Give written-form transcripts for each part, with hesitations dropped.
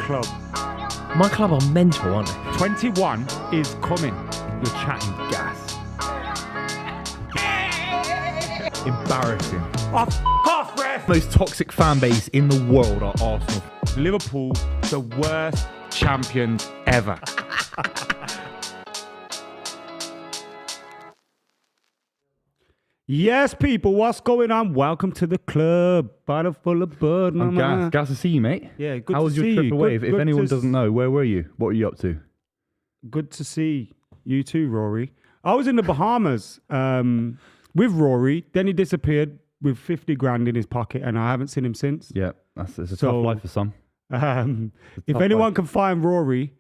club. My club are mental, aren't they? 21 is coming. You're chatting gas. Embarrassing. Off, ref! Most toxic fan base in the world are Arsenal. Liverpool, the worst champions ever. Yes, people, what's going on? Welcome to the club. Bottle full of bud, I'm mama. gas to see you, mate. Yeah, good How to was your see trip you. away? Good If anyone to doesn't know, where were you? What were you up to? Good to see you too, Rory. I was in the Bahamas with Rory. Then he disappeared with 50 grand in his pocket, and I haven't seen him since. Yeah, it's a tough life for some. If anyone can find Rory,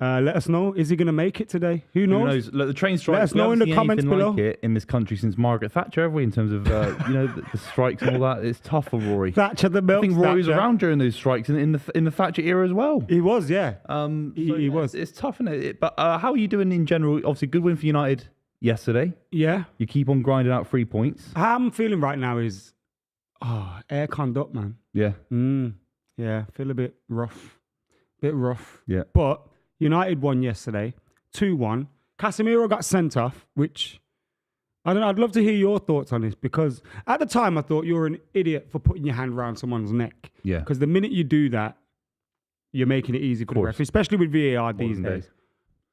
let us know. Is he going to make it today? Who knows? Who knows? Look, the train strikes. Let us know in the comments below. Like it in this country since Margaret Thatcher, have we? In terms of the strikes and all that, it's tough for Rory. Thatcher the milk. I think Rory was Thatcher. around during those strikes in the Thatcher era as well. He was, yeah. He was. It's tough, isn't it? But how are you doing in general? Obviously, good win for United yesterday. Yeah. You keep on grinding out 3 points. How I'm feeling right now is, air conduct, man. Yeah. Yeah, feel a bit rough. Yeah. But United won yesterday, 2-1. Casemiro got sent off, which, I don't know, I'd love to hear your thoughts on this, because at the time I thought you were an idiot for putting your hand around someone's neck. Yeah. Because the minute you do that, you're making it easy for the ref, especially with VAR these days.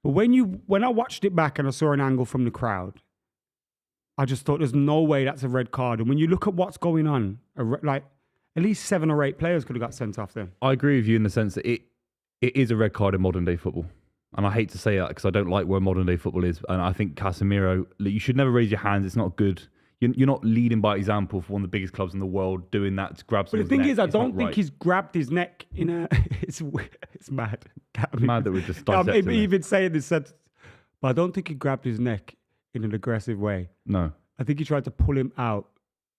But when I watched it back and I saw an angle from the crowd, I just thought there's no way that's a red card. And when you look at what's going on, like at least 7 or 8 players could have got sent off then. I agree with you in the sense that it is a red card in modern day football. And I hate to say that because I don't like where modern day football is. And I think Casemiro, you should never raise your hands. It's not good. You're not leading by example for one of the biggest clubs in the world doing that to grab someone's neck. But the thing is, I It's don't not think right. he's grabbed his neck in a... It's mad. It's mad that we're just dissecting it. Even saying this sentence. But I don't think he grabbed his neck in an aggressive way. No. I think he tried to pull him out.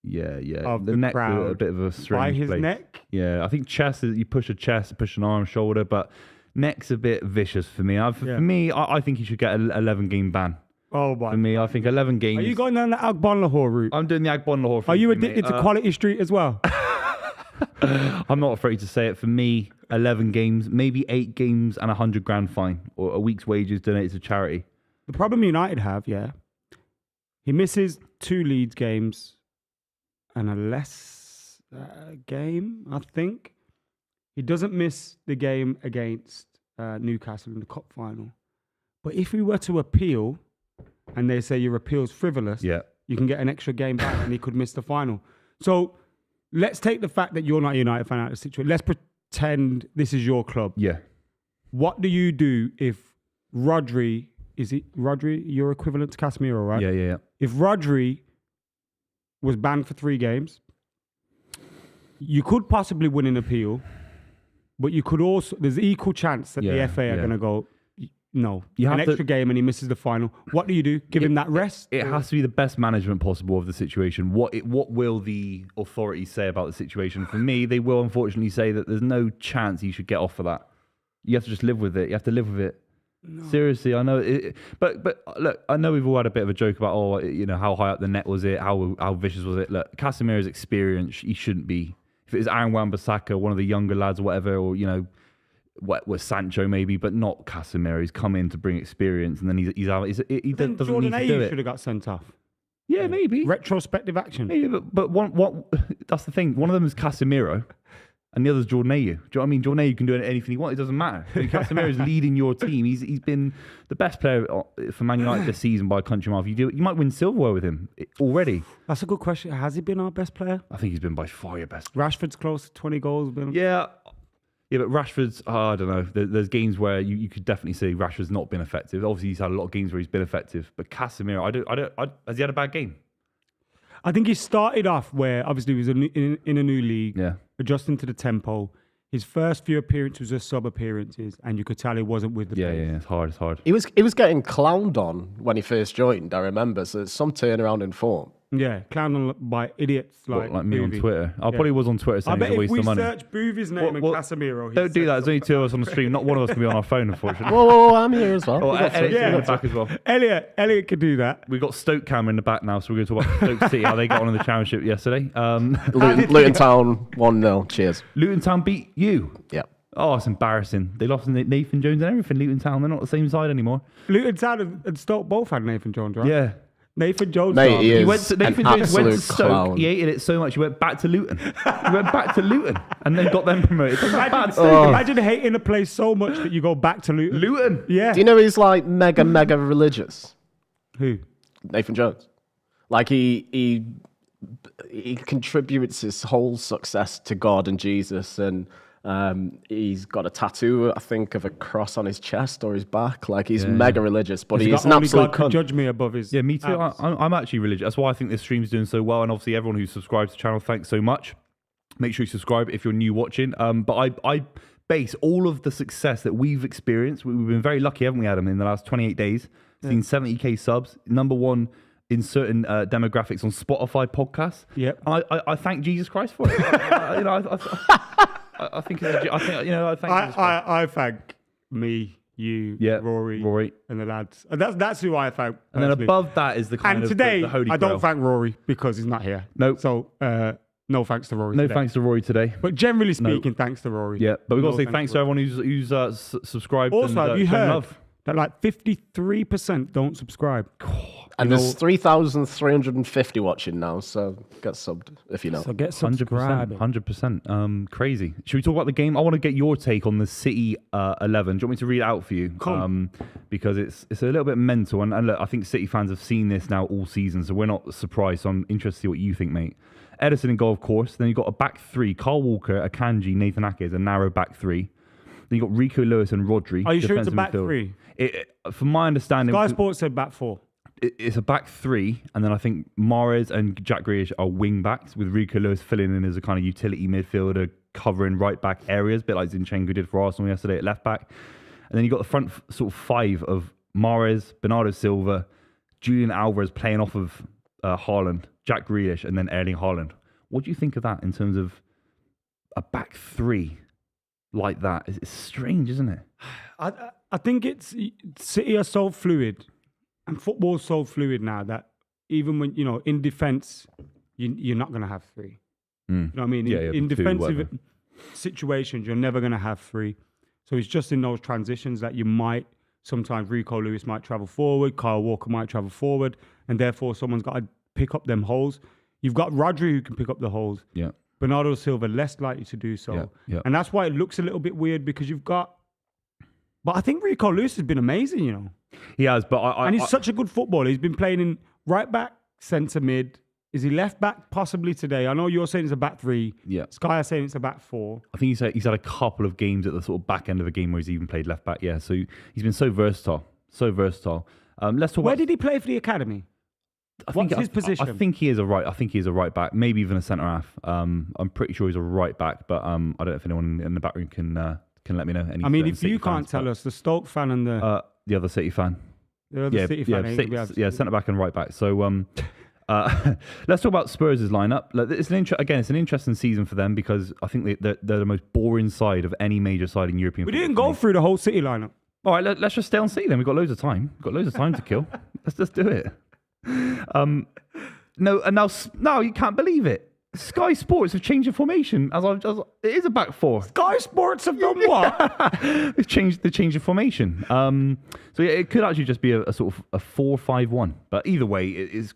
Yeah. Of the the neck's crowd a bit of a strange by his place. neck. Yeah, I think chest is you push a chest, push an arm, shoulder, but neck's a bit vicious for me. For me, I think he should get an 11-game ban. Oh my! For me, I think 11 games. Are you going down the Agbon Lahore route? I'm doing the Agbon Lahore. Are you addicted to Quality Street as well? I'm not afraid to say it. For me, 11 games, maybe 8 games and 100 grand fine, or a week's wages donated to charity. The problem United have, he misses 2 Leeds games and a less game, I think. He doesn't miss the game against Newcastle in the cup final. But if we were to appeal, and they say your appeal's frivolous, you can get an extra game back and he could miss the final. So let's take the fact that you're not a United fan out of the situation. Let's pretend this is your club. Yeah. What do you do if Rodri, is it Rodri, your equivalent to Casemiro, right? Yeah. If Rodri was banned for 3 games, you could possibly win an appeal, but you could also, there's an equal chance that the FA are going to go, no, an extra game and he misses the final. What do you do? Give him that rest? It has to be the best management possible of the situation. What will the authorities say about the situation? For me, they will unfortunately say that there's no chance he should get off for that. You have to just live with it. You have to live with it. No. Seriously, I know. But look, I know we've all had a bit of a joke about, how high up the net was it? How vicious was it? Look, Casemiro's experience, he shouldn't be. If it was Aaron Wan-Bissaka, one of the younger lads or whatever, or, what was Sancho maybe, but not Casemiro. He's come in to bring experience, and then he doesn't need to do it. Should have got sent off. Yeah, maybe retrospective action. Maybe, but one that's the thing. One of them is Casemiro, and the other's Jordan Ayew. Do you know what I mean? Jordan Ayew can do anything he wants. It doesn't matter. Casemiro is leading your team. He's been the best player for Man United this season by a country mile. You might win silverware with him already. That's a good question. Has he been our best player? I think he's been by far your best. Rashford's close to 20 goals. Yeah, but Rashford's, I don't know. There's games where you could definitely say Rashford's not been effective. Obviously, he's had a lot of games where he's been effective. But Casemiro, has he had a bad game? I think he started off where, obviously, he was in a new league, adjusting to the tempo. His first few appearances were sub-appearances, and you could tell he wasn't with the pace. Yeah, it's hard. He was getting clowned on when he first joined, I remember. So there's some turnaround in form. Yeah, clowned on by idiots like me Buvey. on Twitter. I probably was on Twitter saying he's a waste of money. I bet if we search Buvey's name and Casemiro... Don't do that. There's only 2 of us on the stream. Not one of us can be on our phone, unfortunately. Whoa, I'm here as well. Elliot's in the back as well. Elliot could do that. We've got Stoke camera in the back now, so we're going to talk about Stoke City, how they got on in the championship yesterday. Luton Town 1-0. Cheers. Luton Town beat you. Yeah. Oh, it's embarrassing. They lost Nathan Jones and everything. Luton Town, they're not the same side anymore. Luton Town and Stoke both had Nathan Jones, right? Yeah. Nathan Jones. Mate, he He is went to Nathan an Jones went to absolute Stoke. clown. He hated it so much he went back to Luton. He went back to Luton and then got them promoted. That's not bad. Imagine hating a place so much that you go back to Luton. Luton. Yeah. Do you know he's like mega religious? Who? Nathan Jones. Like he contributes his whole success to God and Jesus, and he's got a tattoo, I think, of a cross on his chest or his back. Like he's mega religious, but he's an only absolute God can cunt. judge me above his. Yeah, me too. abs. I'm actually religious. That's why I think this stream's doing so well. And obviously, everyone who subscribes to the channel, thanks so much. Make sure you subscribe if you're new watching. But I base all of the success that we've experienced. We've been very lucky, haven't we, Adam, in the last 28 days? Seen 70k subs, number one in certain demographics on Spotify podcasts. Yep. I thank Jesus Christ for it. I think Jesus Christ. I thank me, you, Rory, and the lads. And that's who I thank. And then personally. above that is the kind And of today, the holy I grail. don't thank Rory because he's not here. Nope. So, no thanks to Rory. No today. thanks to Rory today. But generally speaking, thanks to Rory. Yeah, but we've got to say No thanks to everyone who's subscribed. Also, and, have you shown heard love. that like 53% don't subscribe? And there's 3,350 watching now, so get subbed if you know. So get 100%, subscribed. 100%. Crazy. Should we talk about the game? I want to get your take on the City 11. Do you want me to read it out for you? Cool. Because it's a little bit mental, and look, I think City fans have seen this now all season, so we're not surprised. So I'm interested to see what you think, mate. Ederson in goal, of course. Then you've got a back three: Carl Walker, Akanji, Nathan Ake, a narrow back three. Then you've got Rico Lewis and Rodri. Are you sure it's a defensive back midfield. three? From my understanding, Sky Sports said back four. it's a back three, and then I think Mahrez and Jack Grealish are wing backs, with Rico Lewis filling in as a kind of utility midfielder, covering right back areas, a bit like Zinchenko did for Arsenal yesterday at left back. And then you've got the front sort of five of Mahrez, Bernardo Silva, Julian Alvarez playing off of Haaland, Jack Grealish, and then Erling Haaland. What do you think of that in terms of a back three like that? It's strange, isn't it? I think City are so fluid, and football's so fluid now that even when in defence, you're not going to have three. You know what I mean? In two, defensive whatever. situations, you're never going to have three. So it's just in those transitions that you might sometimes Rico Lewis might travel forward, Kyle Walker might travel forward, and therefore someone's got to pick up them holes. You've got Rodri who can pick up the holes. Yeah. Bernardo Silva less likely to do so. Yeah. And that's why it looks a little bit weird because you've got. But I think Rico Lewis has been amazing, He has, but and he's such a good footballer. He's been playing in right back, centre mid. Is he left back possibly today? I know you're saying it's a back three. Yeah. Sky are saying it's a back four. I think he's had a couple of games at the sort of back end of a game where he's even played left back. Yeah, so he's been so versatile. Let's talk. Where did he play for the academy? What's his position? I think he is a right back, maybe even a centre half. I'm pretty sure he's a right back, but I don't know if anyone in the back room can let me know. I mean, if you can't tell us, the Stoke fan and the other City fan, City fan, ain't gonna be able to centre back and right back. So let's talk about Spurs' lineup. It's an interesting season for them because I think they're the most boring side of any major side in European. We football didn't for go me. through the whole City lineup. All right, let's just stay on City then. We've got loads of time. To kill. Let's just do it. No, and now you can't believe it. Sky Sports have changed the formation. It is a back four. Sky Sports have done what? They've changed the formation. So yeah, it could actually just be a sort of a 4-5-1. But either way, it is.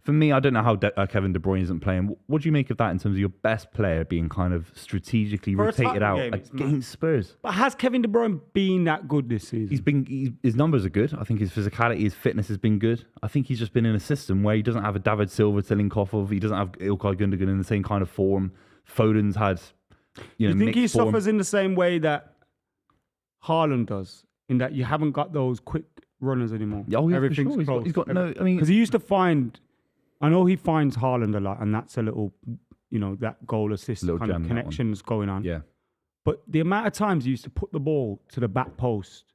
For me, I don't know how Kevin De Bruyne isn't playing. What do you make of that in terms of your best player being kind of strategically For a rotated Tottenham out game, it's against Spurs? But has Kevin De Bruyne been that good this season? His numbers are good. I think his physicality, his fitness has been good. I think he's just been in a system where he doesn't have a David Silva to link off of. He doesn't have Ilkay Gundogan in the same kind of form. Foden's had, you think mixed he form. suffers in the same way that Haaland does, in that you haven't got those quick runners anymore? Oh, yeah, Everything's for sure. close. He's got no. I mean, because he used to find. I know he finds Haaland a lot, and that's a little, that goal assist Little kind of gem, that connections going on. yeah. But the amount of times he used to put the ball to the back post,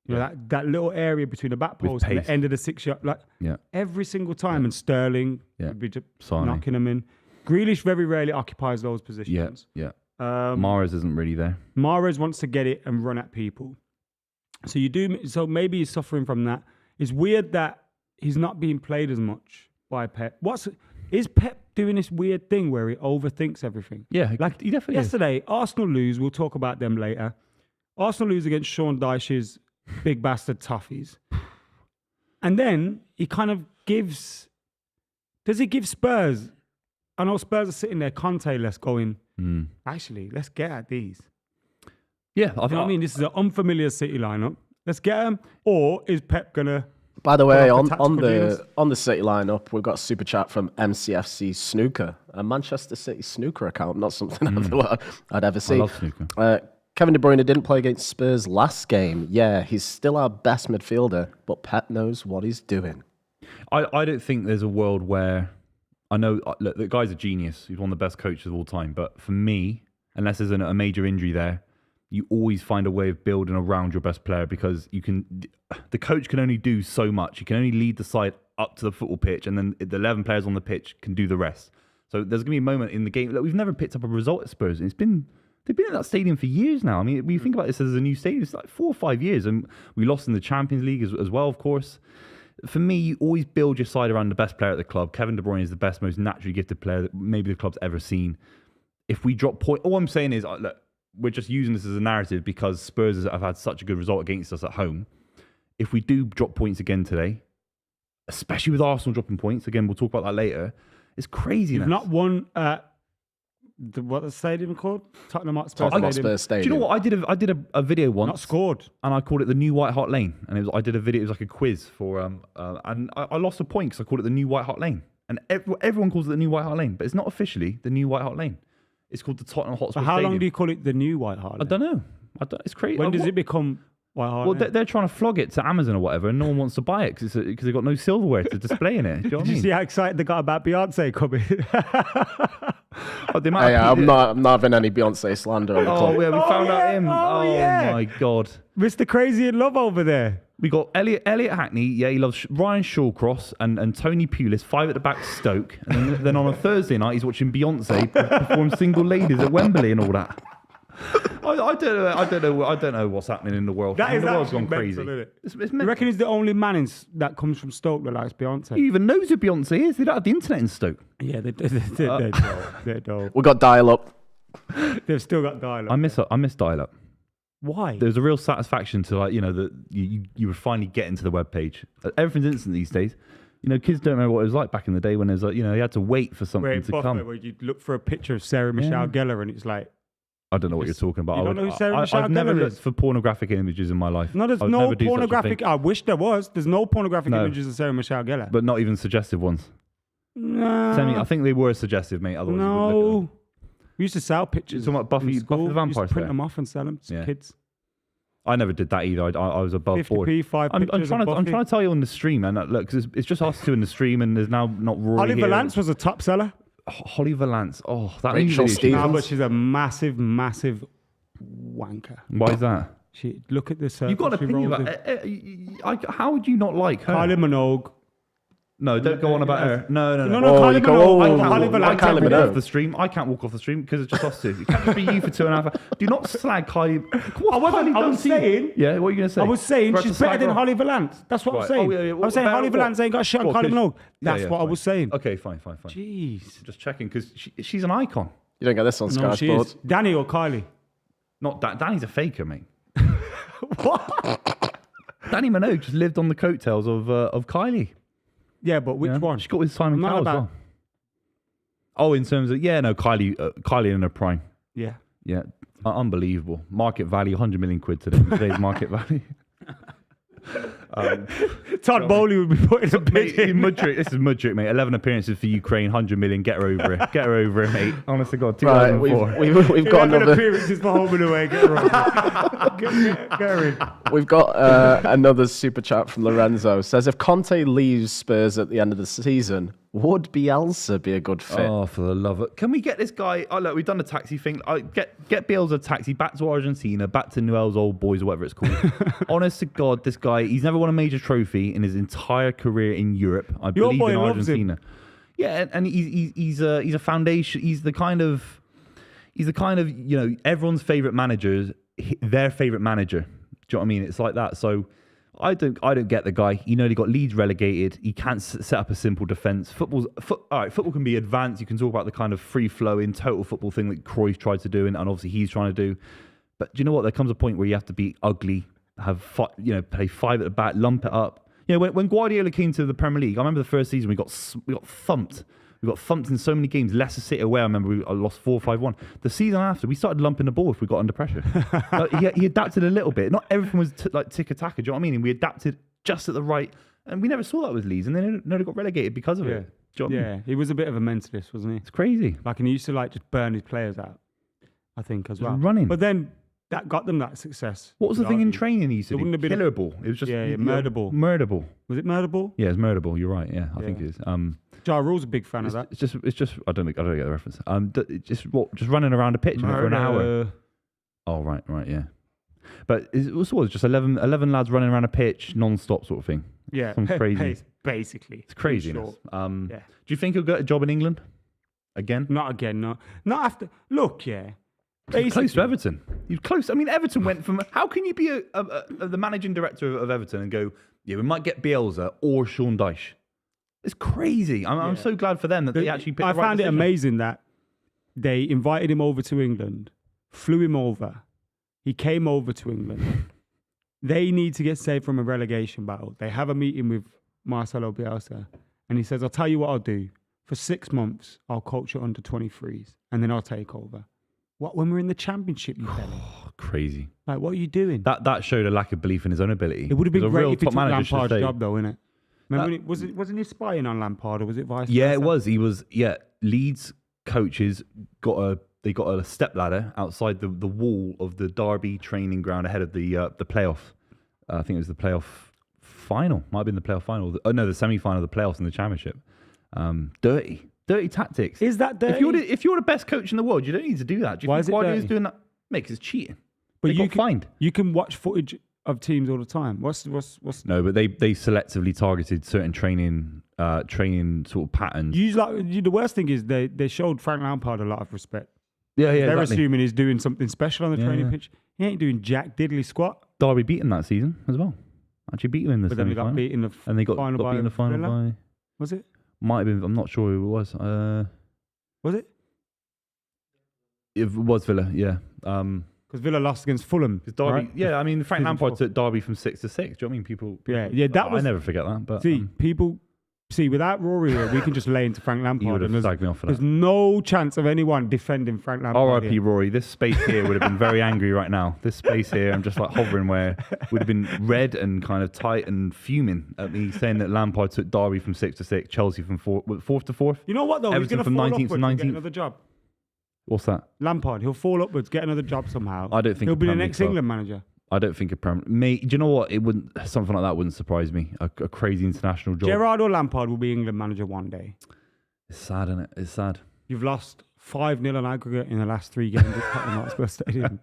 that little area between the back With post and pace. the end of the 6 yard, Yeah. every single time. And Sterling would be just Sane. knocking them in. Grealish very rarely occupies those positions. Yeah. Um, Mahrez isn't really there. Mahrez wants to get it and run at people. So maybe he's suffering from that. It's weird that he's not being played as much by Pep. Is Pep doing this weird thing where he overthinks everything. Yeah, like he definitely is. Yesterday, Arsenal lose. We'll talk about them later. Arsenal lose against Sean Dyche's big bastard toughies. And then he kind of gives... Does he give Spurs... I know Spurs are sitting there, Conte-less, going, actually, let's get at these. Yeah. You know what I mean? This is an unfamiliar City lineup. Let's get them. Or is Pep going to... By the way, on the City lineup, we've got a super chat from MCFC Snooker, a Manchester City snooker account, not something I'd ever see. I love snooker. Kevin De Bruyne didn't play against Spurs last game. Yeah, he's still our best midfielder, but Pep knows what he's doing. I don't think there's a world where... I know, look, the guy's a genius. He's one of the best coaches of all time. But for me, unless there's a major injury there, you always find a way of building around your best player because the coach can only do so much. He can only lead the side up to the football pitch, and then the 11 players on the pitch can do the rest. So there's going to be a moment in the game. Look, we've never picked up a result at Spurs. They've been in that stadium for years now. I mean, we think about this as a new stadium. It's like 4 or 5 years, and we lost in the Champions League as well, of course. For me, you always build your side around the best player at the club. Kevin De Bruyne is the best, most naturally gifted player that maybe the club's ever seen. If we drop point, all I'm saying is, look, we're just using this as a narrative because Spurs have had such a good result against us at home. If we do drop points again today, especially with Arsenal dropping points, again, we'll talk about that later, it's crazy. You've not won what the stadium called? Tottenham Hotspur Stadium. Do you know what? I did a video once. Not scored. And I called it the New White Hart Lane. And I did a video, it was like a quiz for, and I lost a point because I called it the New White Hart Lane. And everyone calls it the New White Hart Lane, but it's not officially the New White Hart Lane. It's called the Tottenham Hotspur How Stadium. long do you call it the New White Hart Lane? I don't know. It's crazy. When does it become White Hart Lane? Well, they're trying to flog it to Amazon or whatever, and no one wants to buy it because they've got no silverware to display in it. Do you know what I Did mean? you see how excited they got about Beyonce coming? I'm not having any Beyonce slander on the club. Yeah, we found out him. yeah. My God. Mr. Crazy in Love over there. We got Elliot Hackney. Yeah, he loves Ryan Shawcross and Tony Pulis, 5 at the back Stoke. And then on a Thursday night, he's watching Beyonce perform Single Ladies at Wembley and all that. I don't know what's happening in the world. That is the world's actually gone crazy. mental, isn't it? It's You mental. reckon he's the only man that comes from Stoke that likes Beyonce? He even knows who Beyonce is. They don't have the internet in Stoke. Yeah, they're dope. We got dial-up. They've still got dialogue. I miss dial-up. Why? There's a real satisfaction to that you would finally get into the webpage. Everything's instant these days. Kids don't remember what it was like back in the day when there's you had to wait for something to come. Where you look for a picture of Sarah Michelle Gellar and it's like, I don't know what you're talking about. You don't know who Sarah Michelle I've never Gellar looked is? for pornographic images in my life. No, there's I would no never do such a pornographic. thing. I wish there was. There's no pornographic No. images of Sarah Michelle Gellar. But not even suggestive ones. No. I think they were suggestive, mate. Otherwise you wouldn't look at them. No. We used to sell pictures. You're talking about Buffy- in school. Buffy the We used to Vampire print Slayer? them off and sell them to Yeah. kids. I never did that either. I was above board. 50p, 5 I'm pictures trying of to Buffy. tell you on the stream, man. Look, 'cause it's just us two in the stream, and there's now not Rory Holly here. Valance was a top seller. Holly Valance. Oh, that Rachel video. Stevens. No, but she's a massive, massive wanker. Why is that? Look at this. You've got an opinion about it. How would you not like her? Kylie Minogue. No, don't go on about her. No. No, Oh, Kylie you go, Minogue. oh, Holly I Valance. can't walk even know. off the stream. I can't walk off the stream because it's just us two. It can't just be you for 2.5 hours. Do not slag Kylie. I was saying. Yeah, what are you going to say? I was saying We're at she's the better slag than her. Holly Valance. That's what I was Right. saying. Oh, yeah. I was saying About Holly what? Valance ain't got a shit on What, Kylie 'cause- Minogue. Yeah, That's yeah, what I fine. was saying. Okay, fine. Jeez. Just checking because she's an icon. You don't get this on Sky No, she Sports. is. Danny or Kylie? Not Danny's a faker, mate. What? Danny Minogue just lived on the coattails of Kylie. Yeah, but which Yeah. one? She got with Simon Not Cowell as about- well. Oh, in terms of Kylie in her prime. Yeah. Yeah, unbelievable. Market value, 100 million quid today. Today's market value. Todd Bowley would be putting a bid in. Mudrick, this is Mudrick, mate. 11 appearances for Ukraine, 100 million. Get her over it. Get her over it, mate. Honest to God, Right, 2004. we've got 11 another. appearances for home and away. Get her over. Get her in. We've got another super chat from Lorenzo. Says if Conte leaves Spurs at the end of the season, would Bielsa be a good fit? Oh, for the love of... Can we get this guy... Oh, look, we've done the taxi thing. Get Bielsa a taxi back to Argentina, back to Newell's Old Boys or whatever it's called. Honest to God, this guy, he's never won a major trophy in his entire career in Europe. I Your believe boy in loves him. Argentina. Yeah, and he's a foundation. He's the kind of everyone's favourite manager is their favourite manager. Do you know what I mean? It's like that. So I don't get the guy. He nearly got Leeds relegated. He can't set up a simple defence. All right, football can be advanced. You can talk about the kind of free-flowing total football thing that Cruyff tried to do, and obviously he's trying to do. But do you know what? There comes a point where you have to be ugly, play 5 at the back, lump it up. When Guardiola came to the Premier League, I remember the first season we got thumped. We got thumped in so many games. Leicester City away, I remember we lost 4-5-1. The season after, we started lumping the ball if we got under pressure. He adapted a little bit. Not everything was tick-a-tack, do you know what I mean? And we adapted just at the right... And we never saw that with Leeds, and then nearly got relegated because of it. Do you know what I mean? He was a bit of a mentalist, wasn't he? It's crazy. And he used to just burn his players out, I think, as well. Running. But then that got them that success. What was the thing in training he used to do? Wouldn't have been Killer ball. It was just... murder ball. Murder ball. Was it murder ball? Yeah, it's murder ball. You're right. Yeah, I think it is. Ja Rule's a big fan of that. It's just. I don't get the reference. Just running around a pitch for an hour. Oh right, yeah. But it was just 11 lads running around a pitch, non-stop sort of thing. Yeah, some crazy. Basically, it's craziness. Do you think he'll get a job in England again? Not again. No, not after. Look, He's close to Everton. He's close. I mean, Everton went from. How can you be the managing director of Everton and go? Yeah, we might get Bielsa or Sean Dyche. It's crazy. I'm so glad for them that they actually picked the right found decision. it amazing that they invited him over to England, flew him over. He came over to England. They need to get saved from a relegation battle. They have a meeting with Marcelo Bielsa, and he says, I'll tell you what I'll do. For 6 months, I'll coach your under-23s, and then I'll take over. What, when we're in the Championship, you tell him? Crazy. What are you doing? That showed a lack of belief in his own ability. It would have been great if he took Lampard's job, job, though, innit? Remember, wasn't he spying on Lampard, or was it vice versa? Yeah, it was. He was. Yeah, Leeds coaches got a step ladder outside the wall of the Derby training ground ahead of the playoff. I think it was the playoff final. Might have been the playoff final. The semi-final of the playoffs in the Championship. Dirty tactics. Is that dirty? If you're the best coach in the world, you don't need to do that. Do you Why think is it Guardiola's dirty? doing that? Mate, 'cause it's cheating. But they got fined. You can watch footage of teams all the time. What's No, but they selectively targeted certain training sort of patterns. The worst thing is they showed Frank Lampard a lot of respect. Yeah, They're exactly. assuming he's doing something special on the training pitch. He ain't doing jack diddly squat. Derby beat him that season as well. Actually beat him in the But then we got beat in the and they got final beat in the final Villa? by. Was it? Might have been. I'm not sure who it was. Was it? It was Villa. Yeah. Because Villa lost against Fulham. Derby. Right? Yeah, I mean Frank Season Lampard 4. took Derby from 6 to 6. Do you know what I mean? People That was. I never forget that. But people. Without Rory here, we can just lay into Frank Lampard. he would have and slagged me off for there's that. no chance of anyone defending Frank Lampard. R.I.P. here. Rory. This space here would have been very angry right now. This space here, I'm just like hovering where would have been red and kind of tight and fuming at me saying that Lampard took Derby from 6 to 6, Chelsea from 4th to 4th. You know what though? Everton He's from going to fall 19th to upwards and get 19th. another job. What's that? Lampard, he'll fall upwards, get another job somehow. I don't think he'll be the Premier next League club. England manager. I don't think do you know what? It wouldn't. Something like that wouldn't surprise me. A crazy international job. Gerrard or Lampard will be England manager one day. It's sad, isn't it? It's sad. You've lost 5-0 on aggregate in the last 3 games at Tottenham Hotspur Stadium.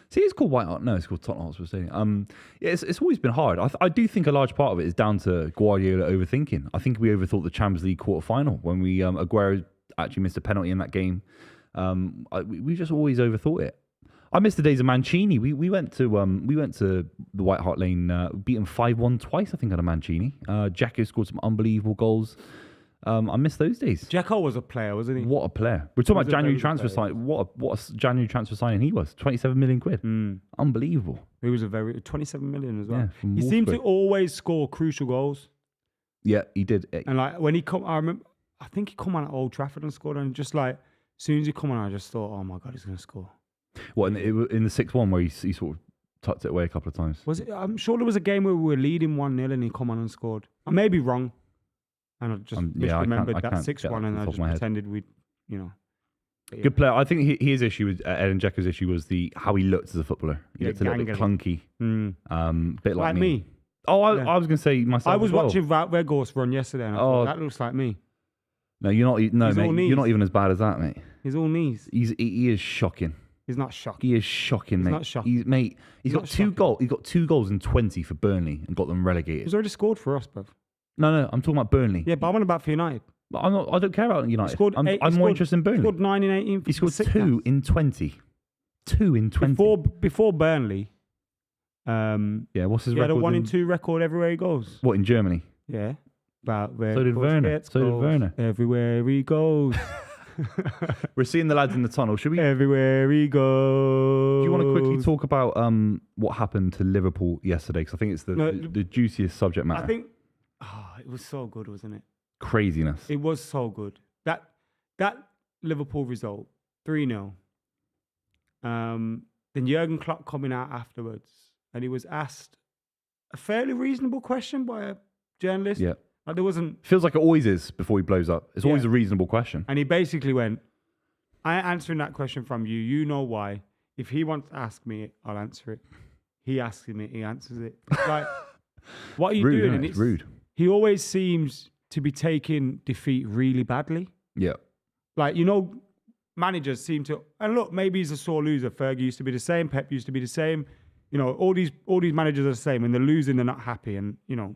See, it's called White Hart. No, it's called Tottenham Hotspur Stadium. Yeah, it's always been hard. I do think a large part of it is down to Guardiola overthinking. I think we overthought the Champions League quarter final when we Aguero actually missed a penalty in that game. We just always overthought it. I miss the days of Mancini. We went to the White Hart Lane, beat him 5-1 twice, I think, under Mancini. Jacko scored some unbelievable goals. I miss those days. Jacko was a player, wasn't he? What a player! We're talking He was about a January very transfer good player. signing. What a January transfer signing he was. 27 million quid. Unbelievable. He was 27 million as well. Yeah, from he seemed to Wolfsburg. always score crucial goals. Yeah, he did. And when he come, I think he come on at Old Trafford and scored. And just as soon as he come on, I just thought, oh my God, he's going to score. What in the 6-1 where he sort of tucked it away a couple of times. Was it? I'm sure there was a game where we were leading 1-0 and he come on and scored. I may be wrong. And I just remembered that 6-1 and I just pretended we'd, Yeah. Good player. I think his issue with Edin Dzeko's issue was how he looked as a footballer. He looked a little bit clunky. Bit like me. Oh, I was going to say myself. I was as well. watching Weghorst run yesterday and I thought, that looks like me. No, you're not. No, He's all mate. knees. You're not even as bad as that, mate. He's all knees. He is shocking. He's not shocking. He is shocking, mate. Not shocking. He's got 2 goals. He's got 2 goals in 20 for Burnley and got them relegated. He's already scored for us, bruv. No, I'm talking about Burnley. Yeah, but I'm on about for United. But I don't care about United. I'm more interested in Burnley. He scored 9 in 18. He scored 2 in 20. 2 in 20. Before Burnley, Yeah, what's his He had a record? 1-2 record everywhere he goes. What, in Germany? Yeah. About where So did Werner. Busquets So did goes, Werner. Everywhere he goes. We're seeing the lads in the tunnel. Should we? Do Everywhere he goes. you want to quickly talk about what happened to Liverpool yesterday? Because I think it's the juiciest subject matter. I think it was so good, wasn't it? Craziness. It was so good. That Liverpool result, 3-0. Then Jurgen Klopp coming out afterwards, and he was asked a fairly reasonable question by a journalist. Yeah. Like there wasn't. Feels like it always is before he blows up. It's always Yeah. a reasonable question. And he basically went, I ain't answering that question from you. You know why. If he wants to ask me it, I'll answer it. He asks me, he answers it. Like, what are you Rude, doing? isn't And it? It's rude. He always seems to be taking defeat really badly. Yeah. Like, you know, managers seem to, and look, maybe he's a sore loser. Fergie used to be the same. Pep used to be the same. You know, all these managers are the same. When they're losing, they're not happy. And, you know,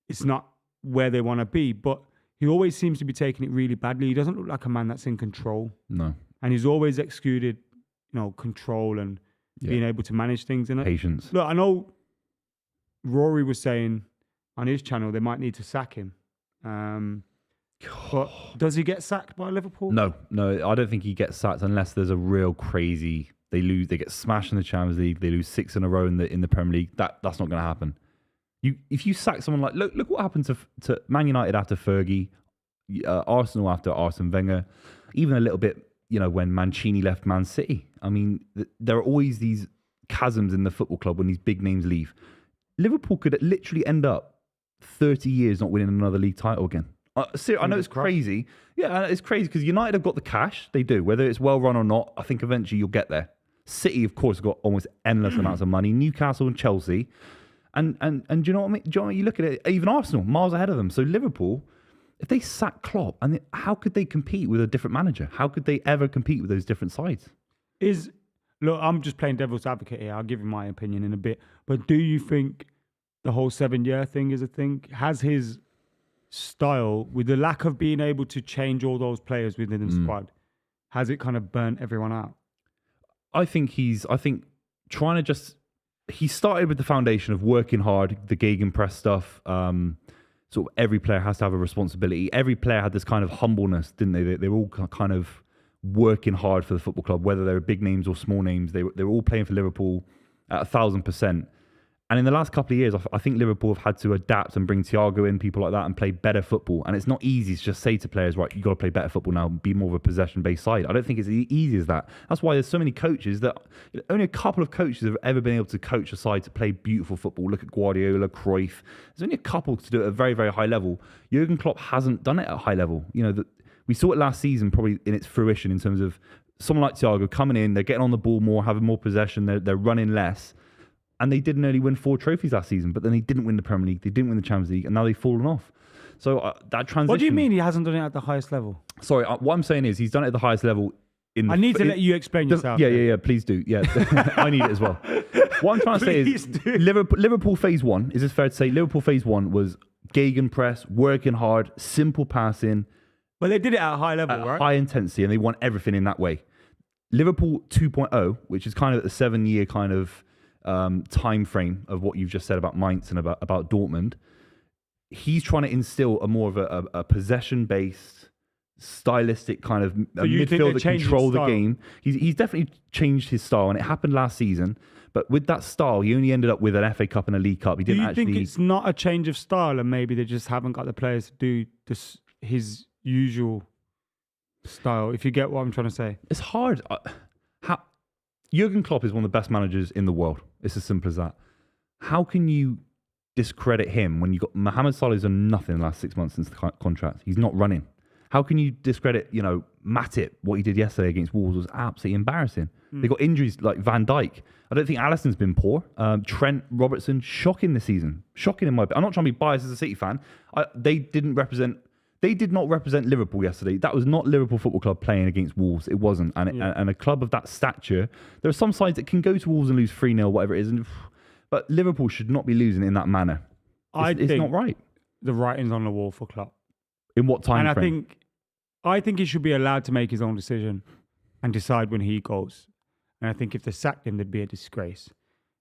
it's not where they want to be. But he always seems to be taking it really badly. He doesn't look like a man that's in control. No. And he's always exuded, you know, control and being able to manage things. And Patience. look, I know Rory was saying on his channel they might need to sack him. But does he get sacked by Liverpool? No, I don't think he gets sacked unless there's a real crazy. They get smashed in the Champions League. They lose 6 in a row in the Premier League. That's not going to happen. If you sack someone like look what happened to Man United after Fergie, Arsenal after Arsene Wenger, even a little bit, you know, when Mancini left Man City. I mean, there are always these chasms in the football club when these big names leave. Liverpool could literally end up 30 years not winning another league title again. I know it's crazy. Yeah, it's crazy because United have got the cash. They do. Whether it's well run or not, I think eventually you'll get there. City, of course, have got almost endless amounts of money. Newcastle and Chelsea. And do you know what I mean? Do you know what, you look at it, even Arsenal, miles ahead of them. So Liverpool, if they sack Klopp, how could they compete with a different manager? How could they ever compete with those different sides? Look, I'm just playing devil's advocate here. I'll give you my opinion in a bit. But do you think the whole 7-year thing is a thing? Has his style, with the lack of being able to change all those players within the squad, has it kind of burnt everyone out? I think trying to just... He started with the foundation of working hard, the gegenpress stuff. Sort of every player has to have a responsibility. Every player had this kind of humbleness, didn't they? They were all kind of working hard for the football club, whether they were big names or small names. They were all playing for Liverpool at 1,000%. And in the last couple of years, I think Liverpool have had to adapt and bring Thiago in, people like that, and play better football. And it's not easy to just say to players, right, you've got to play better football now, be more of a possession-based side. I don't think it's as easy as that. That's why there's so many coaches that... Only a couple of coaches have ever been able to coach a side to play beautiful football. Look at Guardiola, Cruyff. There's only a couple to do it at a very, very high level. Jurgen Klopp hasn't done it at a high level. You know, we saw it last season probably in its fruition in terms of someone like Thiago coming in, they're getting on the ball more, having more possession, they're running less. And they didn't only win 4 trophies last season, but then they didn't win the Premier League, they didn't win the Champions League, and now they've fallen off. So that transition... What do you mean he hasn't done it at the highest level? Sorry, what I'm saying is he's done it at the highest level. I need to let you explain yourself. Yeah, please do. Yeah, I need it as well. What I'm trying to say is Liverpool phase 1, is it fair to say Liverpool phase 1 was gegenpress, working hard, simple passing. Well, they did it at a high level, right? High intensity, and they won everything in that way. Liverpool 2.0, which is kind of the 7-year kind of time frame of what you've just said about Mainz and about Dortmund, he's trying to instill a more of a possession-based, stylistic kind of midfield that control the game. He's definitely changed his style, and it happened last season. But with that style, he only ended up with an FA Cup and a League Cup. He didn't actually... Do you think it's not a change of style, and maybe they just haven't got the players to do his usual style? If you get what I'm trying to say, it's hard. Jurgen Klopp is one of the best managers in the world. It's as simple as that. How can you discredit him when you got Mohamed Salah's done nothing in the last 6 months since the contract? He's not running. How can you discredit, Matip? What he did yesterday against Wolves was absolutely embarrassing. They got injuries like Van Dijk. I don't think Alisson's been poor. Trent, Robertson, shocking this season. Shocking in my opinion. I'm not trying to be biased as a City fan. They did not represent Liverpool yesterday. That was not Liverpool Football Club playing against Wolves. It wasn't. And a club of that stature, there are some sides that can go to Wolves and lose 3-0, whatever it is. But Liverpool should not be losing in that manner. It's not right. The writing's on the wall for Klopp. In what time frame? I think he should be allowed to make his own decision and decide when he goes. And I think if they sacked him, there'd be a disgrace.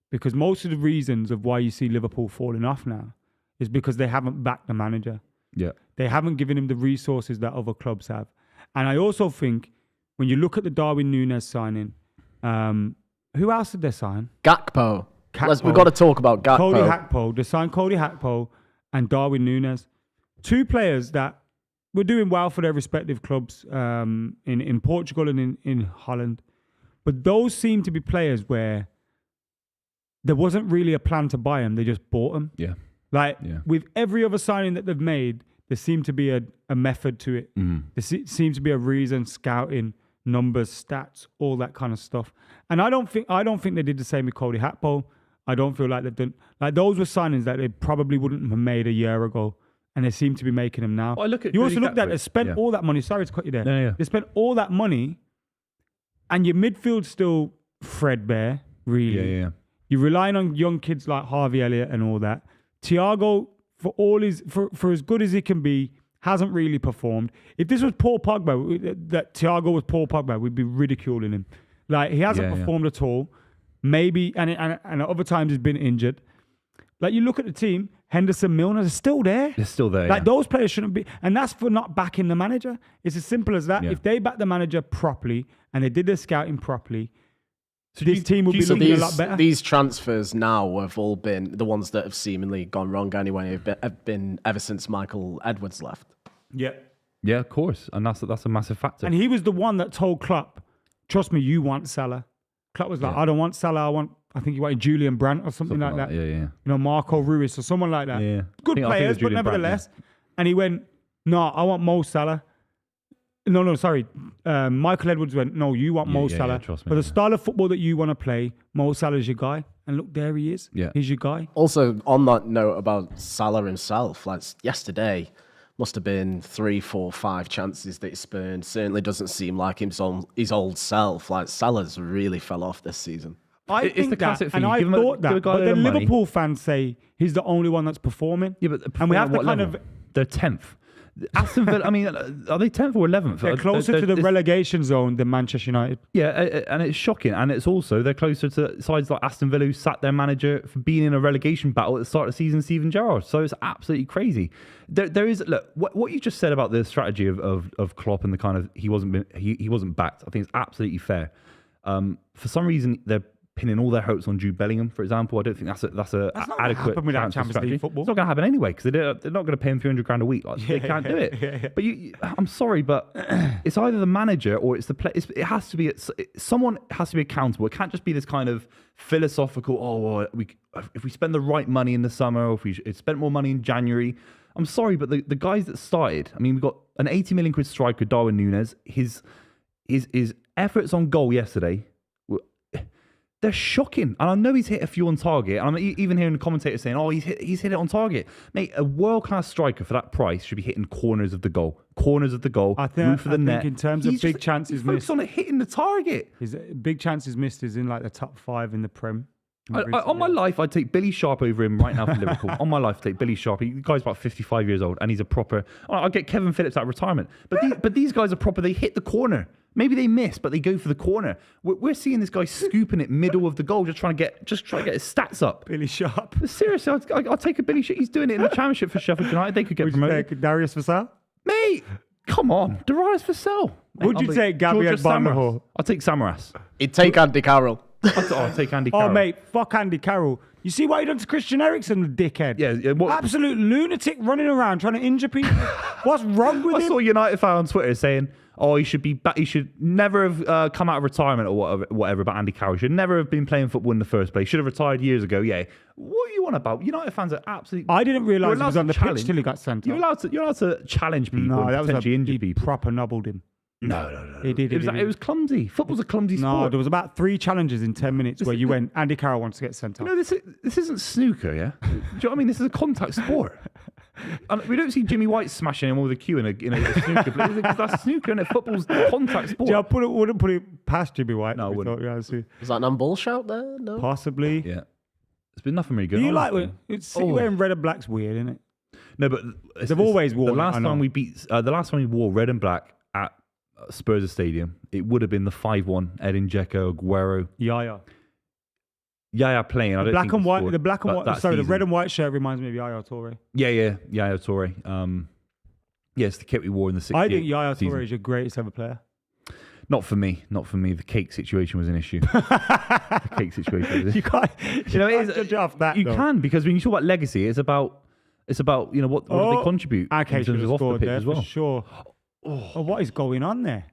because most of the reasons of why you see Liverpool falling off now is because they haven't backed the manager. Yeah. They haven't given him the resources that other clubs have. And I also think when you look at the Darwin Núñez signing, who else did they sign? Gakpo. We've got to talk about Gakpo. Cody Gakpo. They signed Cody Gakpo and Darwin Núñez. Two players that were doing well for their respective clubs in Portugal and in Holland. But those seem to be players where there wasn't really a plan to buy them. They just bought them. Yeah. With every other signing that they've made, there seemed to be a method to it. There seems to be a reason, scouting, numbers, stats, all that kind of stuff. And I don't think they did the same with Cody Gakpo. I don't feel like they've done... Like, those were signings that they probably wouldn't have made a year ago, and they seem to be making them now. Well, you also look at they spent all that money. Sorry to cut you there. Yeah. They spent all that money, and your midfield's still threadbare, really. Yeah. You're relying on young kids like Harvey Elliott and all that. Thiago, for as good as he can be, hasn't really performed. If this was Paul Pogba, that Thiago was Paul Pogba, we'd be ridiculing him. Like, he hasn't performed at all. Maybe, and at other times he's been injured. Like, you look at the team, Henderson, Milner, they're still there. They're still there. Like, those players shouldn't be, and that's for not backing the manager. It's as simple as that. Yeah. If they back the manager properly and they did their scouting properly, this team would be So looking a lot better. these transfers now have all been the ones that have seemingly gone wrong anyway. Have been ever since Michael Edwards left. Yeah. Yeah, of course. And that's a massive factor. And he was the one that told Klopp, trust me, you want Salah. Klopp was like, I don't want Salah, I think he wanted Julian Brandt or something like that. Yeah. You know, Marco Ruiz or someone like that. Yeah. Good I think players, it was but Julian nevertheless. Brandt, And he went, no, I want Mo Salah. No, sorry. Michael Edwards went, no, you want Mo Salah. trust me, For the style of football that you want to play, Mo Salah's your guy. And look, there he is. Yeah. He's your guy. Also, on that note about Salah himself, like yesterday, must have been 3, 4, 5 chances that he spurned. Certainly doesn't seem like his old self. Like, Salah's really fell off this season. I think the classic that, and thing. I Give him a- thought give a that, guy but a then load of money. Liverpool fans say he's the only one that's performing. Yeah, but and we have to what kind level? of... They're 10th. Aston Villa, I mean, are they 10th or 11th? They're closer to the relegation zone than Manchester United. Yeah, and it's shocking. And it's also, they're closer to sides like Aston Villa, who sat their manager for being in a relegation battle at the start of the season, Steven Gerrard. So it's absolutely crazy. There is, look, what you just said about the strategy of Klopp and the kind of, he wasn't backed, I think it's absolutely fair. For some reason, they're pinning all their hopes on Jude Bellingham, for example. I don't think that's a not adequate happen without transfer Champions strategy. League football. It's not going to happen anyway because they're not going to pay him £300,000 a week. Like, they can't do it. But I'm sorry, but it's either the manager or it's the play. It has to be someone has to be accountable. It can't just be this kind of philosophical. Oh, well, if we spend the right money in the summer, or if we spent more money in January. I'm sorry, but the guys that started. I mean, we've got an £80 million striker, Darwin Núñez. His efforts on goal yesterday. They're shocking. And I know he's hit a few on target. And I'm even hearing the commentators saying, oh, he's hit it on target. Mate, a world-class striker for that price should be hitting corners of the goal. Corners of the goal. I think net. in terms of big chances missed. He's on it hitting the target. His big chances missed is in like the top 5 in the Prem. On my life, I'd take Billy Sharp over him right now for Liverpool. On my life, I'd take Billy Sharp. The guy's about 55 years old and he's a proper... I'll get Kevin Phillips out of retirement. But these guys are proper. They hit the corner. Maybe they miss, but they go for the corner. We're seeing this guy scooping it middle of the goal, just trying to get his stats up. Billy Sharp. Seriously, I'll take a Billy Sharp. He's doing it in the Championship for Sheffield United. They could get promoted. Would you take Darius Vassell? Mate, come on. Darius Vassell. Would you take Gabriel Barnahor? I'll take Samaras. He'd take Andy Carroll. I'll take Andy Carroll. Oh, mate, fuck Andy Carroll. You see what he done to Christian Eriksen, the dickhead? Yeah. Absolute lunatic running around trying to injure people. What's wrong with him? I saw a United fan on Twitter saying, oh, he should be back. He should never have come out of retirement or whatever about Andy Carroll. He should never have been playing football in the first place. He should have retired years ago. Yeah. What are you on about? United fans are absolutely... I didn't realise he was on the pitch till he got sent off. You're allowed to challenge people No, and that was potentially injure people. proper nobbled him. No. He did. It was clumsy. Football's a clumsy sport. No, there was about 3 challenges in 10 minutes where you went, Andy Carroll wants to get sent off. No, this isn't snooker, yeah? Do you know what I mean? This is a contact sport. And we don't see Jimmy White smashing him with a cue in a snooker. Because that's snooker, and football's contact sport. Yeah, I wouldn't put it past Jimmy White. No, I wouldn't. Was that an on-ball shout there? No. Possibly. Yeah. It's been nothing really good. Do you like wearing red and black's weird, isn't it? No, but they've always worn. The last time we wore red and black at Spurs Stadium, it would have been the 5-1 Edin Dzeko, Aguero. Yeah. Yaya playing. I don't Black think and he white. scored The black and white. that Sorry, the season. red and white shirt reminds me of Yaya Toure. Yeah, Yaya Toure. Yes, the kit we wore in the 60s. I think Yaya season. Toure is your greatest ever player. Not for me. The cake situation was an issue. The cake situation. Was You can't. You know, it is judge off that. You though. can, because when you talk about legacy, it's about what do they contribute Ake in should terms have of off the scored pitch there as well. for sure. Oh, what is going on there?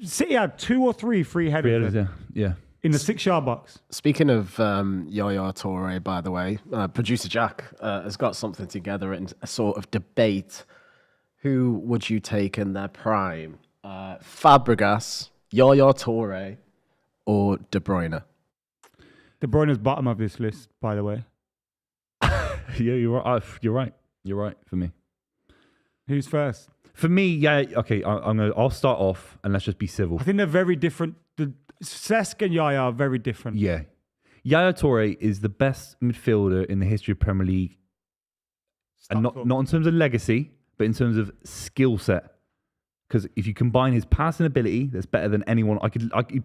City had 2 or 3 free headers Yeah. in the 6-yard box. Speaking of Yaya Toure, by the way, producer Jack has got something together in a sort of debate. Who would you take in their prime? Fabregas, Yaya Toure, or De Bruyne? De Bruyne's bottom of this list, by the way. Yeah, you're right. You're right for me. Who's first? For me, yeah. Okay, I'll start off and let's just be civil. I think they're very different. The Cesc and Yaya are very different. Yeah, Yaya Toure is the best midfielder in the history of Premier League, and not in terms of legacy, but in terms of skill set. Because if you combine his passing ability, that's better than anyone.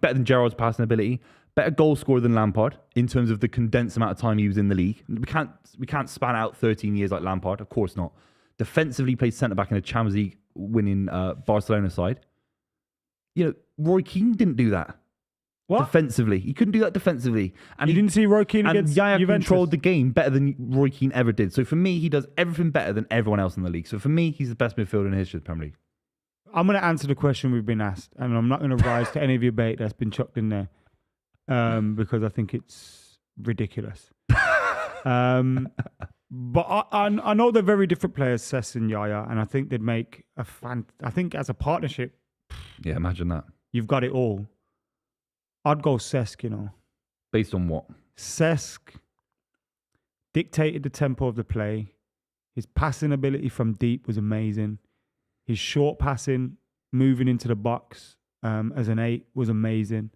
Better than Gerrard's passing ability, better goal scorer than Lampard in terms of the condensed amount of time he was in the league. We can't span out 13 years like Lampard, of course not. Defensively, played centre back in a Champions League winning Barcelona side. You know, Roy Keane didn't do that. What? Defensively, he couldn't do that defensively, and You didn't see Roy Keane and against Yaya Juventus? controlled the game better than Roy Keane ever did. So for me, he does everything better than everyone else in the league. So for me, he's the best midfielder in the history of the Premier League. I'm going to answer the question we've been asked, and I'm not going to rise to any of your bait that's been chucked in there because I think it's ridiculous. But I know they're very different players, Cesc and Yaya, and I think they'd make I think as a partnership, Yeah, imagine that. you've got it all. I'd go Cesc, you know. Based on what? Cesc dictated the tempo of the play. His passing ability from deep was amazing. His short passing, moving into the box as an 8 was amazing.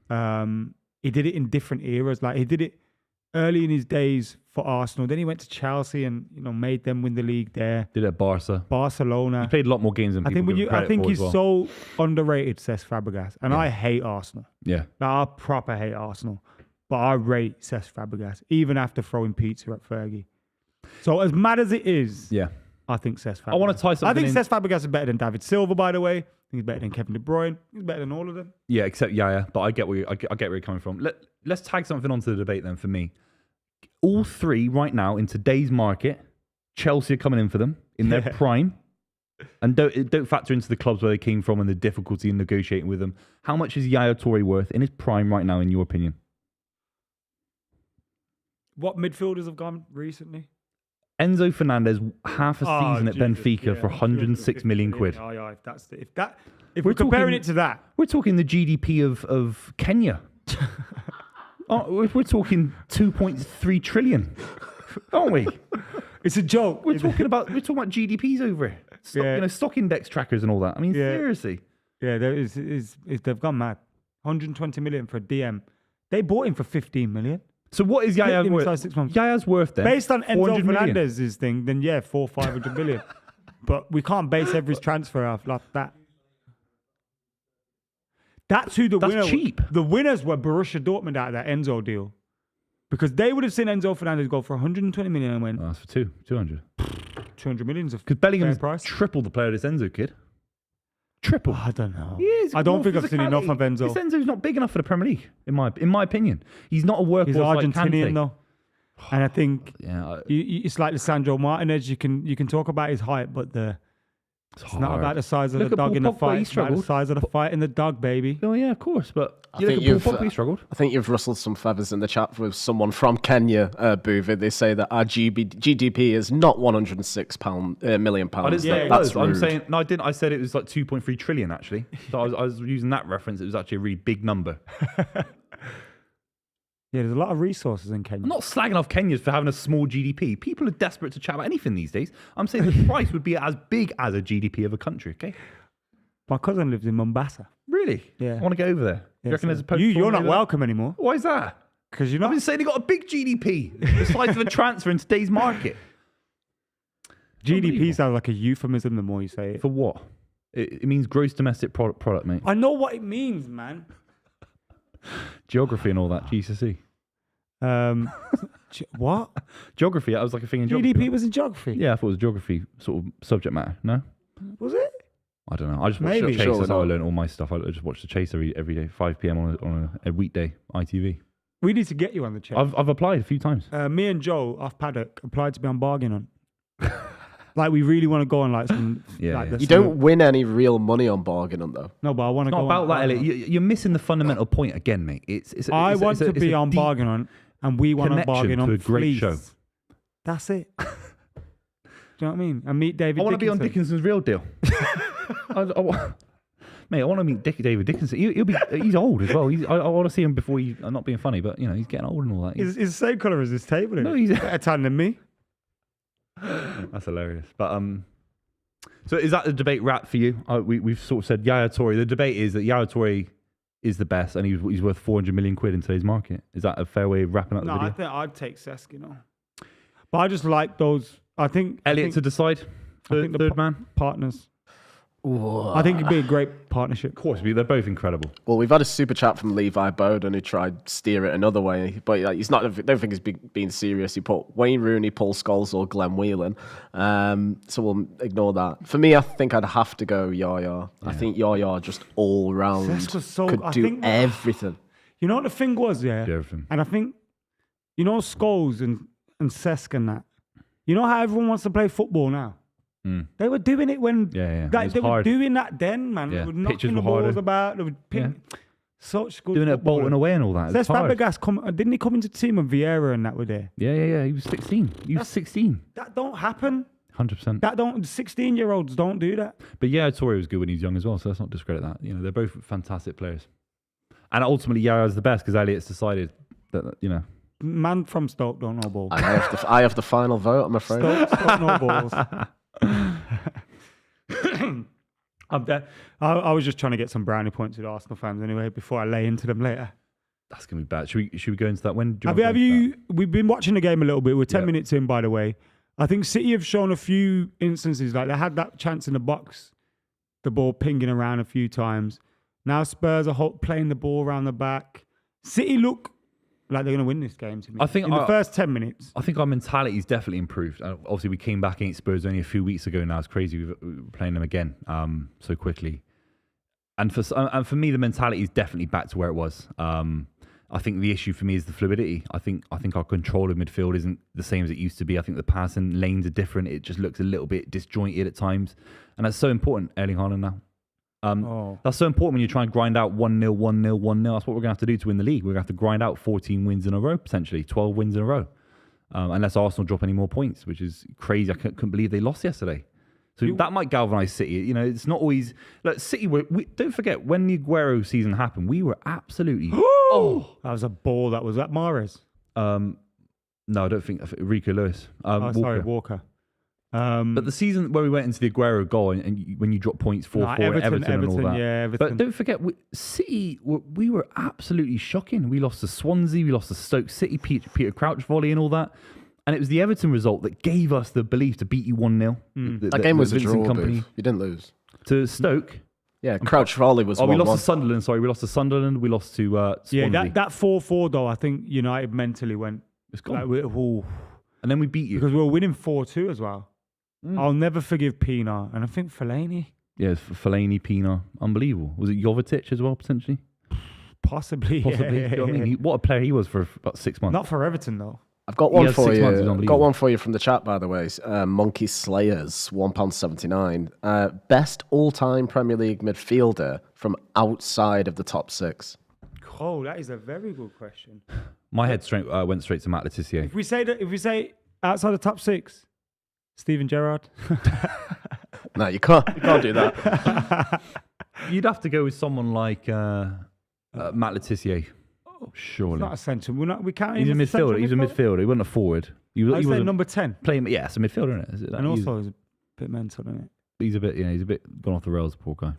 He did it in different eras. Like he did it early in his days for Arsenal. Then he went to Chelsea and made them win the league there. Did it at Barca. Barcelona. He played a lot more games than I people think give him credit I think for he's as well. so underrated, Cesc Fabregas, and I hate Arsenal. Yeah. Like, I proper hate Arsenal, but I rate Cesc Fabregas even after throwing pizza at Fergie. So as mad as it is, Yeah. I think Cesc Fabregas. I want to tie something I think in. Cesc Fabregas is better than David Silva, by the way. I think he's better than Kevin De Bruyne. He's better than all of them. Yeah, except Yaya. But I get where I get where you're coming from. Let's tag something onto the debate then for me. All three right now in today's market, Chelsea are coming in for them in their prime. And don't factor into the clubs where they came from and the difficulty in negotiating with them. How much is Yaya Toure worth in his prime right now, in your opinion? What midfielders have gone recently? Enzo Fernandez, half a season at Benfica for 106 million quid. Oh, yeah, if we're comparing it to that. We're talking the GDP of Kenya. We're talking 2.3 trillion, aren't we? It's a joke. We're talking about GDPs over here. Stock index trackers and all that. I mean, seriously. Yeah, they've gone mad. 120 million for a DM. They bought him for 15 million. So what is Yaya Hit him worth? inside 6 months. Yaya's worth then? Based on Enzo 400 million. Fernandez's thing, then 500 million. But we can't base every transfer off like that. That's who That's winner. cheap. The winners were Borussia Dortmund out of that Enzo deal, because they would have seen Enzo Fernandez go for 120 million and went, Oh, that's for 200. 200 million's of Because Bellingham's price. triple the player this Enzo kid. Triple. I don't know. He is. I don't More think I've seen enough of physicality. Enzo. This Enzo's not big enough for the Premier League, in my opinion. He's not a workhorse He's like Argentinian Kante. though, and I think Yeah, it's like Lisandro Martinez. You can talk about his height, but it's not hard. about the size of Look the at dog in Paul the Pogba, fight. he It's about the struggled. size of the fight in the dog, baby. Oh yeah, of course. But I you think look at Paul Pogba, he struggled. I think you've rustled some feathers in the chat with someone from Kenya, Buvey. They say that our GDP is not £106 million. I didn't say it That's was. I'm rude. saying no, I didn't. I said it was like 2.3 trillion actually. So I was using that reference. It was actually a really big number. Yeah, there's a lot of resources in Kenya. I'm not slagging off Kenyans for having a small GDP. People are desperate to chat about anything these days. I'm saying the price would be as big as a GDP of a country. Okay. My cousin lives in Mombasa. Really? Yeah. I want to get over there. You reckon there's a post You're not there? welcome anymore Why is that? because you're I've not. been saying they got a big GDP, the size of a transfer in today's market. GDP Unbelievable. sounds like a euphemism the more you say it. For what? It means gross domestic product, mate. I know what it means, man. Geography and all that, GCSE. What? Geography, that was like a thing in geography. GDP was in geography? Yeah, I thought it was geography sort of subject matter. No? Was it? I don't know. I just watched Maybe. The Chase. Surely That's how I not. learned all my stuff. I just watched The Chase every day, 5 p.m. on a weekday, ITV. We need to get you on the check. I've applied a few times. Me and Joe off Paddock applied to be on bargain on. Like we really want to go on like some. Yeah, like yeah. You don't win any real money on bargaining, though. No, but I want to It's go. not about on that, Elliot. You're missing the fundamental point again, mate. I want to be on deep bargain on, and we want to connection bargain on to a great fleece. show. That's it. Do you know what I mean? And meet David. I want to be on Dickinson. Dickinson's Real Deal. Mate, I want to meet David Dickinson. He's old as well. I want to see him before I'm not being funny, but he's getting old and all that. He's the same colour as this table. No, He's he's better tan than me. That's hilarious. But so is that the debate wrap for you? We've sort of said Yaya Toure. The debate is that Yaya Toure is the best, and he's worth 400 million quid in today's market. Is that a fair way of wrapping up the No, video? I think I'd take Cesc, But I just like those. I think Elliot to decide. think the Third man. partners. Whoa. I think it'd be a great partnership. Of course, they're both incredible. Well, we've had a super chat from Levi Bowden who tried to steer it another way, but he's not. I don't think he's being serious. He put Wayne Rooney, Paul Scholes, or Glenn Whelan. So we'll ignore that. For me, I think I'd have to go Yaya. I think Yaya just all round Cesc was so- could I do think- everything. You know what the thing was, yeah? Do everything. And I think, Scholes and Cesc and that. You know how everyone wants to play football now? They were doing it when Yeah. It like, was they were hard. doing that then, man. Yeah, They were pitches knocking the were harder. balls about. They would ping. Such good Doing it at football. Bolton away and all that. It's Cesc hard. Fabregas didn't he come into the team when Vieira and that were there? Yeah. He was 16. He was 16. That don't happen. 100%. That don't. 16-year-olds don't do that. But yeah, Toure was good when he was young as well, so let's not discredit that. They're both fantastic players. And ultimately, Yaya's the best because Elliot's decided that. Man from Stoke don't know ball. I have the final vote, I'm afraid. Stoke know balls. I was just trying to get some brownie points with Arsenal fans anyway before I lay into them later. That's going to be bad. Should we go into that? When do Have you? We've been watching the game a little bit. We're 10 Yeah. minutes in, by the way. I think City have shown a few instances like they had that chance in the box, the ball pinging around a few times. Now Spurs are playing the ball around the back. City look like they're going to win this game to me. I think in the first 10 minutes. I think our mentality's definitely improved. Obviously, we came back against Spurs only a few weeks ago now. It's crazy we were playing them again so quickly. And for me, the mentality is definitely back to where it was. I think the issue for me is the fluidity. I think our control of midfield isn't the same as it used to be. I think the passing lanes are different. It just looks a little bit disjointed at times. And that's so important, Erling Haaland now. That's so important when you try and grind out 1-0, 1-0, 1-0. That's what we're going to have to do to win the league. We're going to have to grind out 14 wins in a row, potentially 12 wins in a row. Unless Arsenal drop any more points, which is crazy. I couldn't believe they lost yesterday. So that might galvanise City. It's not always... Look, City, don't forget, when the Aguero season happened, we were absolutely... That was a ball. That was that Mahrez. No, I don't think... Rico Lewis. Sorry, Walker. But the season where we went into the Aguero goal and when you drop points 4-4 Everton and all that. Yeah, Everton. But don't forget, City, we were absolutely shocking. We lost to Swansea, we lost to Stoke City, Peter Crouch volley and all that. And it was the Everton result that gave us the belief to beat you 1-0. That game was a Vincent draw, Company. dude. You didn't lose. To Stoke. Yeah, Crouch volley was 1-1. We lost to Sunderland, sorry. We lost to Sunderland. We lost to Swansea. Yeah, that 4-4 though, I think United mentally went... It's gone. Like, And then we beat you. because we were winning 4-2 as well. I'll never forgive Pienaar. And I think Fellaini, Yeah, Fellaini, Pienaar. Unbelievable. Was it Jovetic as well, potentially? possibly. Possibly. Yeah. Do you know what I mean? What a player he was for about 6 months. Not for Everton though. I've got He one has for 6 months, he's you. unbelievable. Got one for you from the chat, by the way. Monkey Slayers, £1.79. Best all-time Premier League midfielder from outside of the top 6. Oh, that is a very good question. My head went straight to Matt Le Tissier. If we say outside the top 6, Steven Gerrard. No, you can't do that. You'd have to go with someone like Matt Le Tissier. Surely. Not a centre. We can't. He's a even central midfielder. He's a midfielder. He wasn't a forward. He I say was number 10. playing. Yeah, it's a midfielder, isn't it? And also, he's a bit mental, isn't it? he's a bit gone off the rails. Poor guy.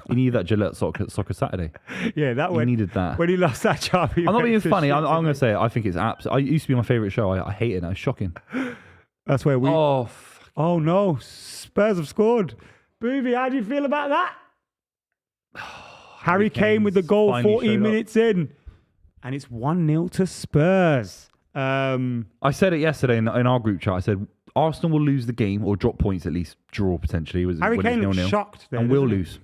He needed that Gillette soccer Saturday. Yeah, that He when needed that. when he lost that job. I'm not being funny. I'm going to say it. I think it's absolutely. It used to be my favourite show. I hate it now. It's shocking. That's where we. Oh, Oh no, Spurs have scored. Buvey, how do you feel about that? Harry Kane with the Kane's goal finally 14 showed up. minutes in. And it's 1-0 to Spurs. I said it yesterday in our group chat. I said Arsenal will lose the game or drop points at least, draw potentially. Harry when Kane it's looks 0-0, shocked there, and will doesn't he? lose.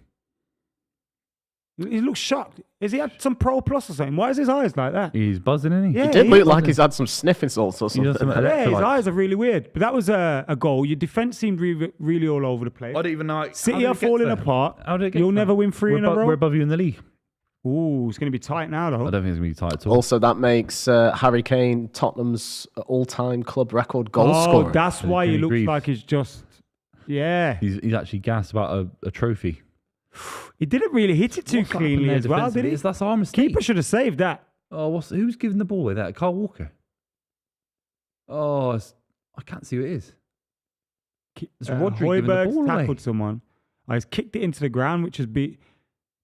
He looks shocked. Has he had some Pro Plus or something? Why is his eyes like that? He's buzzing, isn't he? Yeah, It did he look is, like doesn't he's had some sniffing salts or He does something. some Yeah, his electrolytes. eyes are really weird. But that was a goal. Your defence seemed really all over the place. I don't even know. City are falling apart. How did it get You'll to never that? win 3 in a row. We're above you in the league. Ooh, it's going to be tight now, I though. don't think it's going to be tight at all. Also, that makes Harry Kane Tottenham's all-time club record goal scorer. That's why he Jimmy looks Greaves. like he's just... Yeah. He's actually gassed about a trophy. He didn't really hit it too What's happened cleanly there as well, did defensively? he? That's our mistake. Keeper should have saved that. Oh, who's giving the ball away there? Carl Walker. Oh, I can't see who it is. It's Rodri giving the Højbjerg's ball away. tackled someone. He's kicked it into the ground, which has been...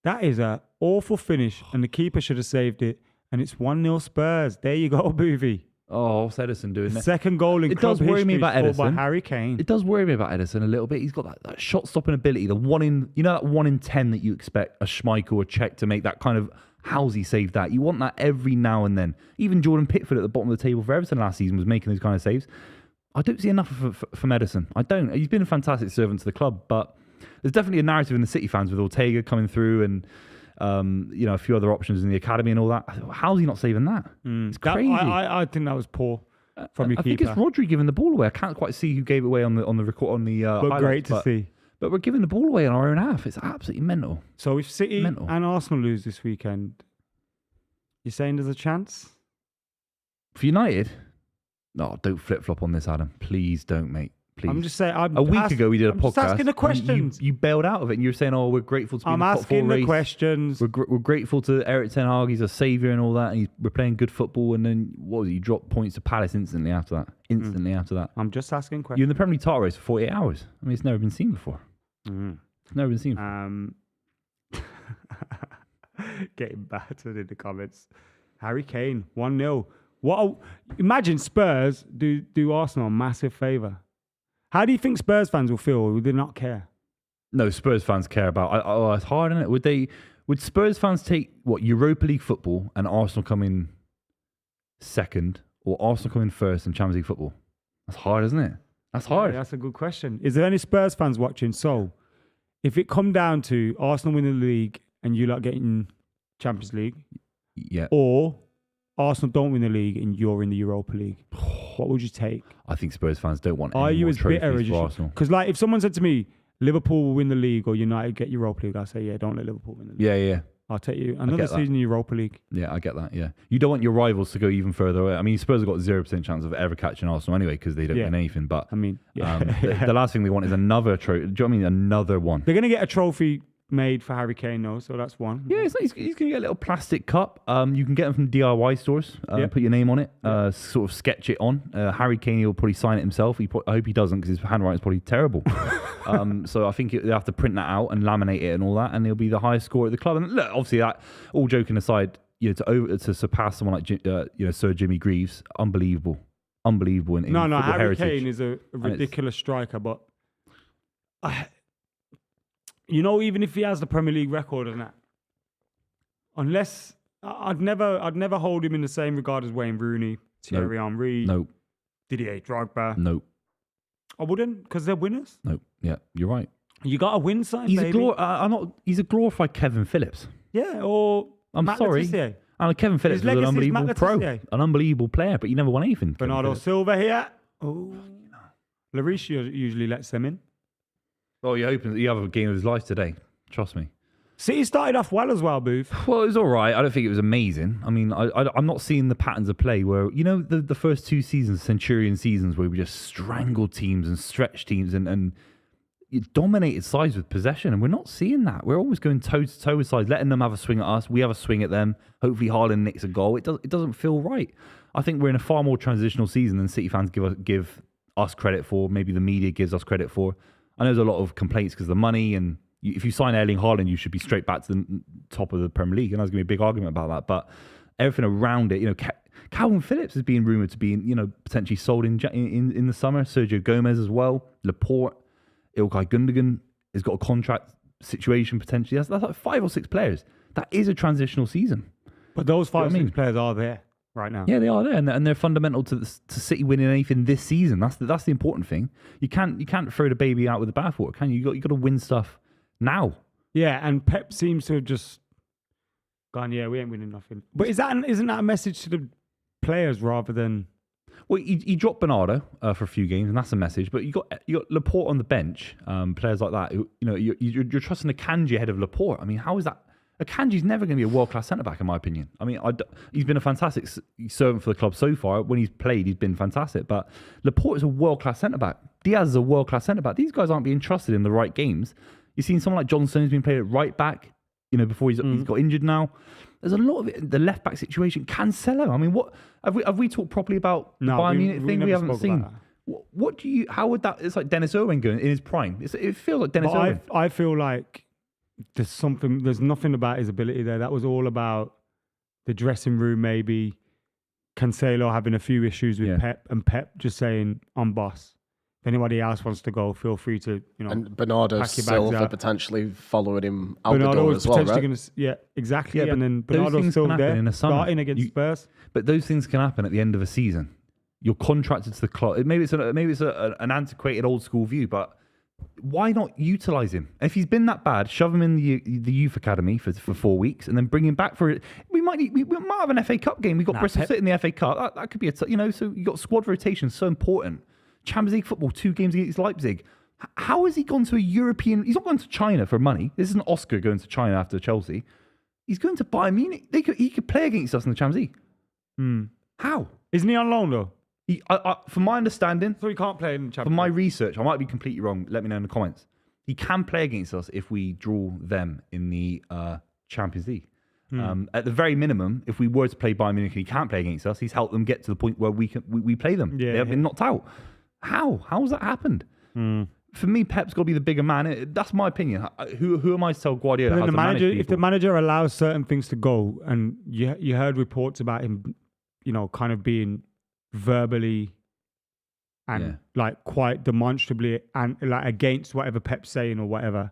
That is an awful finish, and the keeper should have saved it. And it's 1-0 Spurs. There you go, Buvey. Oh, what's Edison doing there? Second goal in It club does worry me history about scored by Edison. Harry Kane. It does worry me about Edison a little bit. He's got that shot stopping ability, that 1 in 10 that you expect a Schmeichel or Czech to make that kind of. How's he saved that? You want that every now and then. Even Jordan Pickford at the bottom of the table for Everton last season was making those kind of saves. I don't see enough from Edison. I don't. He's been a fantastic servant to the club, but there's definitely a narrative in the City fans with Ortega coming through and a few other options in the academy and all that. How's he not saving that? It's crazy. I think that was poor from your I think keeper. it's Rodri giving the ball away. I can't quite see who gave it away on the record on the. But highlights, great to see. But we're giving the ball away on our own half. It's absolutely mental. So if City Mental. and Arsenal lose this weekend, you're saying there's a chance? For United, no, don't flip flop on this, Adam. Please don't, mate. Please. I'm just saying. A week ago we did a I'm podcast. just asking the and questions. You bailed out of it, and you were saying, "Oh, we're grateful to be I'm in the top four asking the race. questions. We're grateful to Eric Ten Hag. He's a saviour and all that. And we're playing good football. And then what was it? You dropped points to Palace instantly after that. After that, I'm just asking you're questions. in the Premier League title race for 48 hours. I mean, it's never been seen before. It's never been seen before. Getting battered in the comments. Harry Kane, 1-0. Imagine Spurs do Arsenal a massive favour. How do you think Spurs fans will feel, or would they not care? No, Spurs fans care about. It's hard, isn't it? Would Spurs fans take Europa League football and Arsenal come in second, or Arsenal come in first in Champions League football? That's hard, isn't it? That's hard. Yeah, that's a good question. Is there any Spurs fans watching? So, if it come down to Arsenal winning the league and you lot getting Champions League, Yeah. or Arsenal don't win the league and you're in the Europa League, what would you take? I think Spurs fans don't want Are any you more as bitter trophies as you for should? Arsenal. Because if someone said to me, Liverpool will win the league or United get Europa League, I'd say, yeah, don't let Liverpool win the league. Yeah. I'll take you another get that. season in Europa League. Yeah, I get that. Yeah, you don't want your rivals to go even further away. I mean, Spurs have got 0% chance of ever catching Arsenal anyway because they don't Yeah. win anything. But I mean, yeah. the last thing they want is another trophy. Do you know what I mean? Another one. They're going to get a trophy made for Harry Kane, though, so that's one. Yeah, he's going to get a little plastic cup. You can get them from DIY stores. Yep. Put your name on it. Sort of sketch it on. Harry Kane will probably sign it himself. I hope he doesn't because his handwriting is probably terrible. So I think they have to print that out and laminate it and all that, and he'll be the highest scorer at the club. And look, obviously, that all joking aside, to surpass someone like Sir Jimmy Greaves, unbelievable. In No, football Harry heritage. Kane is a ridiculous striker, but even if he has the Premier League record and that, unless I'd never hold him in the same regard as Wayne Rooney, Thierry Henry, No, Didier Drogba. no, I wouldn't, because they're winners. no. Yeah, you're right. You got to win something, He's baby. He's a glorified Kevin Phillips. Yeah, or I'm Matt sorry. Letizia. And Kevin Phillips was an legacy is unbelievable Matt pro, Letizia. an unbelievable player, but he never won anything. Kevin Bernardo Phillips. Silva here. Oh, Lloris usually lets them in. Well, you're hoping that you have a game of his life today. Trust me. City started off well as well, Booth. Well, it was all right. I don't think it was amazing. I mean, I'm not seeing the patterns of play where, the first two seasons, Centurion seasons, where we just strangled teams and stretched teams and you dominated sides with possession, and we're not seeing that. We're always going toe-to-toe with sides, letting them have a swing at us. We have a swing at them. Hopefully Haaland nicks a goal. It doesn't feel right. I think we're in a far more transitional season than City fans give us credit for, maybe the media gives us credit for. I know there's a lot of complaints because of the money, and if you sign Erling Haaland, you should be straight back to the top of the Premier League, and there's going to be a big argument about that. But everything around it, Calvin Phillips is being rumoured to be, potentially sold in the summer. Sergio Gomez as well. Laporte, Ilkay Gundogan has got a contract situation potentially. That's like 5 or 6 players. That is a transitional season. But those what I 5-6 mean? players are there right now. Yeah, they are there, and they're fundamental to City winning anything this season. That's the important thing. You can't throw the baby out with the bathwater, can you? You got to win stuff now. Yeah, and Pep seems to have just gone, yeah, we ain't winning nothing. But isn't that a message to the players rather than... Well, you dropped Bernardo for a few games, and that's a message. But you got Laporte on the bench, players like that. You're trusting Akanji ahead of Laporte. I mean, how is that? Akanji's never going to be a world-class centre-back, in my opinion. I mean, he's been a fantastic servant for the club so far. When he's played, he's been fantastic. But Laporte is a world-class centre-back. Diaz is a world-class centre-back. These guys aren't being trusted in the right games. You've seen someone like John Stones being played at right back, before he's got injured now. There's a lot of it. The left-back situation. Cancelo. I mean, what have we talked properly about the Bayern Munich thing? We haven't seen. What do you... How would that... It's like Dennis Irwin going in his prime. It feels like Dennis Irwin. I feel like... There's nothing about his ability there. That was all about the dressing room, maybe Cancelo having a few issues with Pep, and Pep just saying, I'm boss. If anybody else wants to go, feel free to, And Bernardo Silva potentially following him out the door as well, right? Yeah, exactly. Yeah, and then Bernardo's still there, in the summer. starting against Spurs. But those things can happen at the end of a season. You're contracted to the club. Maybe it's an antiquated old school view, but why not utilise him? If he's been that bad, shove him in the youth academy for 4 weeks, and then bring him back for it. We might have an FA Cup game. We got Bristol City in the FA Cup. That could be so you got squad rotation, so important. Champions League football, 2 games against Leipzig. How has he gone to a European? He's not going to China for money. This isn't Oscar going to China after Chelsea. He's going to Bayern Munich. He could play against us in the Champions League. How? Isn't he on loan though? From my understanding, so he can't play in the Champions From my research, I might be completely wrong. Let me know in the comments. He can play against us if we draw them in the Champions League. At the very minimum, if we were to play Bayern Munich and he can't play against us, he's helped them get to the point where we play them. They have been knocked out. How has that happened? For me, Pep's got to be the bigger man. That's my opinion. Who am I to tell Guardiola how to manage people? If the manager allows certain things to go, and you heard reports about him, kind of being verbally and like quite demonstrably and like against whatever Pep's saying or whatever,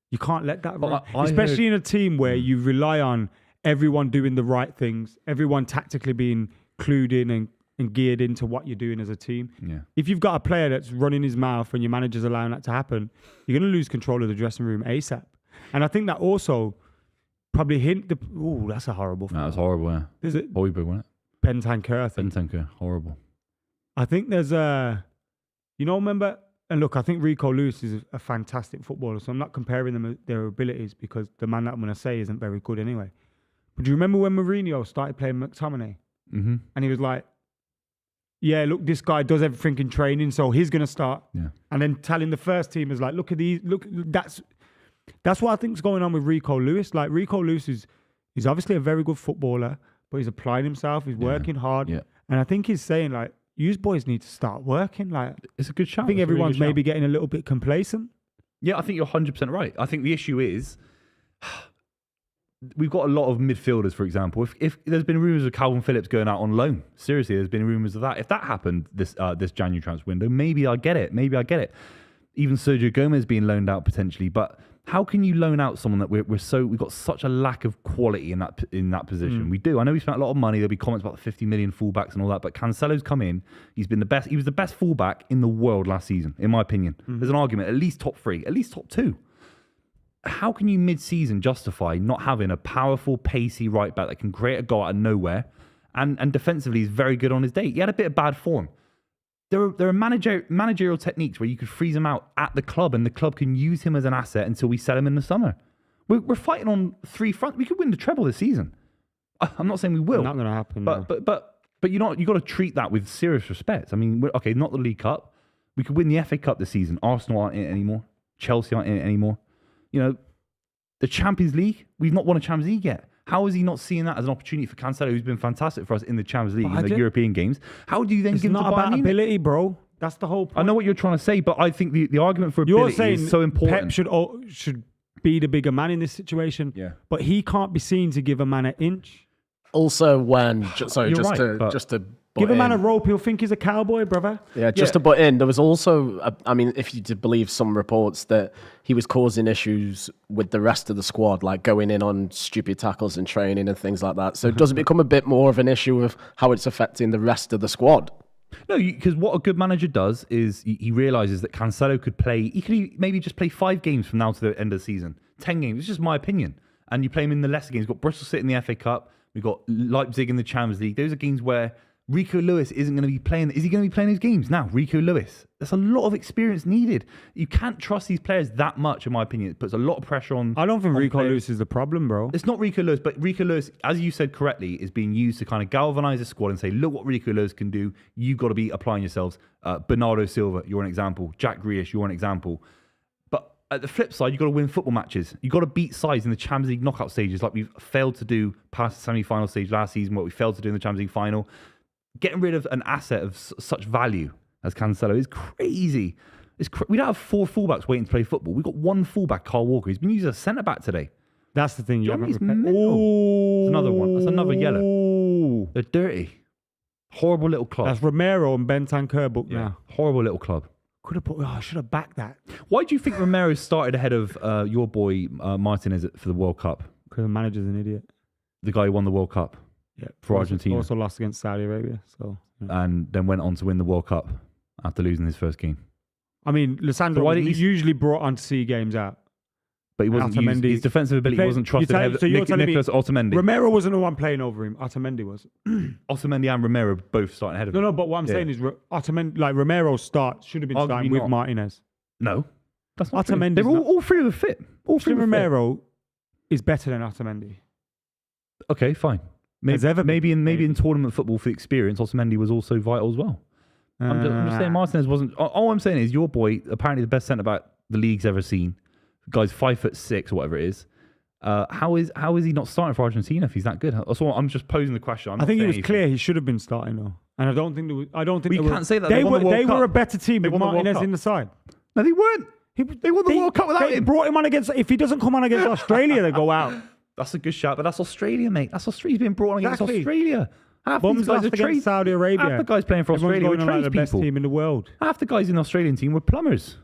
you can't let that run. Especially in a team where you rely on everyone doing the right things, everyone tactically being clued in and geared into what you're doing as a team. Yeah. If you've got a player that's running his mouth and your manager's allowing that to happen, you're going to lose control of the dressing room ASAP. And I think that also probably that's a horrible thing. That was horrible, yeah. Is it? Horrible, wasn't it? Bentancur, I think. Bentancur, horrible. I think there's remember, and look, I think Rico Lewis is a fantastic footballer, so I'm not comparing them their abilities because the man that I'm going to say isn't very good anyway. But do you remember when Mourinho started playing McTominay? Mm-hmm. And he was like, yeah, look, this guy does everything in training, so he's going to start. Yeah. And then telling the first team is like, look, that's what I think is going on with Rico Lewis. Like, Rico Lewis he's obviously a very good footballer, but he's applying himself, he's working hard. Yeah. And I think he's saying, like, you boys need to start working. Like, it's a good shout. I think everyone's maybe getting a little bit complacent. Yeah, I think you're 100% right. I think the issue is we've got a lot of midfielders, for example. If there's been rumours of Calvin Phillips going out on loan, seriously, there's been rumours of that. If that happened this January transfer window, maybe I get it. Even Sergio Gomez being loaned out potentially, but how can you loan out someone that we've got such a lack of quality in that position? We do. I know we spent a lot of money. There'll be comments about the 50 million fullbacks and all that, but Cancelo's come in. He's been the best. He was the best fullback in the world last season, in my opinion. There's an argument, at least top 3, at least top 2. How can you mid-season justify not having a powerful, pacey right back that can create a goal out of nowhere and defensively he's very good on his day? He had a bit of bad form. There are managerial techniques where you could freeze him out at the club and the club can use him as an asset until we sell him in the summer. We're fighting on 3 fronts. We could win the treble this season. I'm not saying we will. Not going to happen. But you got to treat that with serious respect. I mean, okay, not the League Cup. We could win the FA Cup this season. Arsenal aren't in it anymore. Chelsea aren't in it anymore. The Champions League, we've not won a Champions League yet. How is he not seeing that as an opportunity for Cancelo, who's been fantastic for us in the Champions League, in the European games? How do you then give him to Bayern Munich? It's not about ability, bro. That's the whole point. I know what you're trying to say, but I think the argument for ability is so important. Pep should be the bigger man in this situation, but he can't be seen to give a man an inch. Also, just to Give a man a rope, he'll think he's a cowboy, brother. Yeah, just to butt in, there was also, I mean, if you did believe some reports that he was causing issues with the rest of the squad, like going in on stupid tackles and training and things like that. So does it become a bit more of an issue of how it's affecting the rest of the squad? No, because what a good manager does is he realises that Cancelo could play, he could maybe just play 5 games from now to the end of the season. 10 games, it's just my opinion. And you play him in the lesser games. We've got Bristol City in the FA Cup, we've got Leipzig in the Champions League. Those are games where Rico Lewis isn't going to be playing. Is he going to be playing those games? Now, Rico Lewis. There's a lot of experience needed. You can't trust these players that much, in my opinion. It puts a lot of pressure on. I don't think Rico players. Lewis is the problem, bro. It's not Rico Lewis, but Rico Lewis, as you said correctly, is being used to kind of galvanise the squad and say, look what Rico Lewis can do. You've got to be applying yourselves. Bernardo Silva, you're an example. Jack Grealish, you're an example. But at the flip side, you've got to win football matches. You've got to beat sides in the Champions League knockout stages like we've failed to do past the semi-final stage last season, what we failed to do in the Champions League final. Getting rid of an asset of such value as Cancelo is crazy. We don't have 4 fullbacks waiting to play football. We've got 1 fullback, Carl Walker. He's been used as a centre-back today. That's the thing. He's mental. That's another one. That's another yellow. They're dirty. Horrible little club. That's Romero and Bentancur book now. Horrible little club. Could have put. I should have backed that. Why do you think Romero started ahead of your boy Martinez for the World Cup? Because the manager's an idiot. The guy who won the World Cup. Yeah, for Argentina. Also lost against Saudi Arabia. So and then went on to win the World Cup after losing his first game. I mean, Lissandro was usually brought on to see games out. But he wasn't used, his defensive ability wasn't trusted ahead of Nicolas Otamendi. Romero wasn't the one playing over him. Otamendi was. Otamendi and Romero both starting ahead of him. No, but what I'm saying is Otamendi, like Romero's start should have been starting with Martinez. No. That's not Otamendi. They're all 3 of them fit. All 3 of them Romero is better than Otamendi. Okay, fine. Maybe in tournament football for the experience, Otamendi was also vital as well. I'm just saying Martinez wasn't. All I'm saying is your boy, apparently the best centre back the league's ever seen. The guy's 5'6" or whatever it is. How is he not starting for Argentina if he's that good? That's all. I'm just posing the question. I think it was clear he should have been starting though, and I don't think there was. I don't think we can't say that they were a better team with Martinez in the side. No, they weren't. They won the World Cup without him. They brought him on against. If he doesn't come on against Australia, they go out. That's a good shout, but that's Australia, mate. That's Australia. He's been brought on against Australia. Half these guys are against Saudi Arabia. Half the guys playing for Australia were the best team in the world. Half the guys in the Australian team were plumbers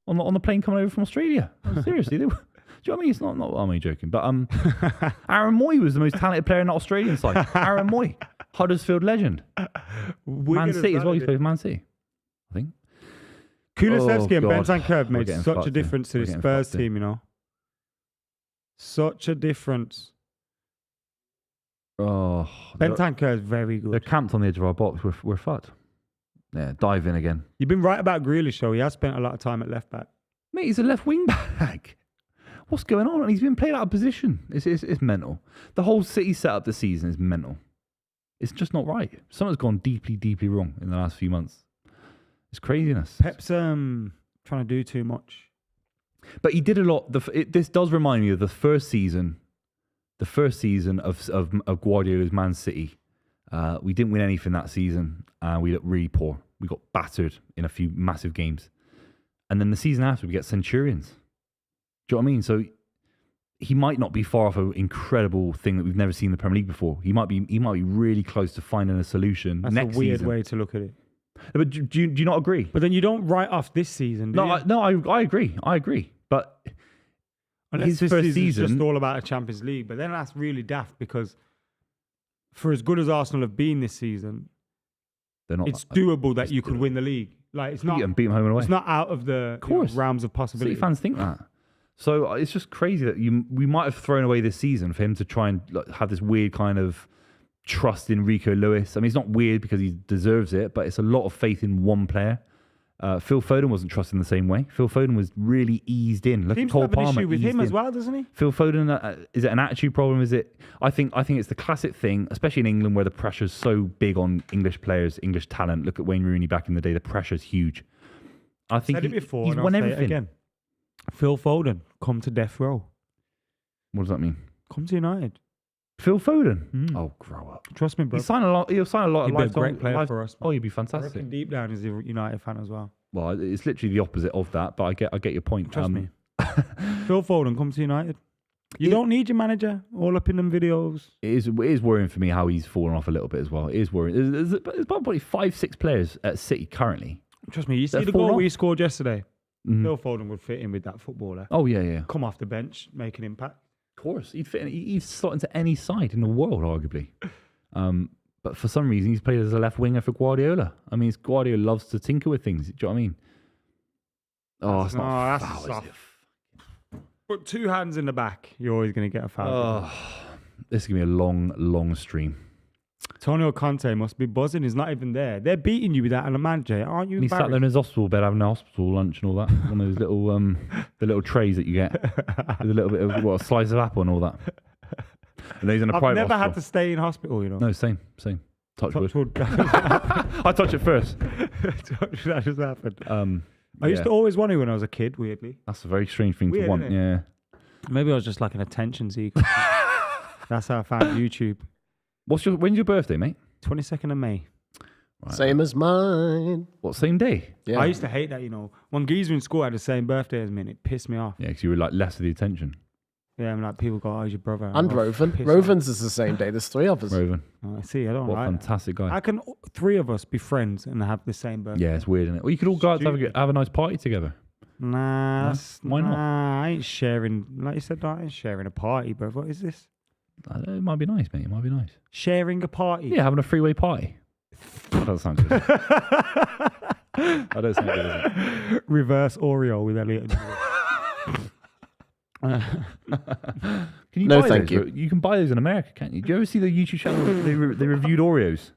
on the plane coming over from Australia. Seriously, they were. Do you know what I mean? It's not. I'm only joking, but Aaron Moy was the most talented player in the Australian side. Aaron Moy, Huddersfield legend, Man City as well. He played for Man City, I think. Kulusevski and Bentancur made such a difference to the Spurs team, you know. Such a difference. Oh, Bentancur is very good. They're camped on the edge of our box. We're fucked. Yeah, dive in again. You've been right about Grealish, though. He has spent a lot of time at left back. Mate, he's a left wing back. What's going on? And he's been played out of position. It's mental. The whole City setup this season is mental. It's just not right. Something's gone deeply, deeply wrong in the last few months. It's craziness. Pep's trying to do too much. But he did a lot. This does remind me of the first season of Guardiola's Man City. We didn't win anything that season, and we looked really poor. We got battered in a few massive games. And then the season after, we get Centurions. Do you know what I mean? So he might not be far off an incredible thing that we've never seen in the Premier League before. He might be really close to finding a solution. That's next a weird season. way to look at it. But do you not agree? But then you don't write off this season, do you? I agree. But unless this season is just all about a Champions League. But then that's really daft because for as good as Arsenal have been this season, it's doable that you could win the league. Like it's not beat them home and away. It's not out of the realms of possibility. City fans think that. So it's just crazy that we might have thrown away this season for him to try and have this weird kind of trust in Rico Lewis. I mean, it's not weird because he deserves it, but it's a lot of faith in one player. Phil Foden wasn't trusted in the same way. Phil Foden was really eased in. Look at Cole Palmer. Seems to have an issue with him as well, doesn't he? Phil Foden, is it an attitude problem? Is it? I think it's the classic thing, especially in England where the pressure's so big on English players, English talent. Look at Wayne Rooney back in the day. The pressure's huge. I think said it before, he's won everything. Again. Phil Foden, come to death row. What does that mean? Come to United. Phil Foden? Oh, grow up. Trust me, bro. He'll sign a lot. He'd be a great player for us. Oh, he'd be I fantastic. reckon deep down he's a United fan as well. Well, it's literally the opposite of that, but I get your point. Trust me. Phil Foden, come to United. You don't need your manager all up in them videos. It is worrying for me how he's fallen off a little bit as well. It is worrying. There's probably 5-6 players at City currently. Trust me, you see They're the fallen goal off. we scored yesterday? Mhm. Phil Foden would fit in with that footballer. Oh, yeah. Come off the bench, make an impact. Of course. He'd fit in. He'd slot into any side in the world, arguably. But for some reason, he's played as a left winger for Guardiola. I mean, Guardiola loves to tinker with things. Do you know what I mean? Oh, it's not that's foul, is soft. it? Put 2 hands in the back, you're always going to get a foul. Oh, this is going to be a long, long stream. Antonio Conte must be buzzing. He's not even there. They're beating you without a manager. Aren't you He sat there in embarrassed? his hospital bed having a hospital lunch and all that. One of those little, the little trays that you get with a little bit of a slice of apple and all that. And he's in a I've private never had hospital. to stay in hospital, you know. No, same. Touch wood. Touch wood. I touch it first. That just happened. I Yeah. used to always want to when I was a kid, weirdly. That's a very strange thing Weird, to want. isn't Yeah. Maybe I was just like an attention seeker. That's how I found YouTube. When's your birthday, mate? 22nd of May. Right. Same as mine. What, same day? Yeah. I used to hate that, you know. When geezer in school had the same birthday as me, and it pissed me off. Yeah, because you were like less of the attention. Yeah, I'm like, people go, oh, your brother. And I'm Roven. pissed Roven's is the same day. There's 3 of us. Roven. off. I see, I don't What a like that. fantastic guy. How can 3 of us be friends and have the same birthday? Yeah, it's weird, isn't it? Well, you could all go out to Stupid. have a nice party together. Nah, Why not? Nah, I ain't sharing, like you said, I ain't sharing a party, bro. What is this? It might be nice, mate. It might be nice. Sharing a party? Yeah, having a freeway party. That doesn't sound good. That doesn't sound good, does it? Reverse Oreo with Elliot. Can you No, buy thank those? You can buy those in America, can't you? Do you ever see the YouTube channel? They reviewed Oreos.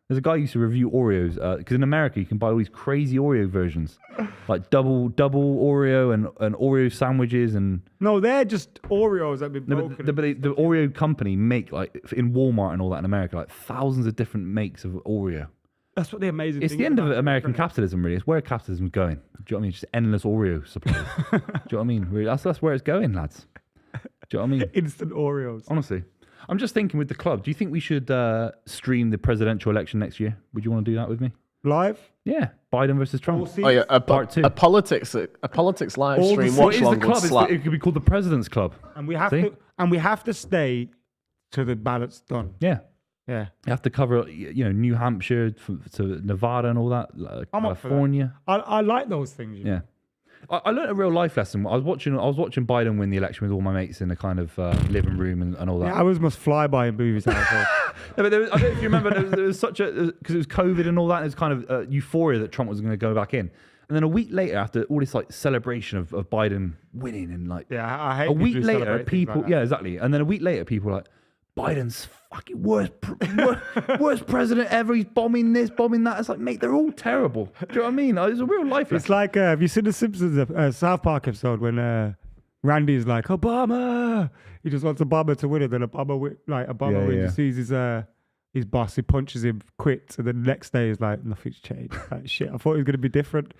There's a guy who used to review Oreos because in America you can buy all these crazy Oreo versions, like double Oreo and Oreo sandwiches and. No, they're just Oreos that have been No, broken. but the Oreo company make like in Walmart and all that in America like thousands of different makes of Oreo. That's what the amazing It's thing the is end of about American different- capitalism, really. It's where capitalism's going. Do you know what I mean? Just endless Oreo supply. Do you know what I mean? Really, that's where it's going, lads. Do you know what I mean? Instant Oreos. Honestly. I'm just thinking with the club, do you think we should stream the presidential election next year? Would you want to do that with me? Live? Yeah. Biden versus Trump. All Oh yeah, Part 2. a politics live All the stream same- What watch is the along would club? slap. It could be called the President's Club. And we have See? to stay till the ballot's done. Yeah. Yeah. You have to cover, New Hampshire to Nevada and all that, like I'm up for that. California. I like those things. You know. Yeah. I learned a real life lesson. I was watching Biden win the election with all my mates in the kind of living room and all that. Yeah, I was fly by in Buvey's house. Yeah, but I don't know if you remember, there was such a because it was COVID and all that. It was kind of euphoria that Trump was going to go back in, and then a week later, after all this like celebration of Biden winning, and like Yeah, I hate a week people who later, celebrate things people like that. exactly, and then a week later, people were like, Biden's fucking worst president ever. He's bombing this, bombing that. It's like, mate, they're all terrible. Do you know what I mean? It's a real life It's lesson. like, have you seen the Simpsons South Park episode when Randy's like, Obama? He just wants Obama to win it. Then Obama wins. yeah. He sees his boss, he punches him, quits. And then the next day he's like, nothing's changed. Like, shit, I thought it was going to be different.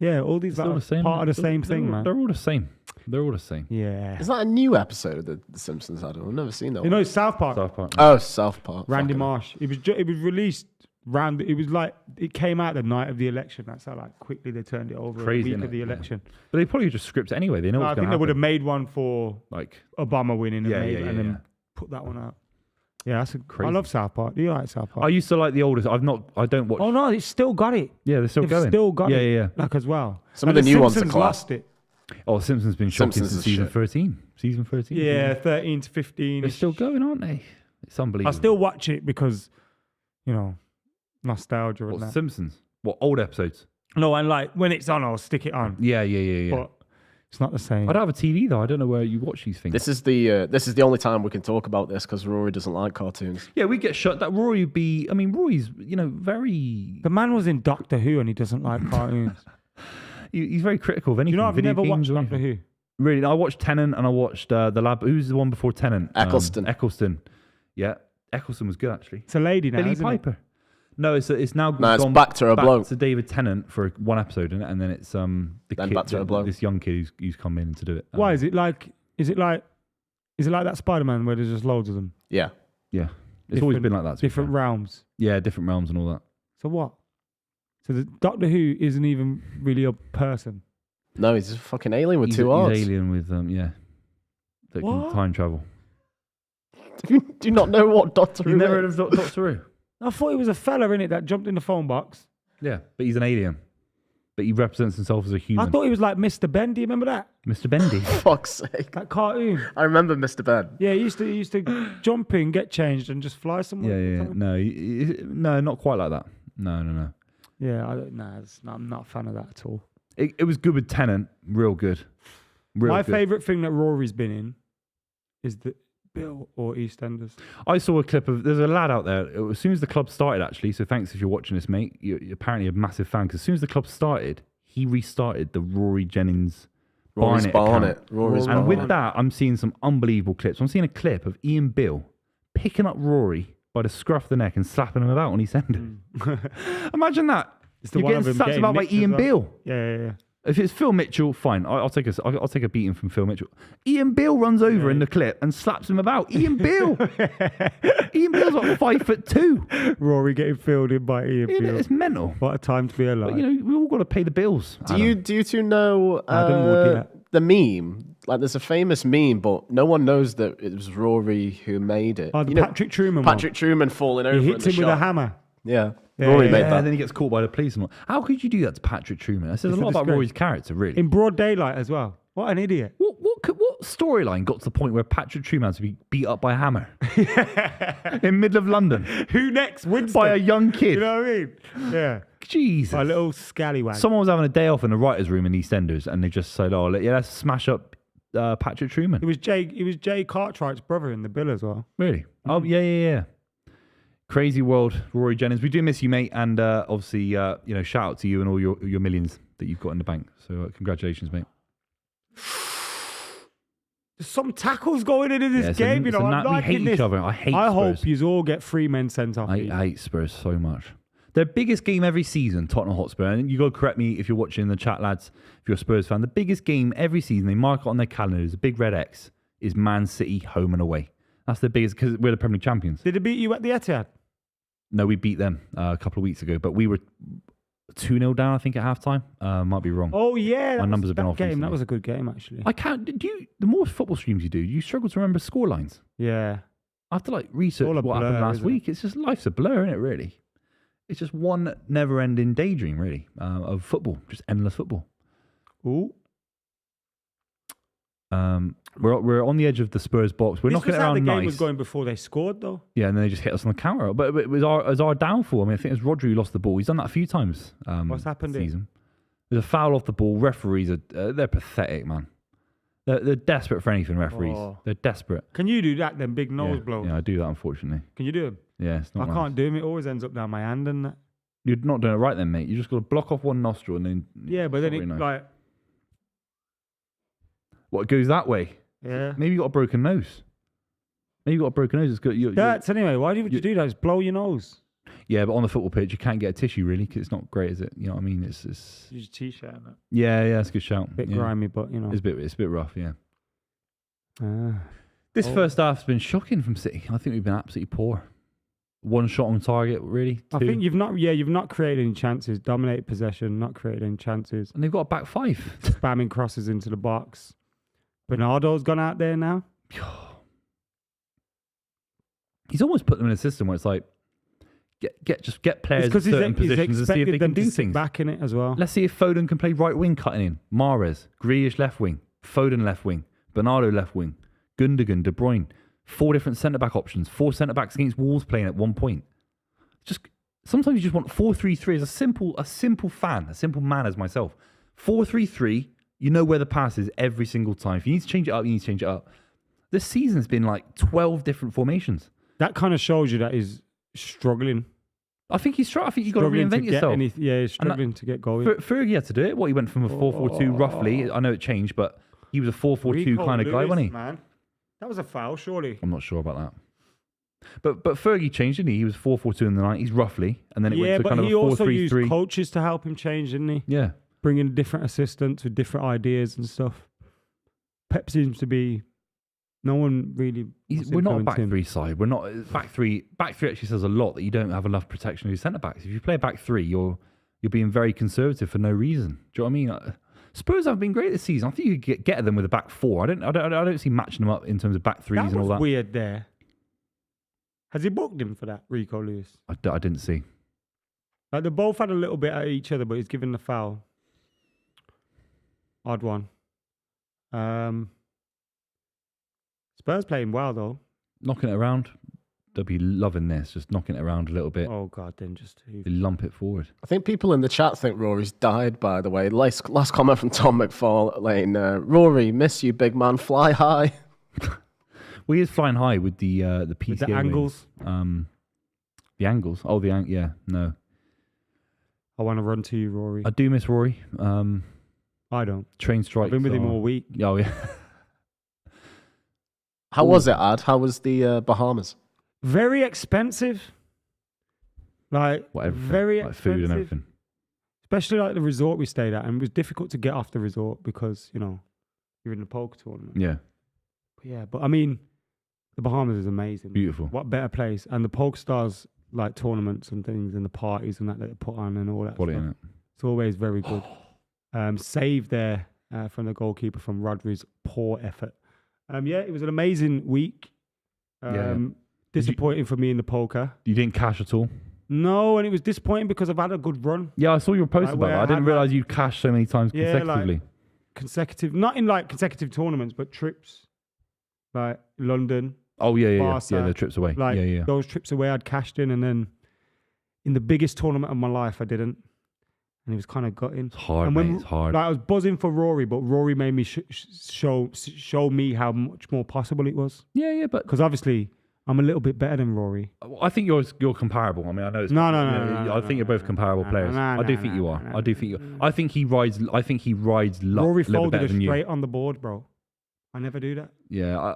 Yeah, all these It's all are the same. part of the same thing, man. They're all the same. They're all the same. Yeah. Is that a new episode of the Simpsons, Adam? I've never seen that You one. know, South Park. South Park. Oh, South Park. Randy Fucking- Marsh. It was released round. It was like it came out the night of the election. That's how like quickly they turned it over. Crazy, a week innit? of the Yeah. election. But they probably just script it anyway. They know No, I what's think going they to would have happen. made one for Like, Obama winning Yeah, and then yeah. put that one out. Yeah, that's Crazy. I love South Park. Do you like South Park? I used to like the oldest. I don't watch. Oh no, it's still got it. Yeah, they're still They've going. still got yeah, it. Yeah, Like as well. Some of And the new ones are Simpsons class. lost it. Oh, Simpsons been shocking Simpsons since is season shit. 13. Season 13. Yeah, 13 to 15. They're still going, aren't they? It's I unbelievable. still watch it because, nostalgia and What, that. Simpsons? What, old episodes? No, and like when it's on, I'll stick it on. Yeah. But it's not the same. I don't have a TV though. I don't know where you watch these things. This is the only time we can talk about this because Rory doesn't like cartoons. Yeah, we get shut. That Rory would be. I mean, Rory's very. The man was in Doctor Who and he doesn't like cartoons. He's very critical of anything. You know, I've video never watched games or Doctor anything. Who. Really, I watched Tennant and I watched The Lab. Who's the one before Tennant? Eccleston. Eccleston. Yeah, Eccleston was good actually. It's a lady now, Billy isn't Piper. No, it's now No, it's gone back to a bloke. to David Tennant for one episode, isn't it? And then it's the Then kid, back to a bloke. this young kid who's come in to do it. Why is it like? Is it like that Spider-Man where there's just loads of them? Yeah. Yeah, it's always Different- been like that. to be Different fair. realms. Yeah, different realms and all that. So what? So the Doctor Who isn't even really a person. No, he's a fucking alien with He's two he's arms. alien with yeah. that What? can time travel. Do you not know what Doctor Who You've never is? heard of Doctor Who? I thought he was a fella in it that jumped in the phone box. Yeah, but he's an alien. But he represents himself as a human. I thought he was like Mr. Ben. Do you remember that? Mr. Bendy. Fuck's sake. That cartoon. I remember Mr. Ben. Yeah, he used to jump in, get changed, and just fly somewhere. Yeah. No, no, not quite like that. No. Yeah, I'm not a fan of that at all. It was good with Tennant. Real good. My good. favourite thing that Rory's been in is the Bill or EastEnders. I saw a clip of. There's a lad out there. As soon as the club started, actually. So thanks if you're watching this, mate. You're apparently a massive fan. Because as soon as the club started, he restarted the Rory Jennings Rory's Barnett account. Rory's And with Barnett. that, I'm seeing some unbelievable clips. I'm seeing a clip of Ian Bill picking up Rory by the scruff of the neck and slapping him about on EastEnders. Imagine that. It's the You're one of getting him slapped getting about by nicked as Ian well. Bill. Yeah. If it's Phil Mitchell, fine. I'll take a beating from Phil Mitchell. Ian Bill runs over in the clip and slaps him about. Ian Bill. Ian Bill's like 5'2". Rory getting filled in by Ian Bill. It's mental. What a time to be alive. But, we all got to pay the bills. Do you two know Adam would, yeah. the meme? Like, there's a famous meme, but no one knows that it was Rory who made it. Oh, the You know, Patrick Truman one. Patrick Truman falling over. He in hits the him with a shot. hammer. Yeah. Yeah, Rory yeah, made Yeah, that. then he gets caught by the police. And how could you do that to Patrick Truman? That says a It's a lot about disgrace. Rory's character, really. In broad daylight as well. What an idiot. What storyline got to the point where Patrick Truman had to be beat up by a hammer in middle of London Who next? Winston. by a young kid? You know what I mean? Yeah. Jesus. A little scallywag. Someone was having a day off in the writers' room in EastEnders, and they just said, "Oh, let's smash up Patrick Truman." He was Jay Cartwright's brother in the bill as well. Really? Oh, yeah. Crazy world, Rory Jennings. We do miss you, mate, and obviously, shout out to you and all your millions that you've got in the bank. So, congratulations, mate. There's some tackles going in this game, it's I'm we liking hate this. each other. I hate I Spurs. hope you all get 3 men sent off. I hate Spurs so much. Their biggest game every season, Tottenham Hotspur, and you got to correct me if you're watching in the chat, lads, if you're a Spurs fan, the biggest game every season, they mark it on their calendars, a big red X, is Man City home and away. That's the biggest, because we're the Premier League champions. Did they beat you at the Etihad? No, we beat them a couple of weeks ago, but we were 2-0 down, I think, at halftime. Might be wrong. Oh, yeah. My numbers have been that off game. recently. That was a good game, actually. I can't, the more football streams you struggle to remember score lines. Yeah. I have to research all a what happened blur, last isn't it? week. It's just, life's a blur, isn't it, really? It's just one never-ending daydream, really, of football, just endless football. Ooh. We're on the edge of the Spurs box. We're This knocking was it how around the game nice. was going before they scored, though. Yeah, and then they just hit us on the counter. But it was our downfall. I mean, I think it was Rodri who lost the ball. He's done that a few times. What's happened this here? season? There's a foul off the ball. Referees are they're pathetic, man. They're desperate for anything. Referees, Oh. they're desperate. Can you do that, then? Big nose blow. Yeah, I do that, unfortunately. Can you do them? Yeah, it's not. I can't do them. It always ends up down my hand and that. You're not doing it right, then, mate. You just got to block off one nostril and then. Yeah, but it's then not it really nice. like, What, it goes that way? yeah. Maybe you got a broken nose. Maybe you got a broken nose. It's good. That's anyway. Why would you do that? Just blow your nose. Yeah, but on the football pitch, you can't get a tissue really because it's not great, is it? You know what I mean? It's Use your t-shirt. And that. yeah, it's a good shout. Bit Yeah. grimy, but you know. It's a bit rough. Yeah. Ah. This Oh. first half's been shocking from City. I think we've been absolutely poor. One shot on target, really. I Two. think you've not created any chances. Dominated possession, not created any chances. And they've got a back five. Spamming crosses into the box. Bernardo's gone out there now. He's almost put them in a system where it's like, get players in Because certain he's positions and see if expected they them can do to sit things. back in it as well. Let's see if Foden can play right wing cutting in. Mahrez, Grealish left wing, Foden left wing, Bernardo left wing, Gundogan, De Bruyne. 4 different centre-back options. 4 centre-backs against Wolves playing at one point. Just sometimes you just want 4-3-3 as a simple fan, a simple man as myself. 4-3-3, you know where the pass is every single time. If you need to change it up, you need to change it up. This season's been like 12 different formations. That kind of shows you that he's struggling. I think he's trying. I think you've got to Struggling reinvent yourself. he's struggling to get going. Fergie had to do it. He went from a 4-4-2 roughly. I know it changed, but he was a 4-4-2 Rico kind of guy, Lewis, wasn't he? Man. That was a foul, surely. I'm not sure about that. But Fergie changed, didn't he? He was 4-4-2 in the 90s, roughly. And then it went to kind of a he also used 4-3-3. coaches to help him change, didn't he? Yeah. Bringing different assistants with different ideas and stuff. Pep seems to be... No one really... We're not a back three side. We're not... Back three actually says a lot that you don't have enough protection of your centre-backs. If you play a back three, you're being very conservative for no reason. Do you know what I mean? Spurs have been great this season. I think you could get at them with a back four. I don't see matching them up in terms of back threes and all that. Weird there. Has he booked him for that, Rico Lewis? I didn't see. Like they both had a little bit at each other, but he's given the foul. Odd one. Spurs playing well though. Knocking it around. They'll be loving this, just knocking it around a little bit. Oh God, then just they lump it forward. I think people in the chat think Rory's died, by the way. Last comment from Tom McFarlane. Rory, miss you, big man. Fly high. Well, he is flying high with the PCA with the angles. The angles. Oh, yeah, no. I want to run to you, Rory. I do miss Rory. I don't. Train strikes. I've been with him all week. Oh, yeah. How was it, Ad? How was the Bahamas? Very expensive. Like, very like expensive. food and everything. Especially like the resort we stayed at. And it was difficult to get off the resort because, you know, you're in the poker tournament. Yeah. But I mean, the Bahamas is amazing. Beautiful. What better place? And the Poker Stars, like tournaments and things and the parties and that they put on and all that Quality, stuff. innit? It's always very good. Save there from the goalkeeper from Rodri's poor effort. It was an amazing week. Disappointing for me in the poker. You didn't cash at all? No, and it was disappointing because I've had a good run. Yeah, I saw your post Like, about that. I didn't realise you'd cashed so many times consecutively. Not in like consecutive tournaments, but trips. Like London. Oh, yeah. Barca, Yeah, the trips away. Like yeah. those trips away, I'd cashed in, and then in the biggest tournament of my life, I didn't. And it was kind of gutting. It's hard, mate. It's hard. Like I was buzzing for Rory, but Rory made me show me how much more possible it was. Yeah, but because obviously I'm a little bit better than Rory. I think you're comparable. I mean, I know it's no. I think you're both comparable players. I do think you are. I do think you. I think he rides. I think he rides luck. Rory a little folded better it than you. straight on the board, bro. I never do that. Yeah,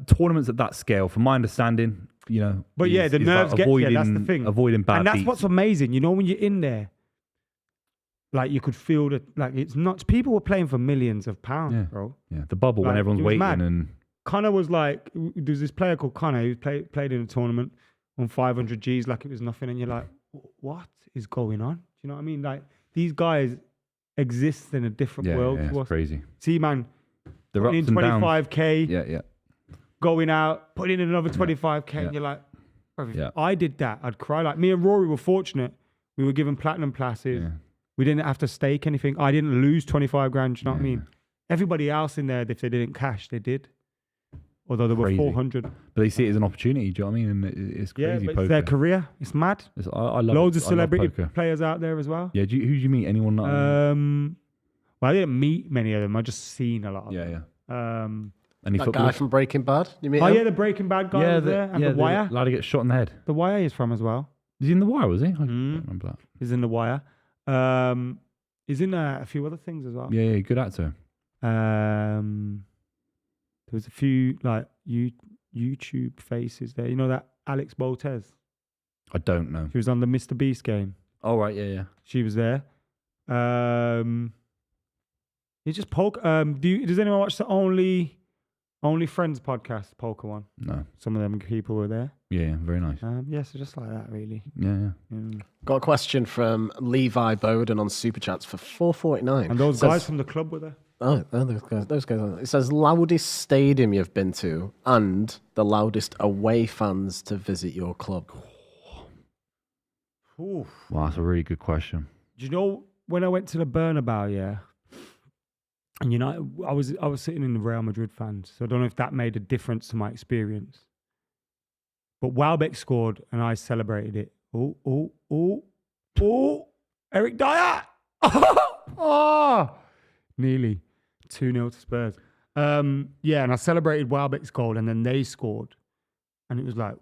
tournaments at that scale, from my understanding, you know. But yeah, the nerves get you. That's the thing. Avoiding bad and that's beats. what's amazing. You know, when you're in there, like you could feel that. Like it's nuts. People were playing for millions of pounds, bro. Yeah, the bubble when Like, everyone's it was waiting mad. and. Connor was like, there's this player called Connor who played in a tournament on 500 Gs like it was nothing, and you're like, what is going on? Do you know what I mean? Like these guys exist in a different world to it's us. crazy. See, man, The putting in 25k, Yeah. going out, putting in another 25k, and you're like, bro, if I did that, I'd cry. Like me and Rory were fortunate; we were given platinum passes. Yeah. We didn't have to stake anything. I didn't lose 25 grand. Do you know what I mean? Everybody else in there, if they didn't cash, they did. Although there were 400. But they see it as an opportunity, do you know what I mean? And it's crazy. Yeah, but poker. it's their career. It's mad. I love Loads it. of celebrity I love poker. players out there as well. Yeah, who did you meet? Anyone? Well, I didn't meet many of them. I just seen a lot of them. Any That footballers? guy from Breaking Bad? You mean? Oh, yeah, the Breaking Bad guy was there. And The Wire. The lad who gets shot in the head. The Wire is from as well. Was he in The Wire, was he? I don't remember that. He's in The Wire. He's in a few other things as well. Yeah, good actor. There was a few like YouTube faces there. You know that Alex Boltez? I don't know. She was on the Mr. Beast game. Oh, right, yeah. She was there. You just poke. Does anyone watch the Only Friends podcast, Poker One? No. Some of them people were there. Yeah, very nice. So just like that, really. Yeah. Got a question from Levi Bowden on Super Chats for $4.49. And those guys from the club were there. Oh, those guys. It says loudest stadium you've been to and the loudest away fans to visit your club. Oof. Wow, that's a really good question. Do you know when I went to the Bernabeu, and you know I was sitting in the Real Madrid fans, so I don't know if that made a difference to my experience. But Welbeck scored and I celebrated it. Eric Dyer! Nearly 2-0 to Spurs. And I celebrated Welbeck's goal, and then they scored, and it was like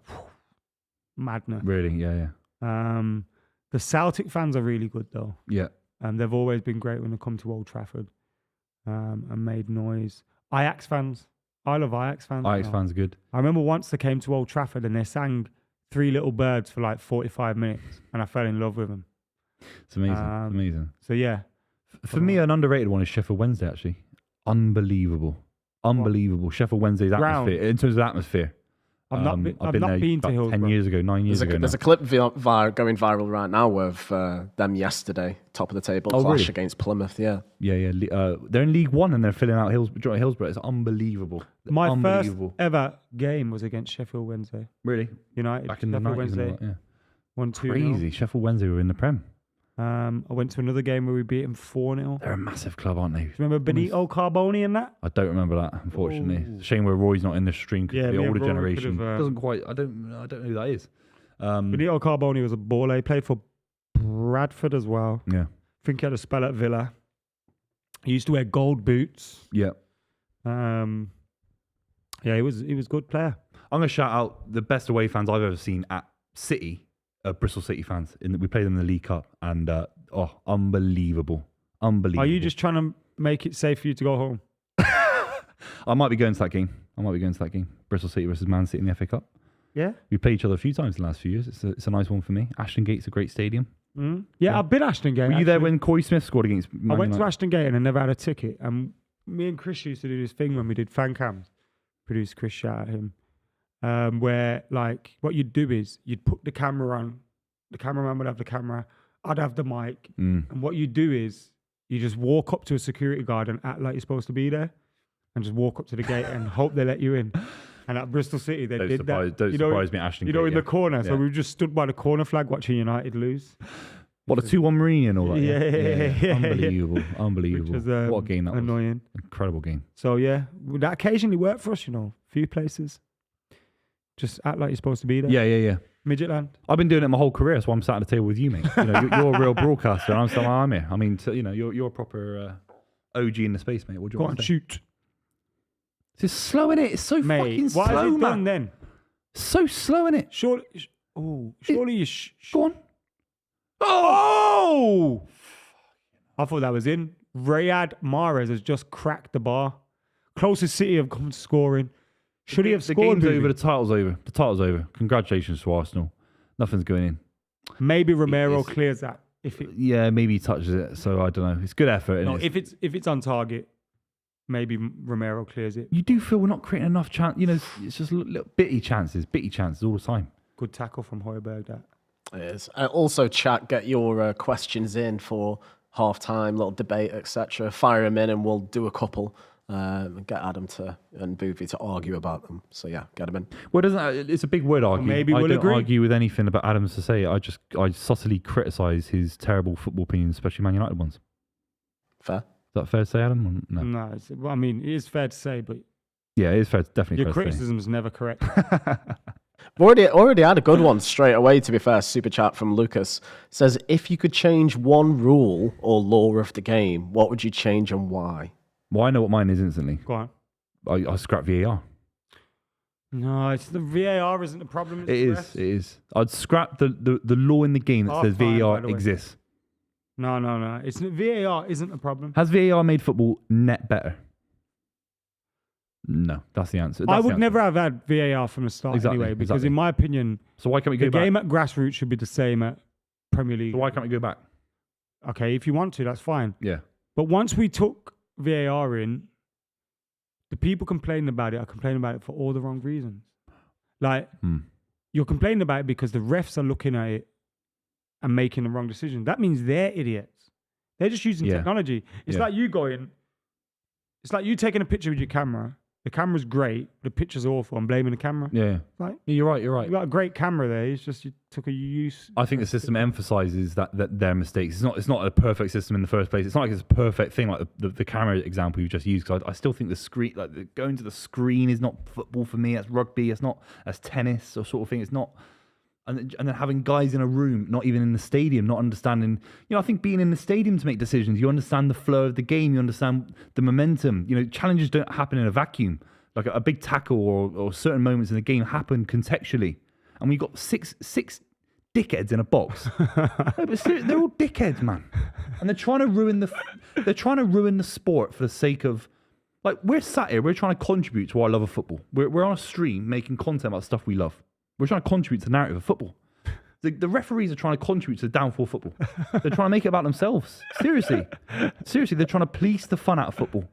madness. Really? Yeah. The Celtic fans are really good though. Yeah. They've always been great when they come to Old Trafford, and made noise. Ajax fans, I love Ajax fans. Ajax fans are good. I remember once they came to Old Trafford and they sang Three Little Birds for like 45 minutes, and I fell in love with them. It's amazing. Amazing. So yeah. For me, an underrated one is Sheffield Wednesday, actually. Unbelievable. Sheffield Wednesday's atmosphere. In terms of atmosphere. I've not been to about Hillsborough. 10 years ago, 9 years ago. There's a clip going viral right now of them yesterday, top of the table clash really? against Plymouth. Yeah. Yeah. They're in League One and they're filling out Hillsborough. It's unbelievable. My first ever game was against Sheffield Wednesday. Really? United. Back in the Sheffield 90s. Wednesday. Yeah. 1-2. Crazy. Sheffield Wednesday were in the Prem. I went to another game where we beat them 4-0. They're a massive club, aren't they? Do you remember Benito Carboni and that? I don't remember that, unfortunately. It's a shame where Roy's not in the stream because the older generation doesn't quite. I don't know who that is. Benito Carboni was a baller. He played for Bradford as well. Yeah. I think he had a spell at Villa. He used to wear gold boots. Yeah. Yeah, he was a good player. I'm going to shout out the best away fans I've ever seen at City. Bristol City fans. We played them in the League Cup and unbelievable. Are you just trying to make it safe for you to go home? I might be going to that game. Bristol City versus Man City in the FA Cup. Yeah? We played each other a few times in the last few years. It's a nice one for me. Ashton Gate's a great stadium. Yeah, I've been Ashton Gate. Were you there when Corey Smith scored against Man I went to United? Ashton Gate and I never had a ticket. And me and Chris used to do this thing when we did fan cams. Producer Chris, shout out him. Where like what you'd do is you'd put the camera on, the cameraman would have the camera, I'd have the mic, and what you do is you just walk up to a security guard and act like you're supposed to be there, and just walk up to the gate and hope they let you in. And at Bristol City they did that. Don't surprise me, Ashton. You know, in the corner. So we just stood by the corner flag watching United lose. What, a 2-1 Mourinho and all that? Yeah. Unbelievable. Which was, what a game that annoying. was. Incredible game. So yeah, that occasionally worked for us, a few places. Just act like you're supposed to be there. Yeah. Midgetland. I've been doing it my whole career. That's why I'm sat at the table with you, mate. You're a real broadcaster, and I'm still I'm here. I mean, you're a proper OG in the space, mate. What do you Go want on, to say? shoot. It's just slow in it. It's so fucking slow, what has it man. done then? So slow in it. Surely you. Go on. Oh! I thought that was in. Riyad Mahrez has just cracked the bar. Closest City have come to scoring. Should he have scored? The game's over. The title's over. The title's over. Congratulations to Arsenal. Nothing's going in. Maybe Romero clears that. Yeah, maybe he touches it. So I don't know. It's good effort. No, if it's on target, maybe Romero clears it. You do feel we're not creating enough chance. It's just little bitty chances all the time. Good tackle from Højbjerg, that. It is. Also, chat, get your questions in for half-time, little debate, etc. Fire them in and we'll do a couple. Get Adam and Buvey to argue about them. So yeah, get them in. Well, it's a big word, argue. Maybe I we'll don't agree. argue with anything about Adams to say. I subtly criticise his terrible football opinions, especially Man United ones. Fair. Is that fair to say, Adam? No. No, it is fair to say, but Yeah, it is fair. Definitely. your fair to say. criticism's never correct. Already had a good one straight away, to be fair. Super chat from Lucas says, if you could change one rule or law of the game, what would you change and why? Well, I know what mine is instantly. Go on. I scrap VAR. No, it's the VAR isn't the problem. It is. I'd scrap the law in the game that says fine, by VAR the way. exists. No. It's VAR isn't a problem. Has VAR made football net better? No, that's the answer. I would never have had VAR from the start anyway, because in my opinion, so why can't we go the back? game at grassroots should be the same at Premier League. So why can't we go back? Okay, if you want to, that's fine. Yeah. But once we took VAR in, the people complaining about it are complaining about it for all the wrong reasons. Like, you're complaining about it because the refs are looking at it and making the wrong decision. That means they're idiots. They're just using technology. It's like you taking a picture with your camera. The camera's great. The picture's awful. I'm blaming the camera. Yeah. Like, You're right. you got a great camera there. It's just you took a use. I think the system emphasizes that their mistakes. It's not a perfect system in the first place. It's not like it's a perfect thing like the camera example you just used. Because I still think the screen, going to the screen, is not football for me. That's rugby. It's not as tennis or sort of thing. It's not. And then having guys in a room, not even in the stadium, not understanding. I think being in the stadium to make decisions, you understand the flow of the game, you understand the momentum. Challenges don't happen in a vacuum. Like a big tackle or certain moments in the game happen contextually. And we've got six dickheads in a box. No, but they're all dickheads, man. And they're trying to ruin the sport for the sake of. Like, we're sat here, we're trying to contribute to our love of football. We're on a stream making content about stuff we love. We're trying to contribute to the narrative of football. The referees are trying to contribute to the downfall of football. They're trying to make it about themselves. Seriously, they're trying to police the fun out of football.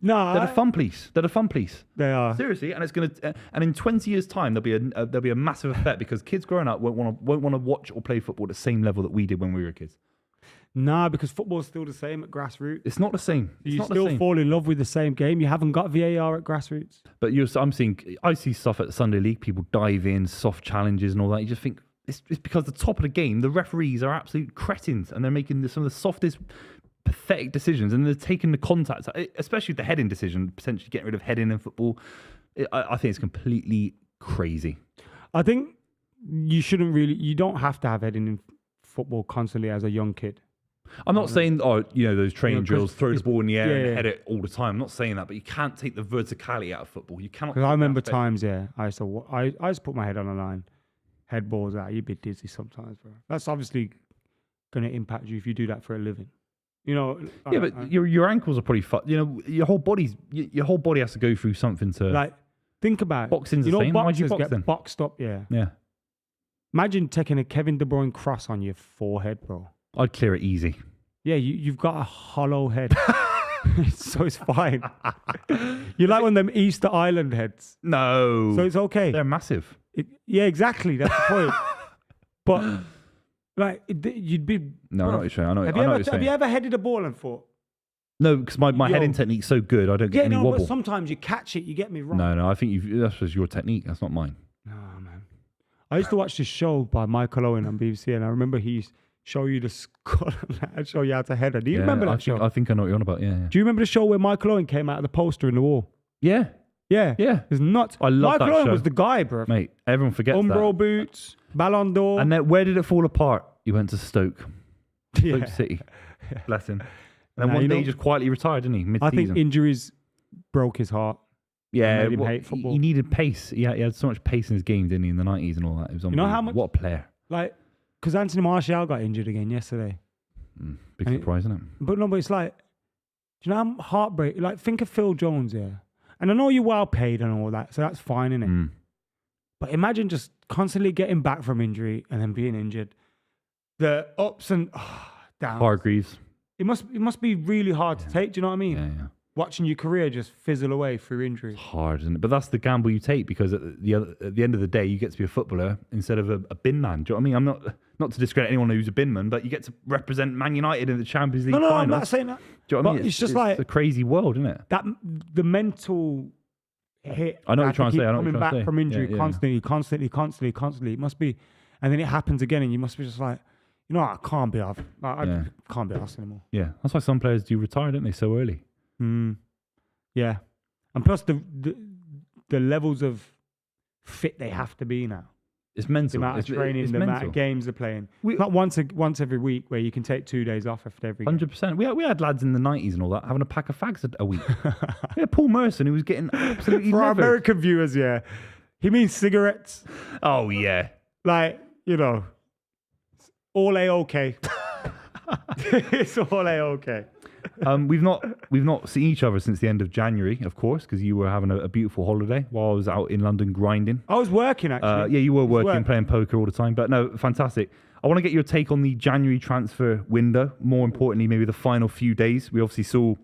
No, They're the fun police. They're the fun police. They are. Seriously, and it's going to. And in 20 years' time, there'll be a massive effect because kids growing up won't want to watch or play football at the same level that we did when we were kids. Nah, because football's still the same at grassroots. It's not the same. It's You not the still same. fall in love with the same game. You haven't got VAR at grassroots. But I see stuff at the Sunday League. People dive in, soft challenges, and all that. You just think it's because the top of the game, the referees are absolute cretins, and they're making some of the softest, pathetic decisions, and they're taking the contact, especially the heading decision, potentially getting rid of heading in football. I think it's completely crazy. I think you don't have to have heading in football constantly as a young kid. I'm not saying, those training drills, throw the ball in the air and yeah. head it all the time. I'm not saying that, but you can't take the verticality out of football. You cannot. Because I remember times, I used to put my head on the line, head balls out. You'd be dizzy sometimes, bro. That's obviously going to impact you if you do that for a living. But your ankles are probably fucked. Your whole body has to go through something to. Like, think about it. Boxing's the same. Why'd you boxers box get then? boxed up, yeah. Yeah, Imagine taking a Kevin De Bruyne cross on your forehead, bro. I'd clear it easy. Yeah, you've got a hollow head. So it's fine. You're like one of them Easter Island heads. No, So it's okay. they're massive. Yeah, exactly. That's the point. But, like, you'd be... No, I know what you're saying. I know what you're Have saying. you ever headed a ball and thought... No, because my heading technique's so good, I don't get any wobble. But sometimes you catch it, you get me wrong. No, I think that's just your technique. That's not mine. No, man. I used to watch this show by Michael Owen on BBC, and I remember he used to show you the skull and show you how to header. Do you remember that show? I think I know what you're on about. Yeah. Do you remember the show where Michael Owen came out of the poster in the wall? Yeah. Yeah. Yeah. It's nuts. I love Michael that Owen show. was the guy, bro. Mate, everyone forgets Umbro that. boots, Ballon d'Or. And then where did it fall apart? He went to Stoke. Stoke City. Bless him. And then one day he just quietly retired, didn't he? Mid-season. I think injuries broke his heart. Yeah, made him hate football. He needed pace. He had so much pace in his game, didn't he, in the 90s and all that. It was know how much- What a player. Like, because Anthony Martial got injured again yesterday. Big surprise, isn't it? But it's like, do you know how heartbreak? Like, think of Phil Jones, yeah. And I know you're well paid and all that, so that's fine, innit? But imagine just constantly getting back from injury and then being injured. The ups and downs. Hargreaves. It must be really hard to take. Do you know what I mean? Yeah. Watching your career just fizzle away through injury. It's hard, isn't it? But that's the gamble you take because at the end of the day, you get to be a footballer instead of a bin man. Do you know what I mean? I'm not to discredit anyone who's a bin man, but you get to represent Man United in the Champions League final. I'm not saying that. Do you know what I mean? It's just like a crazy world, isn't it? that. The mental hit. I know what you're trying to say. I know what Coming you're trying to back say. from injury Yeah. constantly. It must be, and then it happens again, and you must be just like, I can't be off. I can't be off anymore. Yeah, that's why some players do retire, don't they, so early? Yeah, and plus the levels of fit they have to be now. It's mental. The amount of training, it's the mental. amount of games they're playing. Not once every week where you can take 2 days off after every game. 100%. We had lads in the 90s and all that having a pack of fags a week. We had Paul Merson who was getting absolutely For our levered. American viewers, yeah, he means cigarettes. Oh yeah. Like, all A-OK. It's all A-OK. We've not seen each other since the end of January, of course, because you were having a beautiful holiday while I was out in London grinding. I was working, actually. Yeah, you were working, playing poker all the time. But no, fantastic. I want to get your take on the January transfer window. More importantly, maybe the final few days. We obviously saw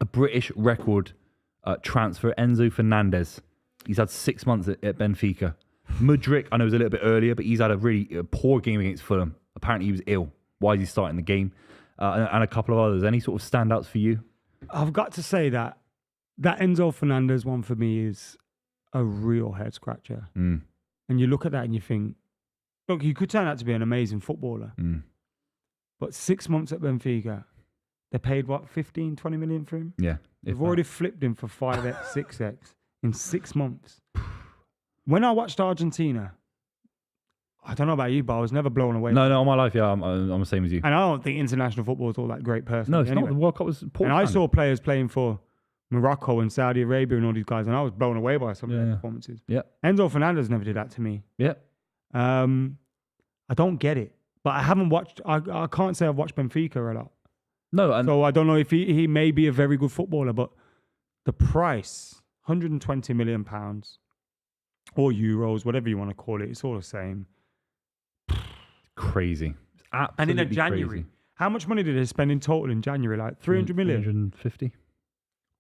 a British record transfer, Enzo Fernandez. He's had 6 months at Benfica. Mudryk, I know it was a little bit earlier, but he's had a really poor game against Fulham. Apparently he was ill. Why is he starting the game? And a couple of others. Any sort of standouts for you? I've got to say that Enzo Fernandez one for me is a real head scratcher. And you look at that and you think, look, he could turn out to be an amazing footballer. But 6 months at Benfica, they paid, 15, 20 million for him? Yeah. They've already flipped him for 5x, 6x in 6 months. When I watched Argentina, I don't know about you, but I was never blown away. No, all my life, yeah, I'm the same as you. And I don't think international football is all that great personally. No, it's not. The World Cup was poor. And I saw players playing for Morocco and Saudi Arabia and all these guys, and I was blown away by some of their performances. Yeah. Enzo Fernandez never did that to me. Yeah. I don't get it. But I haven't watched, I can't say I've watched Benfica a lot. No, so I don't know if he may be a very good footballer, but the price, £120 million or euros, whatever you want to call it, it's all the same. Crazy. And in January, crazy. how much money did they spend in total in January? Like 300 million? 350.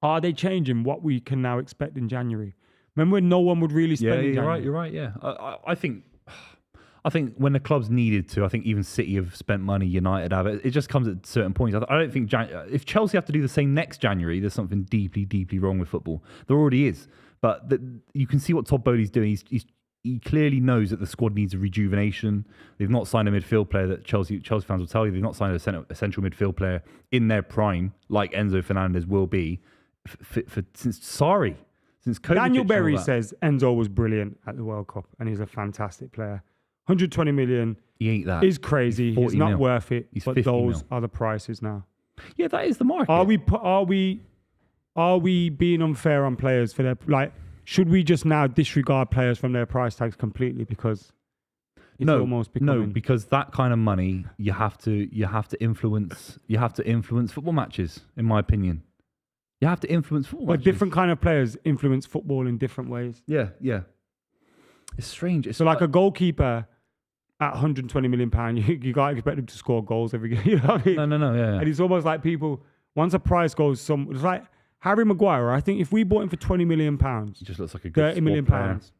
Are they changing what we can now expect in January? Remember when no one would really spend in January? You're right. Yeah, I think when the clubs needed to, I think even City have spent money, United have. It just comes at certain points. I don't think if Chelsea have to do the same next January, there's something deeply, deeply wrong with football. There already is, but you can see what Todd Bowley's doing. He clearly knows that the squad needs a rejuvenation. They've not signed a midfield player that Chelsea fans will tell you. They've not signed a central midfield player in their prime, like Enzo Fernandez will be, since Kovacic. Daniel and Berry all that. says Enzo was brilliant at the World Cup and he's a fantastic player. 120 million He ain't that. is crazy. He's not mil. worth it. He's but 50 those mil. are the prices now. Yeah, that is the market. Are we being unfair on players for their should we just now disregard players from their price tags completely because it's almost becoming... No, because that kind of money you have to influence football matches, in my opinion. You have to influence football But matches. different kind of players influence football in different ways. Yeah. It's strange. It's So like a goalkeeper at 120 million pound, you got to expect him to score goals every game. You know what I mean? No, yeah. And it's almost like people, once a price goes it's like Harry Maguire. I think if we bought him for 20 million pounds, He just looks like a good 30 million squad player. pounds,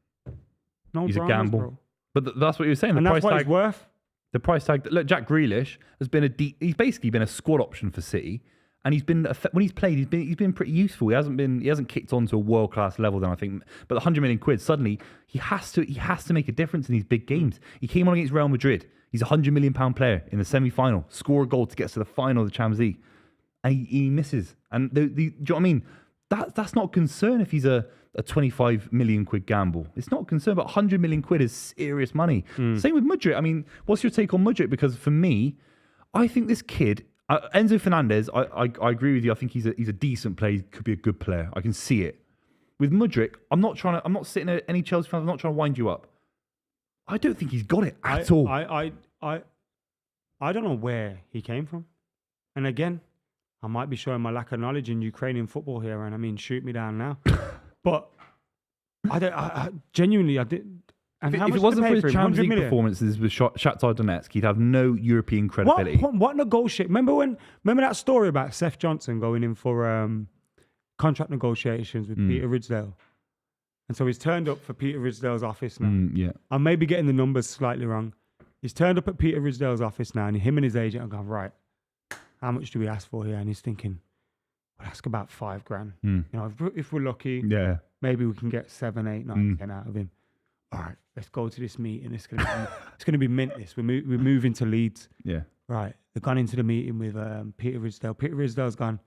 no He's a dramas, gamble. bro. But that's what you were saying. And that's what it's worth. The price tag. Look, Jack Grealish has been he's basically been a squad option for City, and he's been when he's played, he's been pretty useful. He hasn't kicked on to a world class level then I think. But the 100 million quid suddenly he has to make a difference in these big games. He came on against Real Madrid. He's a 100 million pound player in the semi final. Score a goal to get to the final of the Champions League, and he misses. And do you know what I mean? That's not a concern if he's a 25 million quid gamble. It's not a concern, but 100 million quid is serious money. Same with Mudryk. I mean, what's your take on Mudryk? Because for me, I think this kid, Enzo Fernandez, I agree with you. I think he's a decent player. He could be a good player. I can see it. With Mudryk, I'm not sitting at any Chelsea fans. I'm not trying to wind you up. I don't think he's got it at all. I don't know where he came from. And again, I might be showing my lack of knowledge in Ukrainian football here, and I mean, shoot me down now. But I genuinely, I did. And If how it much wasn't to for pay his for him? Champions 100 League million? performances with Shakhtar Donetsk, he'd have no European credibility. What negotiate? Remember that story about Seth Johnson going in for contract negotiations with Peter Ridsdale? And so he's turned up for Peter Ridsdale's office now. Yeah. I may be getting the numbers slightly wrong. He's turned up at Peter Ridsdale's office now, and him and his agent are going, right, how much do we ask for here? And he's thinking, we'll ask about $5,000. You know, if we're lucky, maybe we can get 7, 8, 9, 10 out of him. All right, let's go to this meeting. It's gonna be mint. We're moving to Leeds. Yeah. Right. They've gone into the meeting with Peter Ridsdale. Peter Ridsdale's gone,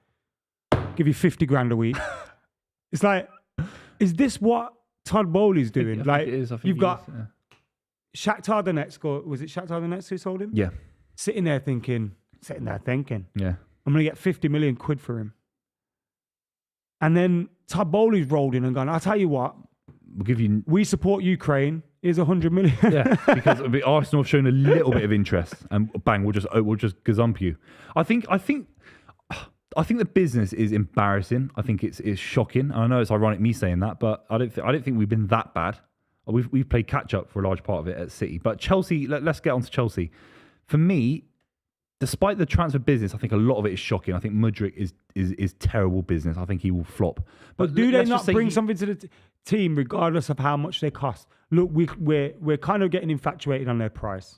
give you 50 grand a week. It's like, is this what Todd Bowley's doing? I Like, think it is. I think you've he got is, yeah. Shakhtar Donetsk, was it Shakhtar Donetsk who sold him? Yeah. Sitting there thinking, Yeah. I'm going to get 50 million quid for him. And then Todd Bowley's rolled in and gone, I'll tell you what, We'll give you. we support Ukraine. Here's 100 million. Yeah, because Arsenal have shown a little bit of interest, and bang, we'll just gazump you. I think the business is embarrassing. I think it's shocking. And I know it's ironic me saying that, but I don't think we've been that bad. We've played catch up for a large part of it at City. But Chelsea, let's get on to Chelsea. For me, despite the transfer business, I think a lot of it is shocking. I think Mudryk is terrible business. I think he will flop. But do they not bring something to the team regardless of how much they cost? Look, we're kind of getting infatuated on their price.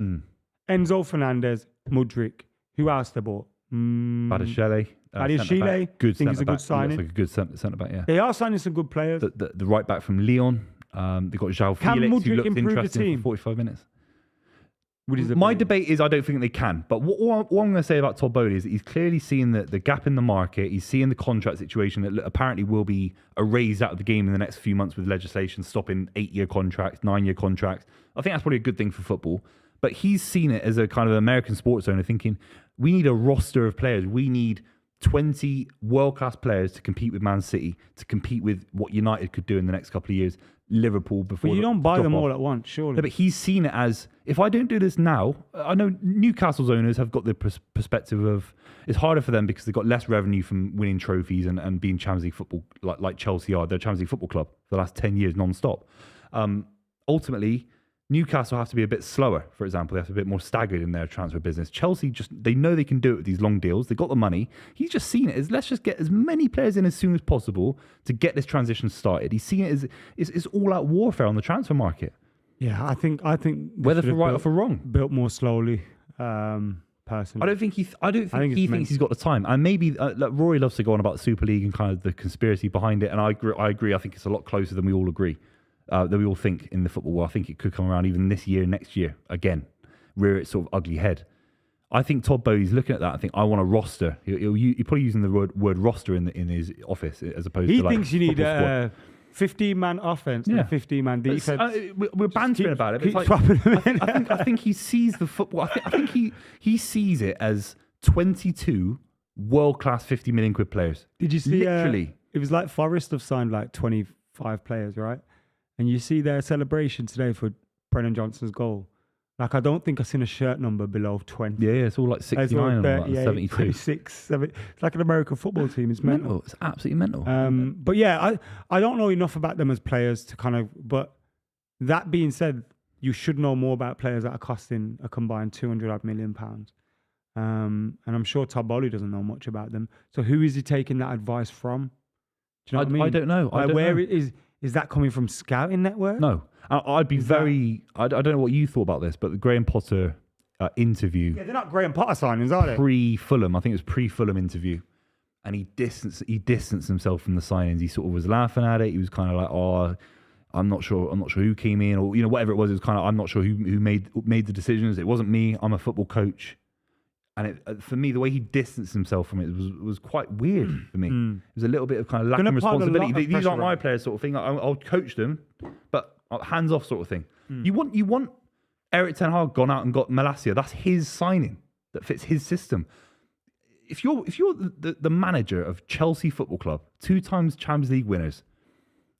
Enzo Fernandez, Mudryk. Who else they bought? Badiashile. Badiashile. Good think he's a good signing. Looks like a good centre back, yeah. They are signing some good players. The right back from Lyon. They've got João Can Felix, who Mudryk looked improve the interesting team? for 45 minutes. With his My ability. debate is I don't think they can. But what I'm going to say about Todd Bowley is that he's clearly seeing the gap in the market. He's seeing the contract situation that apparently will be erased out of the game in the next few months with legislation stopping 8-year contracts, 9-year contracts. I think that's probably a good thing for football. But he's seen it as a kind of American sports owner thinking, we need a roster of players. We need 20 world-class players to compete with Man City, to compete with what United could do in the next couple of years. Liverpool before. But you don't buy them drop-off. all at once, surely. No, but he's seen it as, if I don't do this now, I know Newcastle's owners have got the perspective of, it's harder for them because they've got less revenue from winning trophies and being Champions League football, like Chelsea are. They're a Champions League football club for the last 10 years non-stop. Ultimately, Newcastle have to be a bit slower, for example. They have to be a bit more staggered in their transfer business. Chelsea they know they can do it with these long deals. They've got the money. He's just seen it as, let's just get as many players in as soon as possible to get this transition started. He's seen it as it's all-out warfare on the transfer market. Yeah, I think Whether for right or for wrong, built more slowly. Personally, I don't think he thinks he's got the time. And maybe like Rory loves to go on about the Super League and kind of the conspiracy behind it. And I agree. I think it's a lot closer than we all agree. That we all think in the football world. I think it could come around even this year, next year, again, rear its sort of ugly head. I think Todd Bowley's looking at that. I think I want a roster. He'll probably using the word roster in his office as opposed to like. He thinks you need a 15-man offense and a 15-man defense. We're bantering about it. But I think he sees the football. I think he sees it as 22 world-class 50 million quid players. Did you see? Literally, it was like Forest have signed like 25 players, right? And you see their celebration today for Brennan Johnson's goal. Like, I don't think I've seen a shirt number below 20. Yeah, it's all like 69 or like 72. 26, 70. It's like an American football team. It's mental. It's absolutely mental. But yeah, I don't know enough about them as players to kind of... But that being said, you should know more about players that are costing a combined £200 million. And I'm sure Todd Bowley doesn't know much about them. So who is he taking that advice from? Do you know what I mean? I don't know. Is that coming from scouting network? No. I'd be I don't know what you thought about this, but the Graham Potter interview. Yeah, they're not Graham Potter signings, are they? Pre-Fulham. I think it was pre-Fulham interview. And he distanced himself from the signings. He sort of was laughing at it. He was kind of like, oh, I'm not sure who came in, or whatever it was. It was kind of, I'm not sure who made the decisions. It wasn't me. I'm a football coach. And for me, the way he distanced himself from it was quite weird for me. It was a little bit of kind of lack of responsibility. These aren't my players, sort of thing. I'll coach them, but hands off, sort of thing. You want Eric Ten Hag gone out and got Malacia. That's his signing that fits his system. If you're the manager of Chelsea Football Club, 2 times Champions League winners,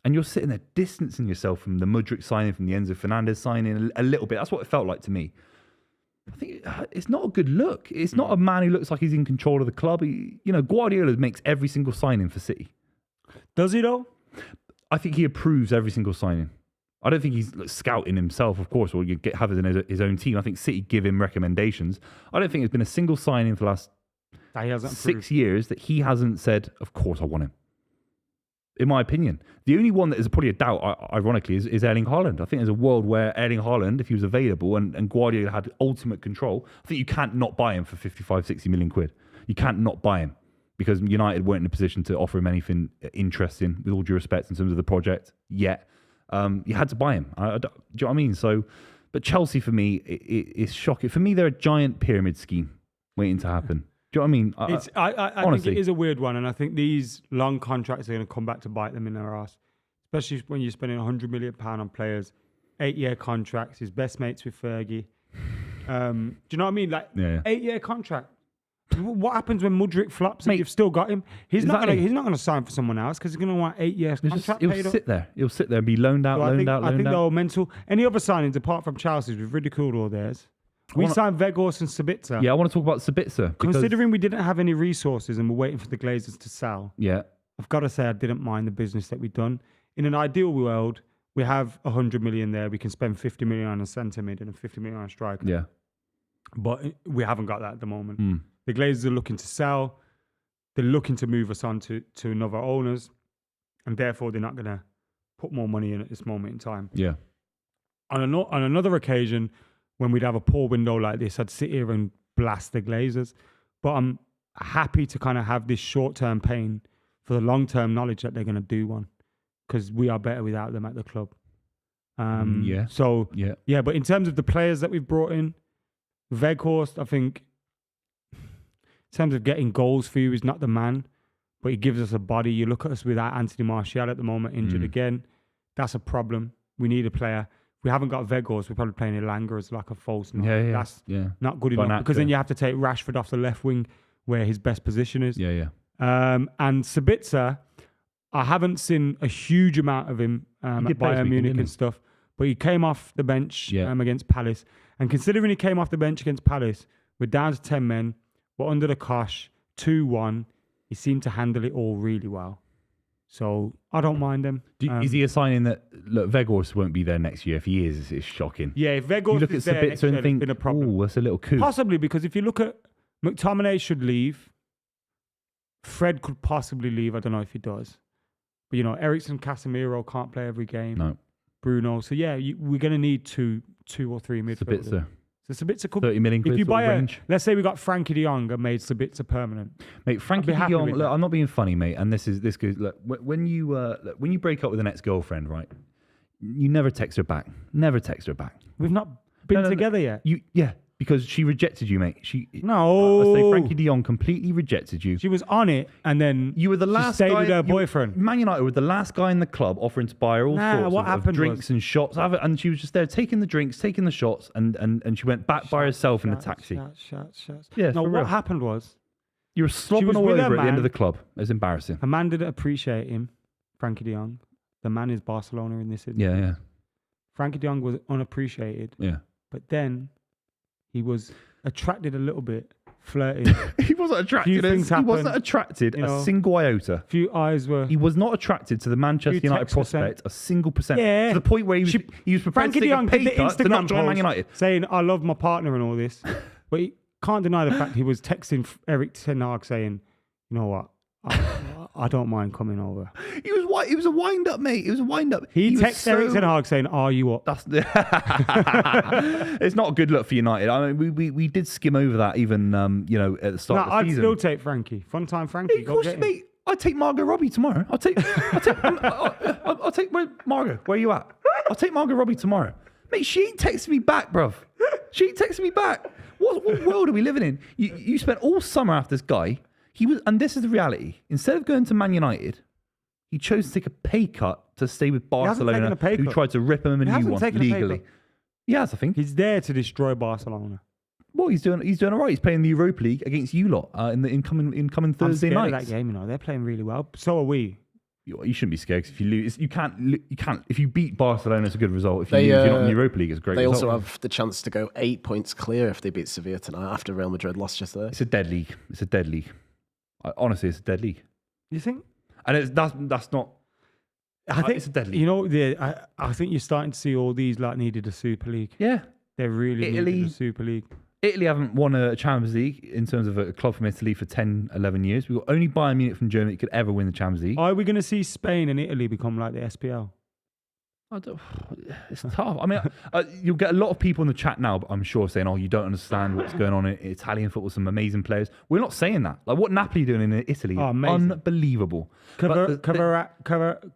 and you're sitting there distancing yourself from the Mudryk signing, from the Enzo Fernandez signing a little bit, that's what it felt like to me. I think it's not a good look. It's not a man who looks like he's in control of the club. Guardiola makes every single signing for City. Does he though? I think he approves every single signing. I don't think he's scouting himself, of course, or have it in his own team. I think City give him recommendations. I don't think there's been a single signing for the last 6 years that he hasn't said, of course I want him. In my opinion. The only one that is probably a doubt, ironically, is Erling Haaland. I think there's a world where Erling Haaland, if he was available and Guardiola had ultimate control, I think you can't not buy him for 55, 60 million quid. You can't not buy him because United weren't in a position to offer him anything interesting, with all due respect, in terms of the project yet. You had to buy him. Do you know what I mean? So, but Chelsea, for me, it's shocking. For me, they're a giant pyramid scheme waiting to happen. Do you know what I mean? I think it is a weird one, and I think these long contracts are going to come back to bite them in their ass, especially when you're spending £100 million on players, 8-year contracts. His best mates with Fergie. Do you know what I mean? Like 8-year contract. What happens when Mudryk flops and you've still got him? He's not going to sign for someone else because he's going to want 8 years contract. He'll sit there. He'll sit there and be loaned out. I think they're all mental. Any other signings apart from Chelsea's, we've ridiculed all theirs. We signed Weghorst and Sabitzer. Yeah, I want to talk about Sabitzer. Considering we didn't have any resources and we're waiting for the Glazers to sell, I've got to say I didn't mind the business that we've done. In an ideal world, we have 100 million there. We can spend 50 million on a centre mid and 50 million on a striker. Yeah. But we haven't got that at the moment. The Glazers are looking to sell. They're looking to move us on to another owners. And therefore, they're not going to put more money in at this moment in time. Yeah. On another occasion, when we'd have a poor window like this, I'd sit here and blast the Glazers. But I'm happy to kind of have this short-term pain for the long-term knowledge that they're going to do one, because we are better without them at the club. But in terms of the players that we've brought in, Weghorst, I think, in terms of getting goals for you, he's not the man, but he gives us a body. You look at us without Anthony Martial at the moment, injured again. That's a problem. We need a player. We haven't got Weghorst. We're probably playing Elanga as like a false nine. That's not good enough, because then you have to take Rashford off the left wing where his best position is. And Sabitzer, I haven't seen a huge amount of him at Bayern Munich and stuff, but he came off the bench against Palace. And considering he came off the bench against Palace, we're down to 10 men, we're under the cosh, 2-1. He seemed to handle it all really well. So I don't mind them. Is he a signing that look Weghorst won't be there next year? If he is, it's shocking. Yeah, if You Weghorst look at is there next Sabitzer year, and think, been a problem. oh, that's a little coup. Possibly, because if you look at McTominay should leave. Fred could possibly leave. I don't know if he does. But, Eriksen, Casemiro can't play every game. No. Bruno. So, yeah, we're going to need two or three midfielders. Sabitzer. So Sabitzer could 30 million quid if you sort buy of a, range. let's say we got Frankie de Jong and made Sabitzer permanent. Mate, Frankie de happy Jong, with look, that. I'm not being funny, mate, and this goes, look, when you break up with an ex-girlfriend, right, you never text her back. Never text her back. We've not been together yet. Yeah, because she rejected you, mate. No. I say Frankie de Jong completely rejected you. She was on it, and then You were the last she stayed guy. with her boyfriend. Man United were the last guy in the club offering to buy her all sorts what of happened drinks was- and shots. And she was just there taking the drinks, taking the shots, and she went back by herself in a taxi. Shots. Yeah, No, for what real. happened was You were slobbing was all with over her at the end man. of the club. It was embarrassing. a man didn't appreciate him, Frankie de Jong. The man is Barcelona in this. Yeah. Frankie de Jong was unappreciated, Yeah. but then he was attracted a little bit, flirting. He wasn't Few attracted. things He wasn't happened, attracted you know. a single iota. Few eyes were. He was not attracted to the Manchester Few United texts were sent. prospect a single percent. Yeah. To the point where he was prepared Frankie to de take Jong a did pay the cut to not Instagram join Man post United. saying, "I love my partner" and all this, but he can't deny the fact he was texting Eric Ten Hag saying, "You know what? I don't mind coming over." It was a wind up, mate. It was a wind up. He was texted Eric Ten Hag saying, "Are you up?" That's it's not a good look for United. I mean, we did skim over that even at the start of the I'd season. still take Frankie. Fun time, Frankie. Of Go course, get him. mate. I'll take Margot Robbie tomorrow. I'll take Margot. Where you at? I'll take Margot Robbie tomorrow. Mate, she ain't texting me back, bruv. She ain't texting me back. What world are we living in? You spent all summer after this guy. And this is the reality. Instead of going to Man United, he chose to take a pay cut to stay with hasn't taken Barcelona, a pay who cut. tried to rip him a He new hasn't one taken a pay legally. cut. He has, I think. He's there to destroy Barcelona. Well, he's doing all right. He's playing the Europa League against you lot in the incoming I'm Thursday scared night. of that game. They're playing really well. So are we. You shouldn't be scared 'cause if you lose, you can't. If you beat Barcelona, it's a good result. If you lose, you're not in the Europa League. It's a great They result. also have the chance to go 8 points clear if they beat Sevilla tonight after Real Madrid lost yesterday. It's a dead league. It's a dead league. Honestly, it's a dead league. You think? And that's not. I think it's a dead league. I think you're starting to see all these needed a Super League. Yeah. They really Italy- needed a Super League. Italy haven't won a Champions League in terms of a club from Italy for 10, 11 years. We've got only Bayern Munich from Germany that could ever win the Champions League. Are we going to see Spain and Italy become like the SPL? It's tough. I mean, you'll get a lot of people in the chat now, but I'm sure saying, "Oh, you don't understand what's going on in Italian football. Some amazing players." We're not saying that. Like what Napoli doing in Italy, Oh, amazing. unbelievable. But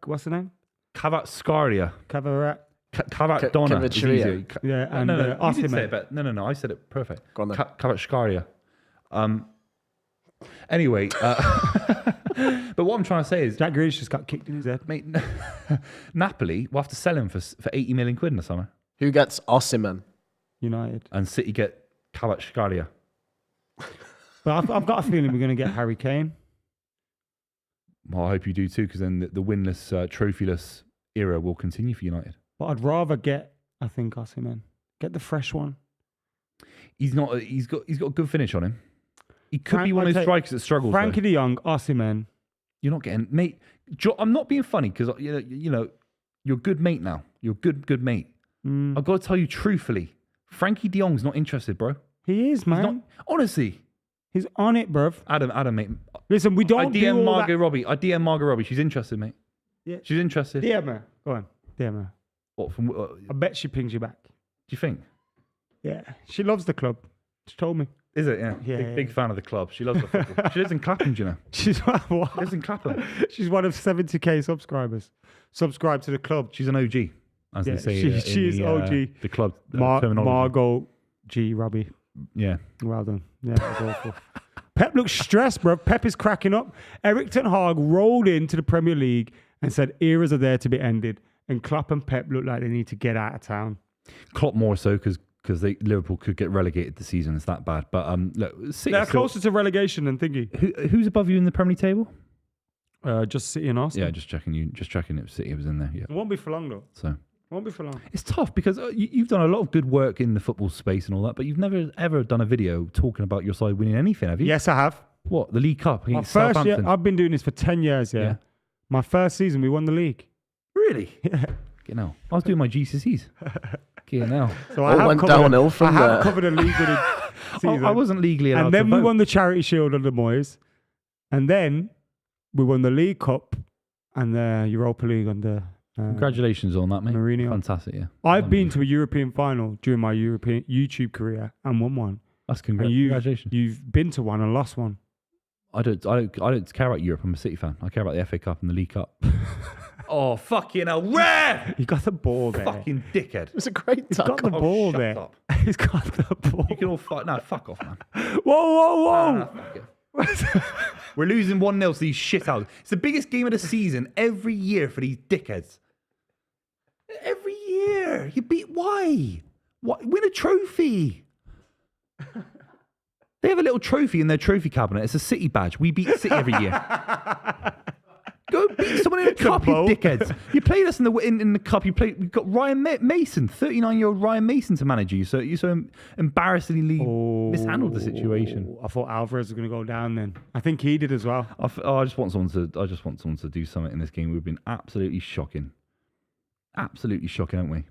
What's the name? Cavatscaria, Cavarat. Cavaradonna. is Cavaciria. easier. Yeah, and no, you did Osimhen. say it, but no, I said it perfect. Go on then. Cavatscaria. Anyway, but what I'm trying to say is, Jack Grealish just got kicked in his head. mate, Napoli will have to sell him for 80 million quid in the summer, Who gets Osimhen? United. and City get Cavatscaria. But I've got a feeling we're going to get Harry Kane. Well, I hope you do too, because then the winless, trophyless era will continue for United. But I'd rather get, I think, Osimhen. Get the fresh one. He's not. He's got a good finish on him. He could Frank- be one of I'd those say strikers that struggles. though. Frankie de Jong, Osimhen. You're not getting, mate. I'm not being funny because you're a good mate now. You're a good mate. I've got to tell you truthfully, Frankie de Jong's not interested, bro. He is, man. He's not. Honestly, He's on it, bruv. Adam, mate. Listen, we I don't do DM all Margot that. Robbie. I DM Margot Robbie. She's interested, mate. Yeah. She's interested. DM her. Go on. DM her. What from? Do I bet she pings you back. you think? Yeah. She loves the club. She told me. Is it? Yeah. Yeah, Big fan of the club. She loves the football. She lives in Clapham, do you know? She's She lives in Clapham. She's one of 70k subscribers. Subscribe to the club. She's an OG, as Yeah, they say. she is OG. The club terminology. Margot G. Robbie. Yeah. Well done. Yeah, that was awful. Pep looks stressed, bro. Pep is cracking up. Eric Ten Hag rolled into the Premier League and said eras are there to be ended. And Klopp and Pep look like they need to get out of town. Klopp more so because Liverpool could get relegated this season. It's that bad. But look, City They're still- closer to relegation than thingy. Who's above you in the Premier League table? Just City and Arsenal. Yeah, just checking if City was in there. Yeah. It won't be for long, though. So Won't be for long. it's tough because you've done a lot of good work in the football space and all that, but you've never ever done a video talking about your side winning anything, have you? Yes, I have. What, the League Cup My against first year, Southampton? I've been doing this for 10 years, yeah. Yeah. My first season, we won the league. Really? Yeah. You know, I was doing my GCSEs. You know. So All went downhill from I there. have covered a league winning season. I wasn't legally allowed And then to we vote. won the Charity Shield under Moyes. And then we won the League Cup and the Europa League under... Congratulations on that, mate. Mourinho. Fantastic, yeah. I've been to a European final during my European YouTube career and won one. That's And congratulations. you've been to one and lost one. I don't care about Europe. I'm a City fan. I care about the FA Cup and the League Cup. Oh, fucking hell. Rare! You got the ball there. Fucking dickhead. It was a great He's got tackle. the ball shut there. up. He's got the ball. You can all fuck. No, fuck off, man. Whoa. Fuck it. We're losing 1-0 to these shitouts. It's the biggest game of the season every year for these dickheads. Every year. You beat... Why? Win a trophy. They have a little trophy in their trophy cabinet. It's a City badge. We beat City every year. Go beat someone in a cup, you dickheads. You played us in the cup. We've got Ryan Mason, 39-year-old Ryan Mason to manage you. So you so embarrassingly mishandled the situation. I thought Alvarez was going to go down then. I think he did as well. I just want someone to do something in this game. We've been absolutely shocking. Absolutely shocking, haven't we?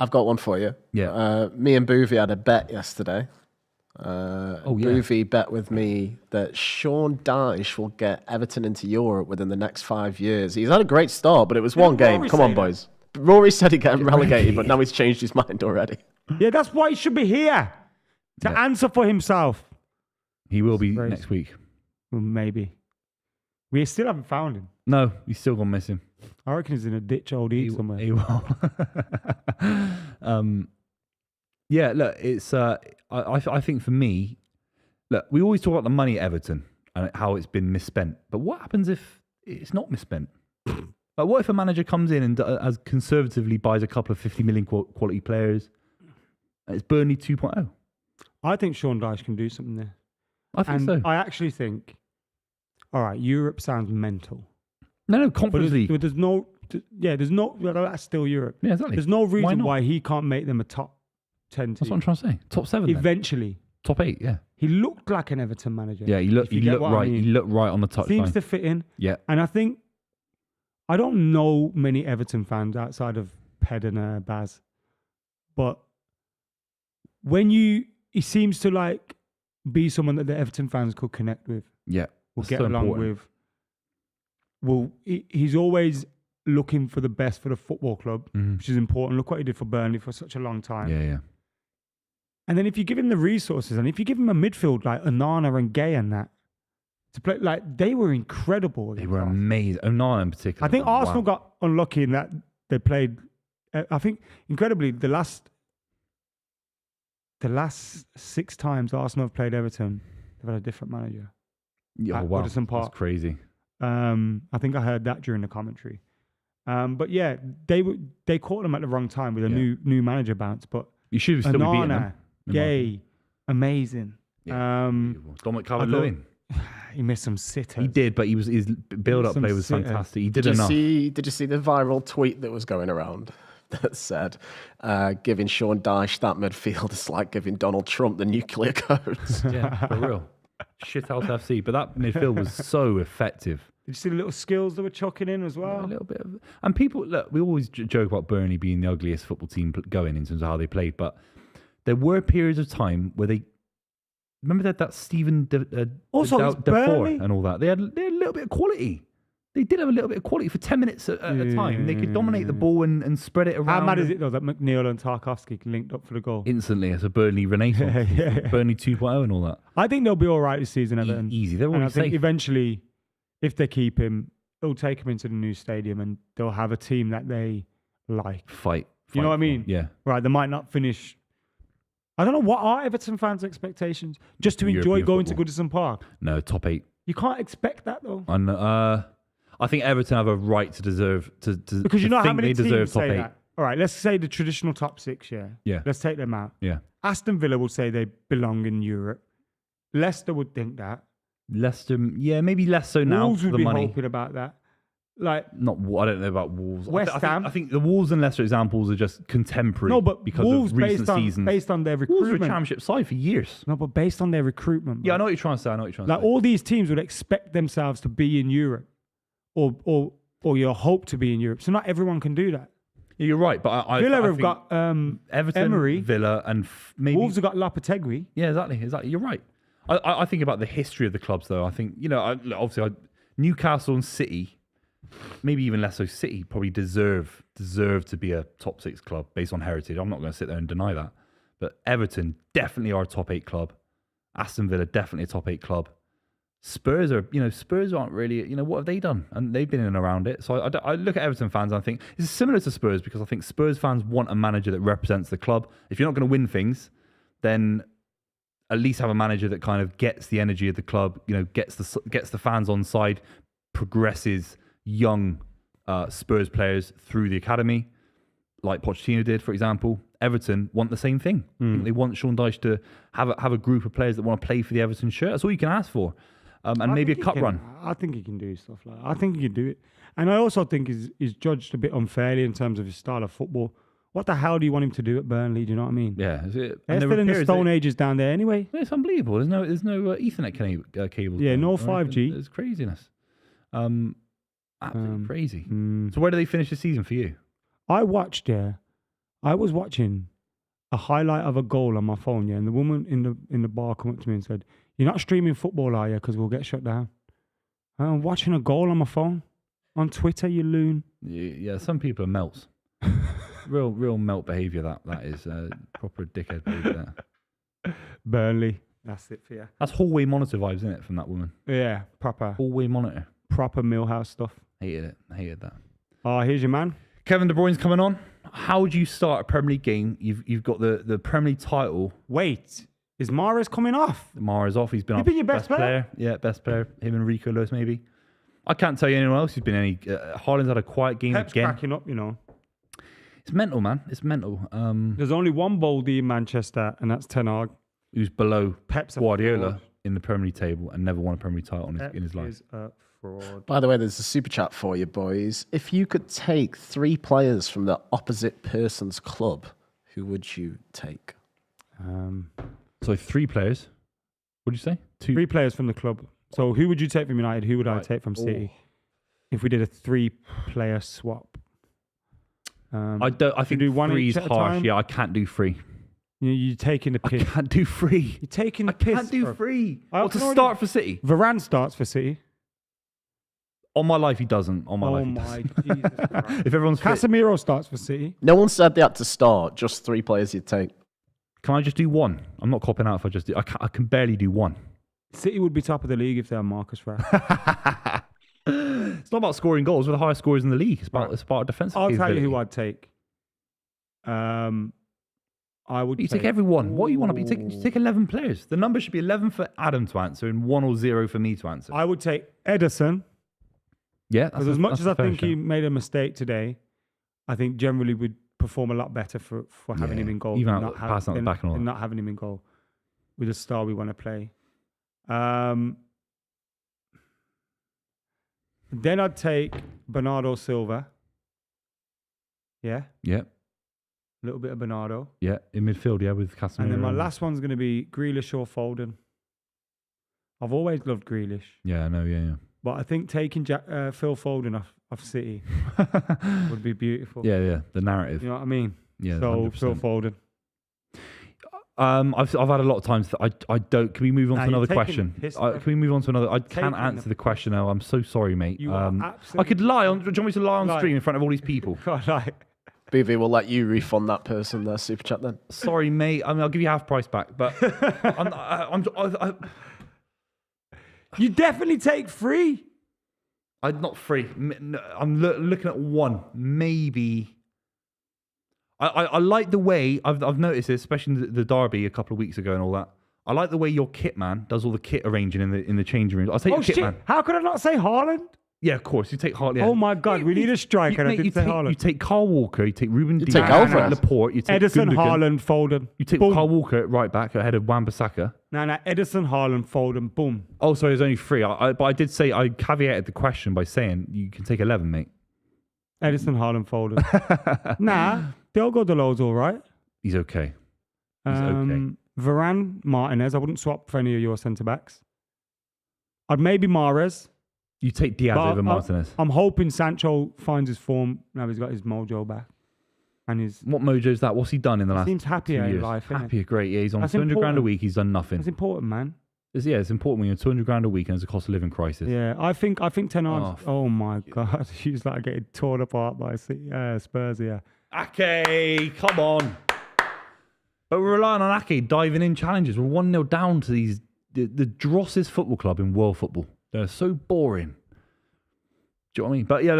I've got one for you. Yeah. Me and Buvey had a bet yesterday. Yeah. Buvey bet with me that Sean Dyche will get Everton into Europe within the next 5 years. He's had a great start, but it was one game. Rory Come on, say boys. Rory said he'd get him relegated, but now he's changed his mind already. Yeah, that's why he should be here to answer for himself. He will be Crazy. next week. Well, maybe. We still haven't found him. No, he's still gone missing. I reckon he's in a ditch old eat somewhere. He will. Yeah, look, it's. I think for me, look, we always talk about the money at Everton and how it's been misspent. But what happens if it's not misspent? Like, what if a manager comes in and as conservatively buys a couple of 50 million quality players? And it's Burnley 2.0. I think Sean Dyche can do something there. I think And so. I actually think, all right, Europe sounds mental. No, But Conference League. there's no, well, that's still Europe. Yeah, exactly. There's no reason not? why he can't make them a top 10 team. That's what I'm trying to say. Top 7. then. Eventually. Top 8, yeah. He looked like an Everton manager. Yeah, he looked if you get what I right. mean. He looked right on the touchline. Seems to fit in. Yeah. And I think, I don't know many Everton fans outside of Ped and Baz, but he seems to like be someone that the Everton fans could connect with, Yeah. will That's get so along important. with. He's always looking for the best for the football club, Mhm. which is important. Look what he did for Burnley for such a long time. Yeah. And then if you give him the resources and if you give him a midfield like Onana and Gay and that, to play, like, they were incredible. They against were Arsenal. amazing. Onana in particular. I think wow. Arsenal got unlucky in that they played. I think incredibly the last 6 times Arsenal have played Everton, they've had a different manager. Yeah, at wow. Goodison Park. That's crazy. I think I heard that during the commentary. But yeah, they caught them at the wrong time with a new manager bounce. But You should still be beating them. Onana, Gay, amazing. Dominic Calvert-Lewin. He missed some sitters. He did, but his build-up Some play was sitters. fantastic. He did Did enough. you see the viral tweet that was going around that said, giving Sean Dyche that midfield is like giving Donald Trump the nuclear codes? Yeah, for real. Shithouse FC. But that midfield was so effective. Did you see the little skills they were chucking in as well? A little bit of, and people look. We always joke about Burnley being the ugliest football team going in terms of how they played, but there were periods of time where they remember that Stephen Also, it's Burnley. and all that. They had a little bit of quality. They did have a little bit of quality for 10 minutes at a time. They could dominate the ball and spread it around. How mad is it though that McNeil and Tarkovsky linked up for the goal? Instantly as a Burnley renaissance. Yeah. Burnley 2.0 and all that. I think they'll be all right this season, Everton. Easy. They're And already I think safe. eventually, if they keep him, they'll take him into the new stadium and they'll have a team that they like. Fight. You know what I mean? Yeah. Right, they might not finish. I don't know, what are Everton fans' expectations? Just to enjoy European going football. to Goodison Park? No, top 8. You can't expect that though. And I think Everton have a right to deserve to Because you know how think many they teams deserve top say 8. that? All right, let's say the traditional top 6, yeah? Yeah. Let's take them out. Yeah. Aston Villa will say they belong in Europe. Leicester would think that. Leicester, yeah, maybe less so now Wolves for would the be money. hoping about that. Like, Not, I don't know about Wolves. West Ham. I think the Wolves and Leicester examples are just contemporary. no, but because Wolves of recent seasons. based on their Wolves were a recruitment. championship side for years. No, but based on their recruitment. Yeah, I bro. know what you're trying to say. Like all these teams would expect themselves to be in Europe or your hope to be in Europe. So not everyone can do that. Yeah, you're right, but Villa I have think got Everton, Emery. Villa, and maybe Wolves have got Lopetegui. Yeah, exactly. You're right. I think about the history of the clubs, though. I think obviously Newcastle and City, maybe even less so. City probably deserve to be a top 6 club based on heritage. I'm not going to sit there and deny that. But Everton definitely are a top 8 club. Aston Villa definitely a top 8 club. Spurs aren't really, what have they done? And they've been in and around it. So I look at Everton fans and I think it's similar to Spurs because I think Spurs fans want a manager that represents the club. If you're not going to win things, then at least have a manager that kind of gets the energy of the club, gets the fans on side, progresses young Spurs players through the academy, like Pochettino did, for example. Everton want the same thing. They want Sean Dyche to have a group of players that want to play for the Everton shirt. That's all you can ask for. And maybe a cup run. I think he can do stuff like that. I think he can do it. And I also think he's judged a bit unfairly in terms of his style of football. What the hell do you want him to do at Burnley? Do you know what I mean? Yeah. They're still in the Stone Ages down there anyway. It's unbelievable. There's no Ethernet cables. Yeah, no right? 5G. It's craziness. Absolutely crazy. So where do they finish the season for you? I was watching a highlight of a goal on my phone, and the woman in the bar came up to me and said, "You're not streaming football, are you? Because we'll get shut down." I'm watching a goal on my phone. On Twitter, you loon. Yeah, some people are melts. real melt behaviour, that is. Proper dickhead behaviour there. Burnley. That's it for you. That's hallway monitor vibes, isn't it, from that woman? Yeah, proper monitor. Proper Millhouse stuff. Hated that. Oh, here's your man. Kevin De Bruyne's coming on. How do you start a Premier League game? You've got the Premier League title. Wait, is Mahrez coming off? Mahrez off. He's been He's off. been your best player? Yeah, best player. Him and Rico Lewis, maybe. I can't tell you anyone else who's been any. Haaland's had a quiet game Pep's again. cracking up, It's mental, man. It's mental. There's only one Baldy in Manchester, and that's Ten Hag. Who's below Pep's a Guardiola fraud. in the Premier League table and never won a Premier League title in his life. Is a fraud. By the way, there's a super chat for you, boys. If you could take 3 players from the opposite person's club, who would you take? So 3 players. What did you say? 2. 3 players from the club. So who would you take from United? Who would I take from City? If we did a 3-player swap. I think do one 3 each is at a harsh. time? Yeah, I can't do 3. You're taking the piss. I can't do 3. You're taking the I piss. can't do bro. 3. I What, to can already- start for City? Varane starts for City. On my life, he doesn't. On my life, he doesn't. Jesus Christ. If everyone's fit, Casemiro starts for City. No one said they had to start, just 3 players you'd take. can I just do 1? I'm not copping out if I just do. I can barely do 1. City would be top of the league if they had Marcus Rashford. It's not about scoring goals. We're the highest scorers in the league. It's about defensive. I'll tell you capability. who I'd take. I would. You take everyone. What do you want to be? You take 11 players. The number should be 11 for Adam to answer and 1 or 0 for me to answer. I would take Ederson. Yeah. Because as much as I think he made a mistake today, I think generally would perform a lot better for having him in goal. Even than out, passing out the back and all than that. not having him in goal with a star we want to play. Then I'd take Bernardo Silva. Yeah. Yeah. A little bit of Bernardo. Yeah. In midfield, yeah, with Casemiro. And then my last one's going to be Grealish or Foden. I've always loved Grealish. Yeah, I know, yeah. But I think taking Phil Foden off City would be beautiful. Yeah. The narrative. You know what I mean? Yeah. So 100%. Phil Foden. I've had a lot of times that I don't. Can we move on Nah, to another you're taking question? the piss, Can we move on to another? I can't Taking answer the the question now. I'm so sorry, mate. You are I absolutely could lie on. Do you want me to lie on Lie. stream in front of all these people? Like, BV will let you refund that person their super chat then. Sorry, mate. I mean, I'll give you half price back, but you definitely take 3. I'm not free. I'm looking at 1, maybe. I like the way I've noticed this, especially in the derby a couple of weeks ago and all that. I like the way your kit man does all the kit arranging in the changing room. I'll take your kit man. How could I not say Haaland? Yeah, of course. You take Hartley. Oh my God, we need a striker. I didn't say Haaland. You take Carl Walker. You take Ruben Dias. take Alvarez. Laporte. You take Ederson, Gundogan. Haaland, Foden. You take Boom. Carl Walker at right back ahead of Wan-Bissaka. No, Ederson, Haaland, Foden, boom. Oh, sorry, there's only 3. But I did say, I caveated the question by saying you can take 11, mate. Edison, Haaland, Foden. Diogo Dalot's all right. He's okay. He's okay. Varane, Martinez. I wouldn't swap for any of your centre-backs. I'd maybe Mahrez. You take Diaz But over Martinez. I'm hoping Sancho finds his form now. He's got his mojo back, and his What mojo is that? What's he done in the last seems happier 2 in years? life. Innit? Happier, great. Yeah, he's on That's 200 grand a important. week. He's done nothing. That's important, man. It's important when you're 200 grand a week and there's a cost of living crisis. Yeah, I think Ten Hag. Oh, Oh my God, he's like getting torn apart by Spurs. Yeah, Ake, come on. But we're relying on Ake diving in challenges. We're 1-0 down to the drossest football club in world football. They're so boring. Do you know what I mean? But yeah,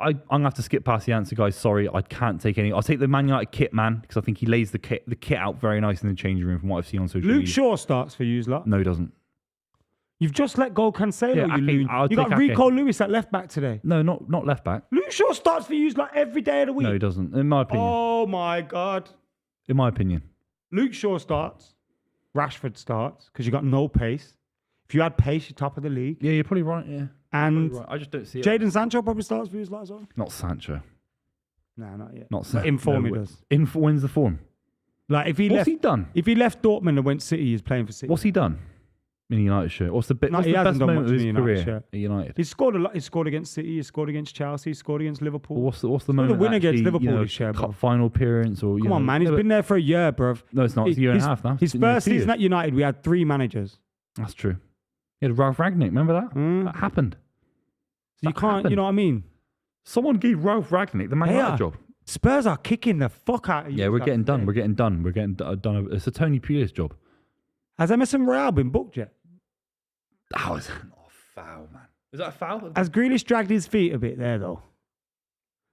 I'm going to have to skip past the answer, guys. Sorry, I can't take any. I'll take the Man United kit man because I think he lays the kit out very nice in the changing room from what I've seen on social media. Luke Shaw starts for you, lot. No, he doesn't. You've just let go Cancelo, Yeah, you Ake, loon. I'll You got take Ake. Rico Lewis at left back today. No, not left back. Luke Shaw starts for you like every day of the week. No, he doesn't. In my opinion. Oh my God. In my opinion. Luke Shaw starts. Rashford starts because you got no pace. If you had pace, you're top of the league. Yeah, you're probably right. Yeah. And Right. I just don't see it. Jadon Sancho probably starts for you as well. Not Sancho. Nah, not yet. Not Sancho. In form, he does. When's the form? Like if he What's left, he done? if he left Dortmund and went City, he's playing for City. What's he done in a United shirt? What's the, No, what's he the hasn't best done moment much of his in a United career shirt. at United? He scored a lot. He scored against City. He scored against Chelsea. He scored against Liverpool. What's the Scored a moment? win against actually, Liverpool this year, cup bro. final appearance or Come on, man. He's been there for a year, bruv. No, it's not. It's a year and a half now. His It's been first 2 years. season at United, we had 3 managers. That's true. He had Ralph Ragnick. Remember that? That happened. So you That can't. happened. You know what I mean? Someone gave Ralph Ragnick the Man They United are. job. Spurs are kicking the fuck out of you. Yeah, we're guys getting done. today. We're getting done. We're getting done. It's a Tony Pulis job. Has Emerson Royale been booked yet? How is that not a foul, man? Is that a foul? Has Grealish dragged his feet a bit there though?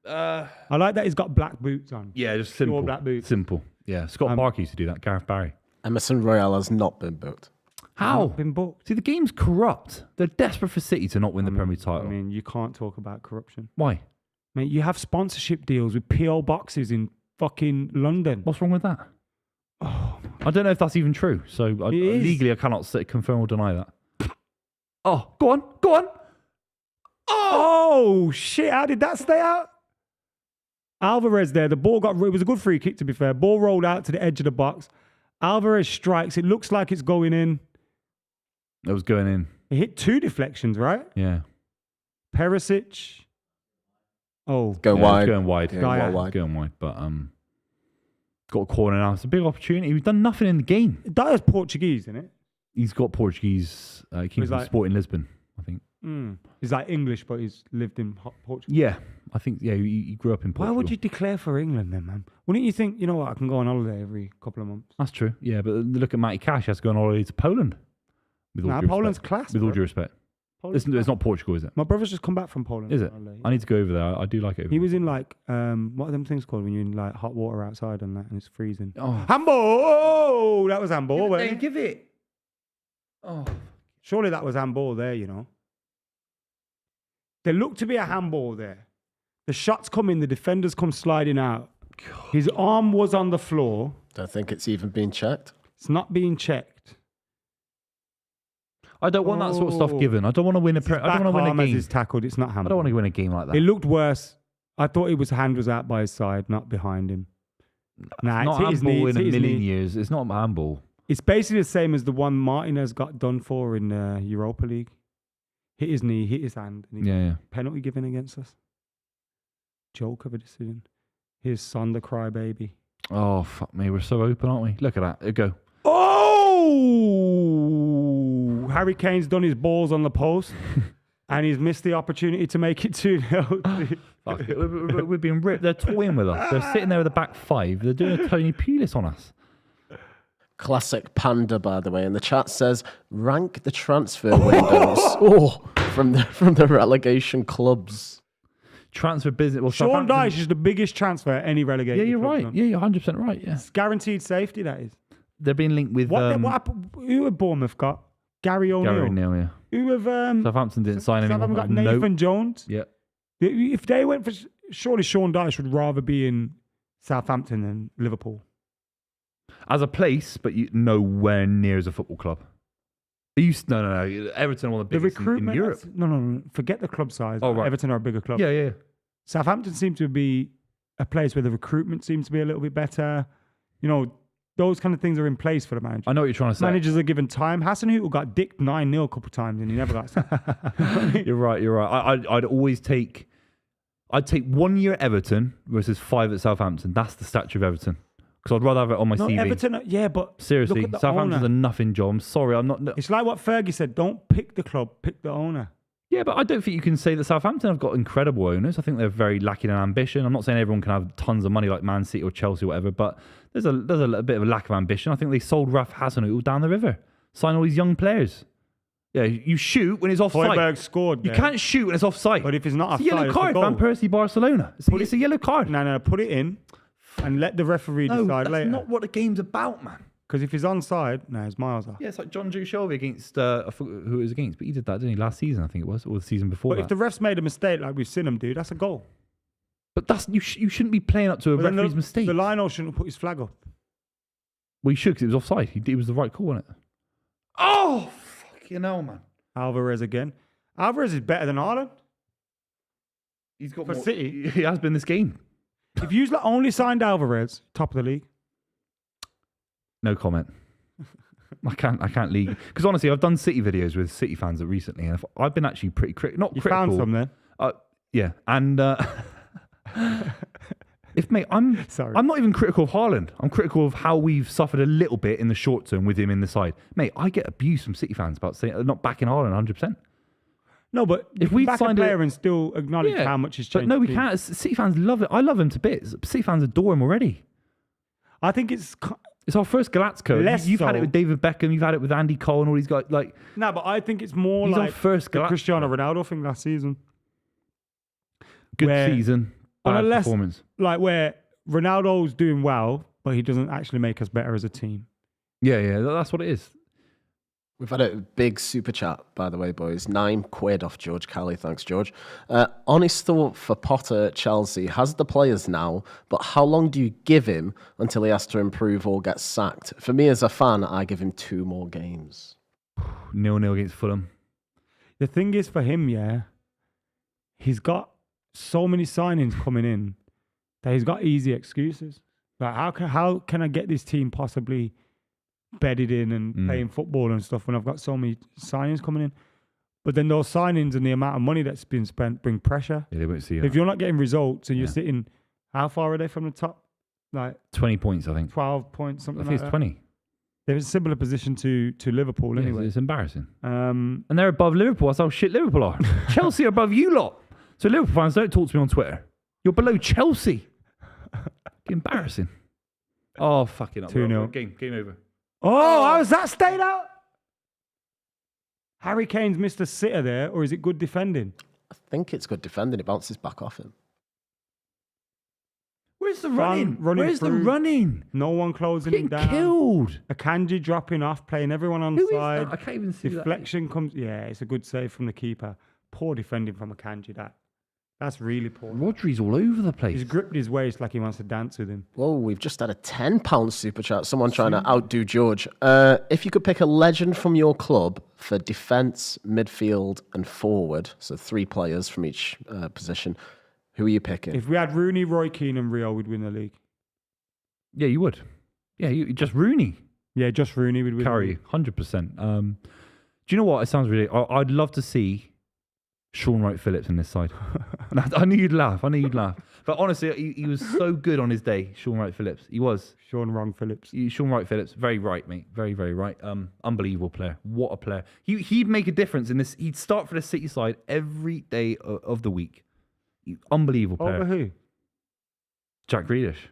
I like that he's got black boots on. Yeah, just Pure simple. black boots. Simple. Yeah, Scott Parker used to do that. Gareth Barry. Emerson Royale has not been booked. How? Not been booked. See, the game's corrupt. They're desperate for City to not win the Premier title. I mean, you can't talk about corruption. Why? Mate, you have sponsorship deals with PO boxes in fucking London. What's wrong with that? Oh, I don't know if that's even true. So is. legally, I cannot confirm or deny that. Oh, go on. Go on. oh shit! How did that stay out? Alvarez there. The ball got. It was a good free kick to be fair. Ball rolled out to the edge of the box. Alvarez strikes. It looks like it's going in. It was going in. It hit 2 deflections, right? Yeah. Perisic. Oh, Go Yeah, wide. It's going wide. Yeah, Guy well out. wide. It's going wide. But got a corner now. It's a big opportunity. We've done nothing in the game. that is Portuguese, isn't it? He's got Portuguese. He came He's from like- Sporting Lisbon, I think. He's like English, but he's lived in Portugal. Yeah, I think. Yeah, he grew up in Why Portugal. would you declare for England then, man? Wouldn't you think, you know what, I can go on holiday every couple of months? That's true. Yeah, but look at Matty Cash. Has to go on holiday to Poland. With all Nah, due Poland's respect. class. With all bro. due respect, Poland's it's not Portugal, is it? My brother's just come back from Poland. Is it? on holiday. I need to go over there. I do like it. Over He there. was in like, what are them things called when you're in like hot water outside and that and it's freezing? Oh, Handball! Oh, that was handball. wasn't it? give it. Oh, Surely that was handball there, you know. There looked to be a handball there. The shots come in, the defenders come sliding out. His arm was on the floor. Don't think it's even been checked. It's not being checked. I don't want that sort of stuff given. I don't want to win a. I don't want to win a Back arm as game. is tackled. It's not I handball. don't want to win a game like that. It looked worse. I thought hand was out by his side, not behind him. Nah, Not it's hit his knee. handball It's in a hit his million knee. years. It's not handball. It's basically the same as the one Martinez got done for in the Europa League. Hit his knee, hit his hand. And he Yeah. penalty given against us. Joke of a decision. Here's Son, the crybaby. Oh fuck me, we're so open, aren't we? Look at that. It go. Oh! Harry Kane's done his balls on the post. And he's missed the opportunity to make it 2-0. Fuck it. We're being ripped. They're toying with us. They're sitting there with the back 5. They're doing a Tony Pulis on us. Classic Panda, by the way. And the chat says, rank the transfer windows from the relegation clubs. Transfer business. Well, Sean Southampton- Dyche is the biggest transfer any relegated. Yeah, you're club's right. done. Yeah, you're 100% right. Yeah. It's guaranteed safety, that is. They're being linked with What happened? Who have Bournemouth got? Gary O'Neill. Gary O'Neill, yeah. Who have Southampton didn't sign anyone. Southampton got Nope. Nathan Jones? Yeah. If they went for, surely Sean Dyche would rather be in Southampton than Liverpool. As a place, but nowhere near as a football club. No. Everton are one of the The biggest recruitment. in Europe. No. Forget the club size. Oh, right. Everton are a bigger club. Yeah. Southampton seems to be a place where the recruitment seems to be a little bit better. You know, those kind of things are in place for the manager. I know what you're trying to say. Managers are given time. Hasenhüttl got dicked 9-0 a couple of times and he never got sacked. You're right. I'd always take 1 year at Everton versus 5 at Southampton. That's the stature of Everton. Because I'd rather have it on my CV. Everton, but seriously, look at the Southampton's owner. a nothing job. I'm sorry, I'm not. It's like what Fergie said: don't pick the club, pick the owner. Yeah, but I don't think you can say that Southampton have got incredible owners. I think they're very lacking in ambition. I'm not saying everyone can have tons of money like Man City or Chelsea or whatever, but there's a bit of a lack of ambition. I think they sold Ralph Hasenhüttl down the river, sign all these young players. Yeah, you shoot when it's offside. Højbjerg scored. You can't shoot when it's offside. But if it's not it's a offside, yellow card. Van Persie, Barcelona. It's a yellow card. No, put it in and let the referee decide later. That's not what the game's about, man. Because if he's onside, no, it's miles off. Yeah, it's like John Drew Shelby against, I forgot who it was against, but he did that, didn't he? Last season, I think it was, or the season before. But if the ref's made a mistake like we've seen him do, that's a goal. But that's you shouldn't be playing up to a referee's mistake. The Lionel shouldn't have put his flag up. Well, he should because it was offside. It was the right call, wasn't it? Oh, fucking hell, man. Alvarez again. Alvarez is better than Haaland. He's got For more, City. He has been this game. If you only signed Alvarez, top of the league. No comment. I can't league because honestly, I've done City videos with City fans recently, and I've been actually pretty not You critical. found some then? Yeah, and I'm not even critical of Haaland. I'm critical of how we've suffered a little bit in the short term with him in the side. Mate, I get abuse from City fans about saying not backing Haaland 100%. No, but if we back signed a player and still acknowledge how much he's changed. But no, we can't. City fans love it. I love him to bits. City fans adore him already. I think it's our first Galactico. You've had it so. with David Beckham. You've had it with Andy Cole and all these guys. Like, no, but I think it's more he's like our first the Cristiano Ronaldo thing last season. Good season, bad performance. Like where Ronaldo's doing well, but he doesn't actually make us better as a team. Yeah, that's what it is. We've had a big super chat, by the way, boys. £9 off George Kelly. Thanks, George. Honest thought for Potter at Chelsea. Has the players now, but how long do you give him until he has to improve or get sacked? For me as a fan, I give him 2 more games. 0-0 against Fulham. The thing is for him, he's got so many signings coming in that he's got easy excuses. Like how can I get this team possibly bedded in and playing football and stuff when I've got so many signings coming in? But then those signings and the amount of money that's been spent bring pressure. Yeah, they won't see it. If you're not getting results and you're sitting, how far are they from the top? Like 20 points, I think. 12 points, something I think like it's that. 20. They're in a similar position to Liverpool anyway. It's embarrassing. And they're above Liverpool. That's how shit Liverpool are. Chelsea are above you lot. So Liverpool fans, don't talk to me on Twitter. You're below Chelsea. Embarrassing. Oh, fucking up. 2-0. Game over. Oh, how's that stayed out? Harry Kane's missed a sitter there, or is it good defending? I think it's good defending. It bounces back off him. Where's the running? Where's the through. running? No one closing him Getting down. killed. Akanji dropping off, playing everyone on Who is side. that? I can't even see Deflection comes. Yeah, it's a good save from the keeper. Poor defending from Akanji. That's really poor. Rodri's all over the place. He's gripped his waist like he wants to dance with him. Whoa, we've just had a £10 super chat. Someone trying to outdo George. If you could pick a legend from your club for defence, midfield and forward, so 3 players from each position, who are you picking? If we had Rooney, Roy Keane and Rio, we'd win the league. Yeah, you would. Yeah, just Rooney. Yeah, just Rooney would win Carry, 100%. Do you know what? It sounds really... I'd love to see Sean Wright-Phillips in this side. I knew you'd laugh. But honestly, he was so good on his day, Sean Wright-Phillips. He was. Sean Wrong-Phillips. Sean Wright-Phillips. Very right, mate. Very, very right. Unbelievable player. What a player. He'd make a difference in this. He'd start for the City side every day of the week. Unbelievable player. Over who? Jack Grealish.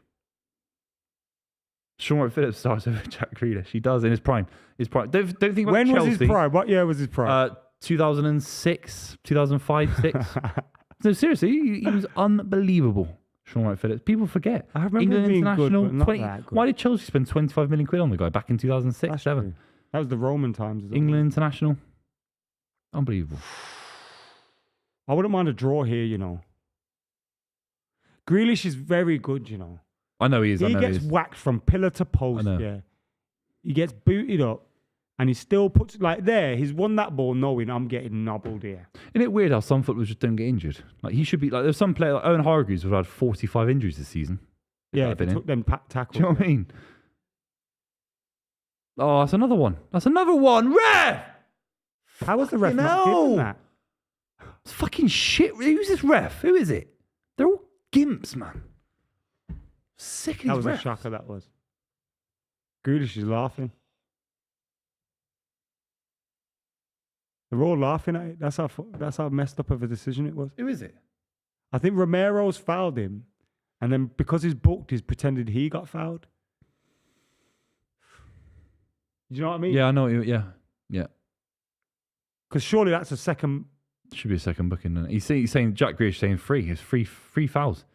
Sean Wright-Phillips starts over Jack Grealish. He does in his prime. Don't think about When Chelsea. was his prime? What year was his prime? 2006, 2005, 6. No, seriously, he was unbelievable. Sean Wright-Phillips. People forget. I remember England him being international. good, but not that good. Why did Chelsea spend 25 million quid on the guy back in 2006, That's 7? true. That was the Roman times. As well. England international. Unbelievable. I wouldn't mind a draw here, you know. Grealish is very good, you know. I know he is. He gets whacked from pillar to post. Yeah. He gets booted up and he still puts, like there, he's won that ball knowing I'm getting nobbled here. Isn't it weird how some footballers just don't get injured? Like he should be, like there's some player, like Owen Hargreaves, who had 45 injuries this season. Yeah, if he took them tackles. Do you know what I mean? Oh, that's another one. That's another one. Ref! How was the ref Fucking not hell. giving that? It's fucking shit. Who's this ref? Who is it? They're all gimps, man. Sick of That these was a refs. shocker, that was. Grealish is laughing. They're all laughing at it. That's how messed up of a decision it was. Who is it? I think Romero's fouled him, and then because he's booked, he's pretended he got fouled. Do you know what I mean? Yeah, I know. Yeah. Because surely that's a second. Should be a second booking. Then. He's saying Jack Grealish saying free. It's free fouls.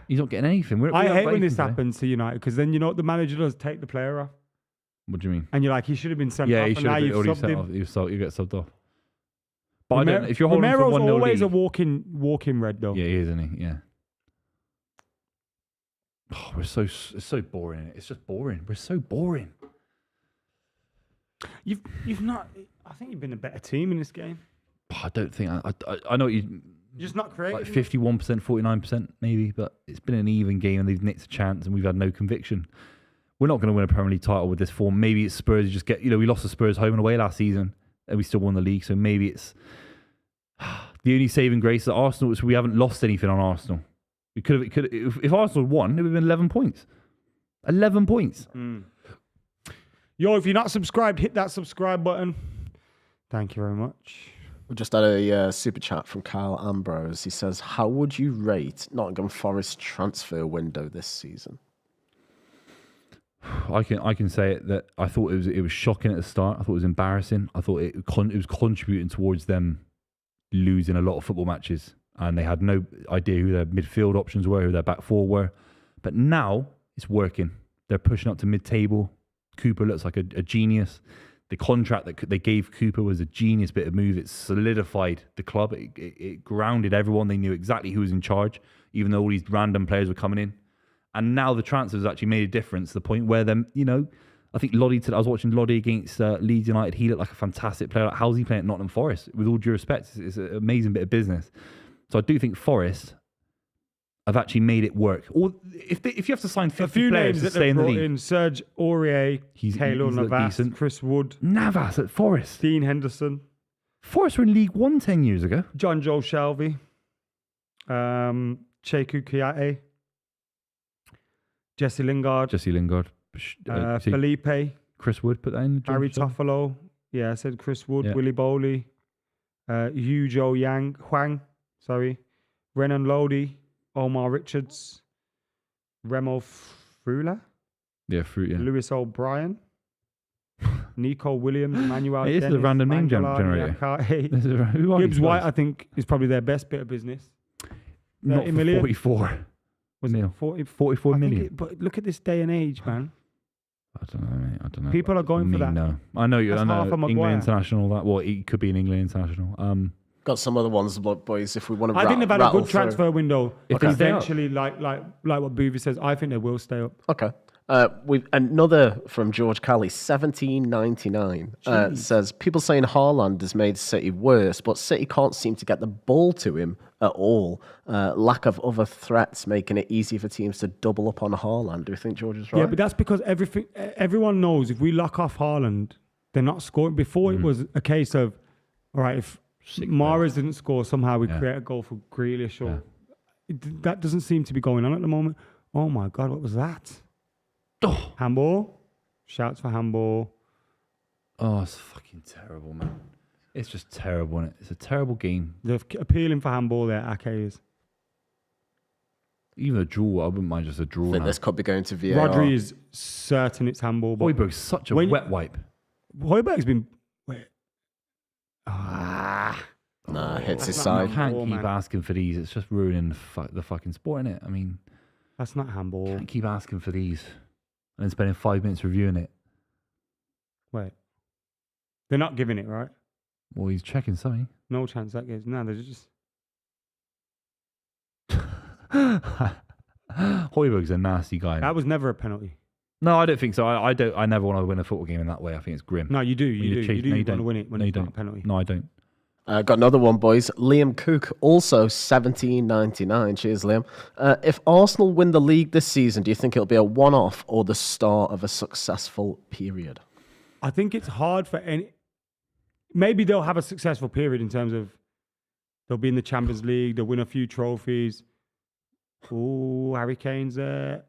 He's not getting anything. I hate when this happens to United, because then you know what the manager does? Take the player off. What do you mean? And you're like, he should have been sent off. Yeah, he and should now have you've already subbed sent him. off. You get subbed off. But I don't. If you're holding Romero's for 1-0 always lead, a walking red though. yeah, he is, isn't he? Yeah. Oh, it's so boring. It's just boring. We're so boring. You've not. I think you've been a better team in this game. I don't think I know you. You're just not creative. Like 51%, 49% maybe, but it's been an even game and they've nicked a chance and we've had no conviction. We're not going to win a Premier League title with this form. Maybe it's Spurs. You just get, we lost to Spurs home and away last season and we still won the league. So maybe it's the only saving grace at Arsenal is we haven't lost anything on Arsenal. We could have. If Arsenal won, it would have been 11 points. 11 points. Yo, if you're not subscribed, hit that subscribe button. Thank you very much. We just had a super chat from Kyle Ambrose. He says, how would you rate Nottingham Forest's transfer window this season? I can say it that I thought it was shocking at the start. I thought it was embarrassing. I thought it was contributing towards them losing a lot of football matches, and they had no idea who their midfield options were, who their back four were. But now it's working. They're pushing up to mid-table. Cooper looks like a genius. The contract that they gave Cooper was a genius bit of move. It solidified the club. It grounded everyone. They knew exactly who was in charge, even though all these random players were coming in. And now the transfers actually made a difference to the point where them, I think Loddy today, I was watching Loddy against Leeds United. He looked like a fantastic player. Like, how's he playing at Nottingham Forest? With all due respect, it's an amazing bit of business. So I do think Forest have actually made it work. Or if you have to sign 50 a few players names to that stay they've in the brought league. in: Serge Aurier, Taylor looked Navas, decent. Chris Wood, Navas at Forest. Dean Henderson, Forest were in League One 10 years ago. John Joe Shelby, Cheku Kiate, Jesse Lingard, Felipe, Chris Wood, put that in. Harry Toffolo. Yeah, I said Chris Wood, Yeah. Willy Bowley, Yu Zhou Huang, Renan Lodi, Omar Richards, Remo Frula, Yeah, fruit, yeah. Lewis O'Brien, Nico Williams, Emmanuel Hey, this is a Dennis, random name Mangala, generator. Niakate. This is, who are Gibbs these White, guys? I think, is probably their best bit of business. Not 30 for million? 44. Was Mil. it 40, 44 I think million. but look at this day and age, man. I don't know, mate. I don't know. People are going for that. No, I know you. That's I know half a England Maguire. international. That he could be an England international. Got some other ones, boys, if we want to I think they've had a good through. transfer window. If they stay up. Eventually, like what Buvey says, I think they will stay up. Okay. We've another from George Kelly, 1799, says, people saying Haaland has made City worse, but City can't seem to get the ball to him at all. Lack of other threats making it easy for teams to double up on Haaland. Do you think George is right? Yeah, but that's because everyone knows if we lock off Haaland, they're not scoring. Before it was a case of, all right, if Mahrez didn't score, somehow we create a goal for Grealish. Or that doesn't seem to be going on at the moment. Oh my God, what was that? Oh. Handball? Shouts for handball. Oh, it's fucking terrible, man. It's just terrible, isn't it? It's a terrible game. They're appealing for handball there, Ake is. Even a draw, I wouldn't mind just a draw I think now. this could be going to VAR. Rodri is certain it's handball. But Højbjerg's such a wet wipe. Højbjerg's been... Wait. Nah, hits his That's side. not You can't handball, keep man. asking for these. It's just ruining the fucking sport, innit? I mean, That's not handball. can't keep asking for these and then spending 5 minutes reviewing it. Wait. They're not giving it, right? Well, he's checking something. No chance that gives. No, they're just... Højbjerg's a nasty guy. That was never a penalty. No, I don't think so. I never want to win a football game in that way. I think it's grim. No, you do. When You you do. chase- You do no, you want to don't. win it when No, you it's not a don't. penalty. No, I don't. Got another one, boys. Liam Cook, also 1799. Cheers, Liam. If Arsenal win the league this season, do you think it'll be a one-off or the start of a successful period? I think it's hard for any. Maybe they'll have a successful period in terms of they'll be in the Champions League, they'll win a few trophies. Oh, Harry Kane's there.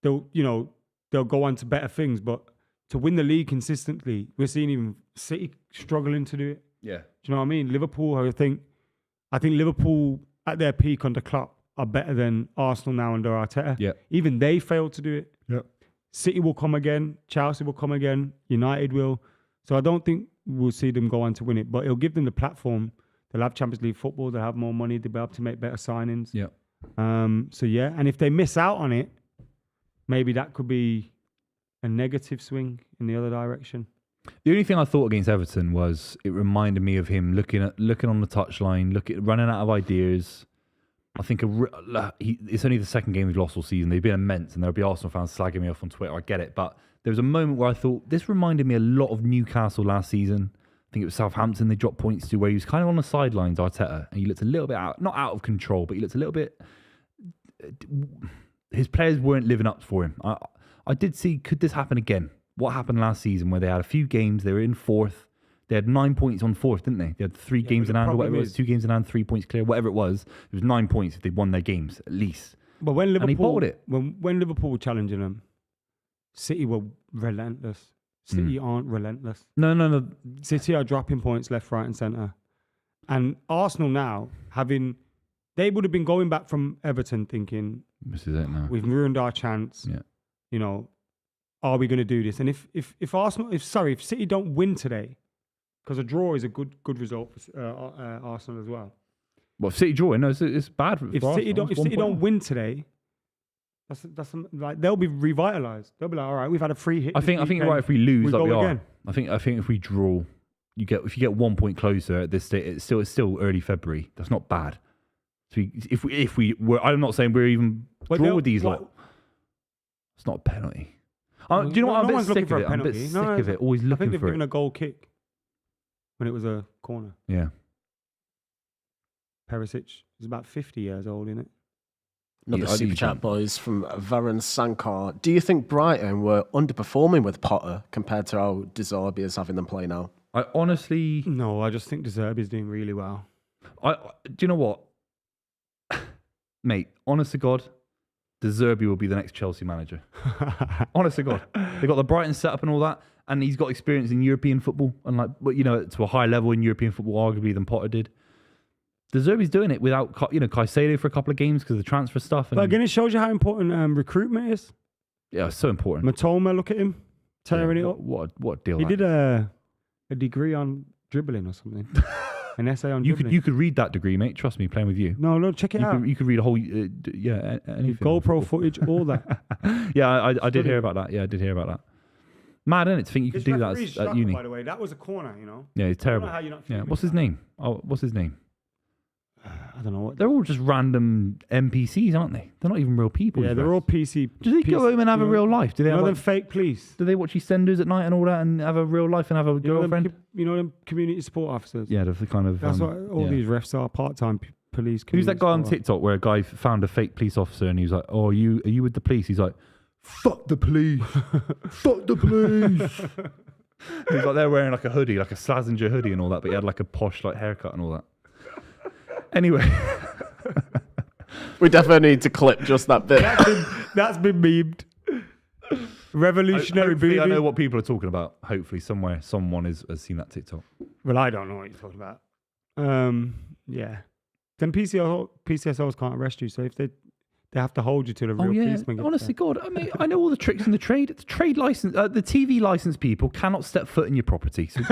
They'll go on to better things, but to win the league consistently, we're seeing even City struggling to do it. Yeah. Do you know what I mean? Liverpool, I think Liverpool at their peak under Klopp are better than Arsenal now under Arteta. Yeah. Even they failed to do it. Yeah. City will come again. Chelsea will come again. United will. So I don't think we'll see them go on to win it, but it'll give them the platform. They'll have Champions League football. They'll have more money. They'll be able to make better signings. Yeah. So yeah, and if they miss out on it, maybe that could be a negative swing in the other direction. The only thing I thought against Everton was it reminded me of him looking on the touchline, running out of ideas. I think it's only the second game we've lost all season. They've been immense, and there'll be Arsenal fans slagging me off on Twitter. I get it, but there was a moment where I thought this reminded me a lot of Newcastle last season. I think it was Southampton they dropped points to, where he was kind of on the sidelines, Arteta, and he looked a little bit not out of control, but he looked a little bit. His players weren't living up for him. I did see, could this happen again? What happened last season where they had a few games, they were in fourth, they had 9 points on fourth, didn't they? They had 3 games in hand, or whatever it was, 2 games in hand, 3 points clear, whatever it was. It was 9 points if they won their games, at least. But when Liverpool, and he bottled it. When Liverpool were challenging them, City were relentless. City aren't relentless. No. City are dropping points left, right and centre. And Arsenal now, they would have been going back from Everton thinking, this is it now. We've ruined our chance. Yeah. Are we going to do this? And if City don't win today, because a draw is a good result for Arsenal as well. Well, if City drawing, no, it's bad. If City don't win today, that's like they'll be revitalised. They'll be like, all right, we've had a free hit. I think you're right. If we lose, like we are. Again. I think if we draw, if you get 1 point closer at this stage, it's still early February. That's not bad. So if we were, I'm not saying we're even draw with these lot. It's not a penalty. Do you know what? I'm a bit sick of it. I'm a bit sick of it. Always looking for it. I think they've given a goal kick when it was a corner. Yeah. Perisic is about 50 years old, isn't it? Another super chat, boys, from Varun Sankar. Do you think Brighton were underperforming with Potter compared to how De Zerbi is having them play now? I honestly... No, I just think De Zerbi is doing really well. Do you know what? Mate, honest to God, De Zerbi will be the next Chelsea manager. Honest to God. They've got the Brighton setup and all that, and he's got experience in European football, and to a higher level in European football, arguably, than Potter did. De Zerbi's doing it without, Caicedo for a couple of games because of the transfer stuff. But again, it shows you how important recruitment is. Yeah, it's so important. Matoma, look at him, tearing it up. What deal? He did a degree on dribbling or something. An essay on dribbling. You could read that degree, mate. Trust me, playing with you. No, check it out. You could read a whole, anything. GoPro footage, all that. Yeah, I did hear about that. Yeah, I did hear about that. Mad, isn't it, to think you could do that at uni? By the way, that was a corner, Yeah, it's terrible. I don't know how you're not Yeah, what's his name? What's his name? I don't know what. They're all just random NPCs, aren't they? They're not even real people. Yeah, they're all PC. Do they go home and have a real life? Do they have them fake police? Do they watch EastEnders at night and all that and have a real life and have a girlfriend? Them community support officers? Yeah, they're the kind of... That's what all these refs are, part-time police. Who's that guy on TikTok where a guy found a fake police officer and he was like, oh, are you with the police? He's like, fuck the police. Fuck the police. He's like, they're wearing like a hoodie, like a Slazenger hoodie and all that, but he had like a posh like haircut and all that. Anyway. We definitely need to clip just that bit. That's been memed. Revolutionary Buvey. I know what people are talking about. Hopefully somewhere someone has seen that TikTok. Well, I don't know what you're talking about. Yeah. Then PCSOs can't arrest you, so if they have to hold you to the real policeman. Honestly, God, I know all the tricks in the trade. The trade license, the TV license people cannot step foot in your property. So,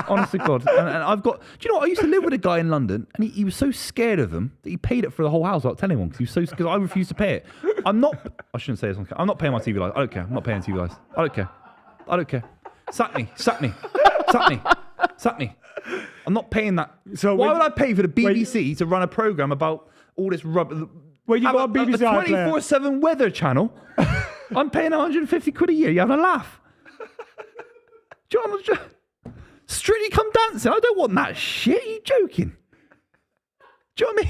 honestly, God, and I've got. Do you know what? I used to live with a guy in London, and he was so scared of them that he paid it for the whole house without telling anyone because I refused to pay it. I shouldn't say this. I'm not paying my TV license. I don't care. I'm not paying TV license. I don't care. Sack me. I'm not paying that. So why would I pay for the BBC to run a program about all this rubbish? Well, you got a BBC 24/7 weather channel. I'm paying 150 quid a year. You having a laugh? Do you know what Strictly Come Dancing. I don't want that shit. Are you joking? Do you know what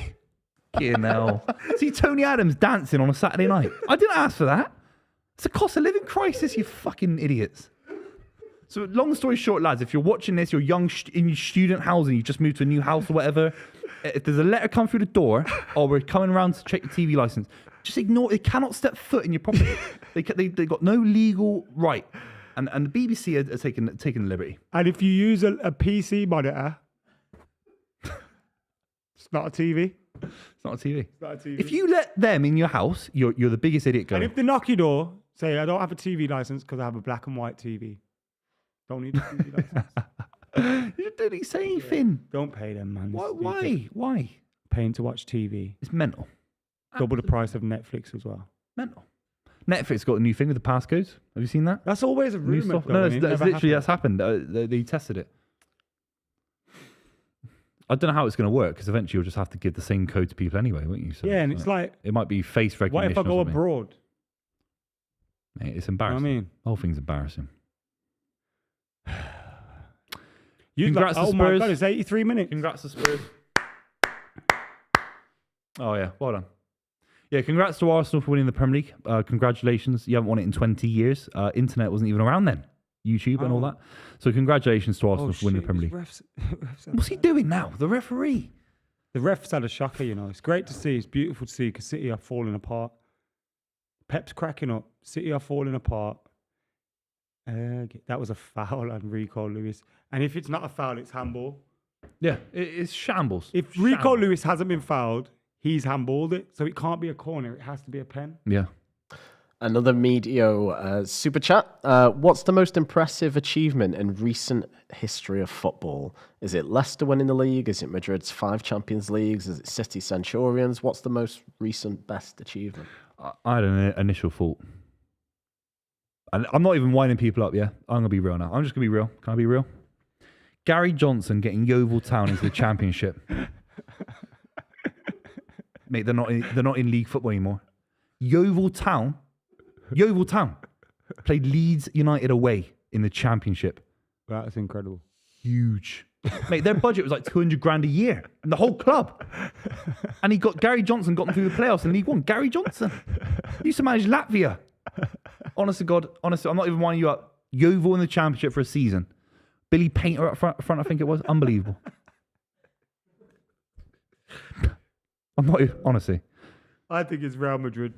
I mean? See Tony Adams dancing on a Saturday night. I didn't ask for that. It's a cost of living crisis, you fucking idiots. So long story short, lads, if you're watching this, you're young in your student housing, you just moved to a new house or whatever. If there's a letter come through the door, or we're coming around to check your TV license, just ignore. They cannot step foot in your property. they got no legal right, and the BBC are taking the liberty. And if you use a PC monitor, it's not a TV. It's not a TV. It's not a TV. If you let them in your house, you're the biggest idiot going. And if they knock your door, say, I don't have a TV license because I have a black and white TV. Don't need a TV license. You didn't say anything. Don't pay them, man. Why? Paying to watch TV. It's mental. Double the price of Netflix as well. Mental. Netflix got a new thing with the passcodes. Have you seen that? That's always a New rumor. soft- No, that's literally that's happened. They tested it. I don't know how it's going to work because eventually you'll just have to give the same code to people anyway, won't you? So Yeah, and it's like, it might be face recognition. what if I or go something. abroad? Mate, it's You know what I embarrassing. mean? The whole thing's embarrassing. Congrats to oh my Spurs. God, it's 83 minutes. Congrats to Spurs. Oh yeah, well done. Yeah, congrats to Arsenal for winning the Premier League. Congratulations. You haven't won it in 20 years. Internet wasn't even around then. YouTube and all that. So congratulations to Arsenal for winning the Premier League. Refs What's he doing now? The referee. The refs had a shocker, you know. It's great to see. It's beautiful to see because City are falling apart. Pep's cracking up. City are falling apart. That was a foul on Rico Lewis. And if it's not a foul, it's handball. Yeah, it's shambles. If Rico Lewis hasn't been fouled, he's handballed it. So it can't be a corner. It has to be a pen. Yeah. Another Medio super chat. What's the most impressive achievement in recent history of football? Is it Leicester winning the league? Is it Madrid's 5 Champions Leagues? Is it City Centurions? What's the most recent best achievement? I had an initial thought. And I'm not even winding people up, yeah? I'm going to be real now. I'm just going to be real. Can I be real? Gary Johnson getting Yeovil Town into the Championship. Mate, they're not in league football anymore. Yeovil Town played Leeds United away in the Championship. That's incredible. Huge. Mate, their budget was like 200 grand a year. And the whole club. And Gary Johnson got them through the playoffs in League One. Gary Johnson. He used to manage Latvia. Honest to God, I'm not even winding you up. Yeovil in the Championship for a season. Billy Painter up front, I think it was. Unbelievable. I'm not even, honestly. I think it's Real Madrid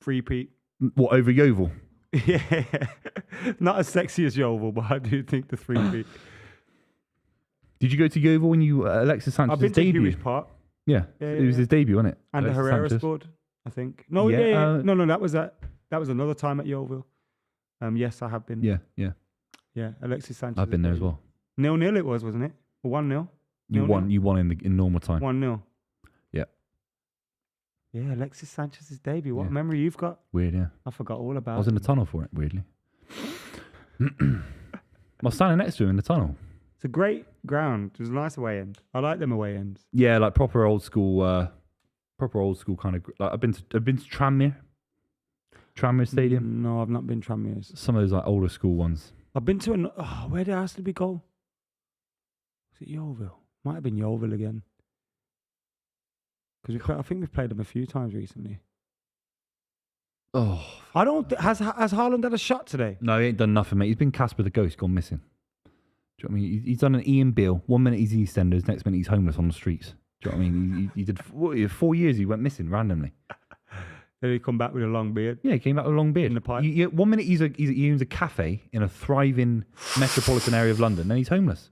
three-peat. What, over Yeovil? Yeah. Not as sexy as Yeovil, but I do think the three-peat. Did you go to Yeovil when you Alexis Sanchez's I've been to debut? Hewish Park. Yeah, it was his debut, wasn't it? And Alexis Herrera Sanchez. scored, I think. No, Yeah, no, that was another time at Yeovil. Yes, I have been. Yeah. Yeah, Alexis Sanchez. I've been there as well. 0-0 it was, wasn't it? Or 1-0? You won in normal time. 1-0. Yeah. Yeah, Alexis Sanchez's debut. What Yeah. memory you've got? Weird, yeah. I forgot all about I was in the tunnel for it, weirdly. I was standing next to him in the tunnel. It's a great ground. It was a nice away end. I like them away ends. Yeah, like proper old school kind of. Like I've been to Tranmere Stadium. No, I've not been Tranmere's. Some of those like older school ones. I've been to where did Astley go? Was it Yeovil? Might have been Yeovil again. Because I think we've played them a few times recently. Oh I don't. Has Haaland had a shot today? no, he ain't done nothing, mate. He's been Casper the Ghost, gone missing. Do you know what I mean? He's done an Ian Beale. 1 minute he's EastEnders, next minute he's homeless on the streets. Do you know what I mean? He did 4 years. He went missing randomly. Then he come back with a long beard. Yeah, he came back with a long beard. In the pipe. 1 minute he owns a cafe in a thriving metropolitan area of London, then he's homeless.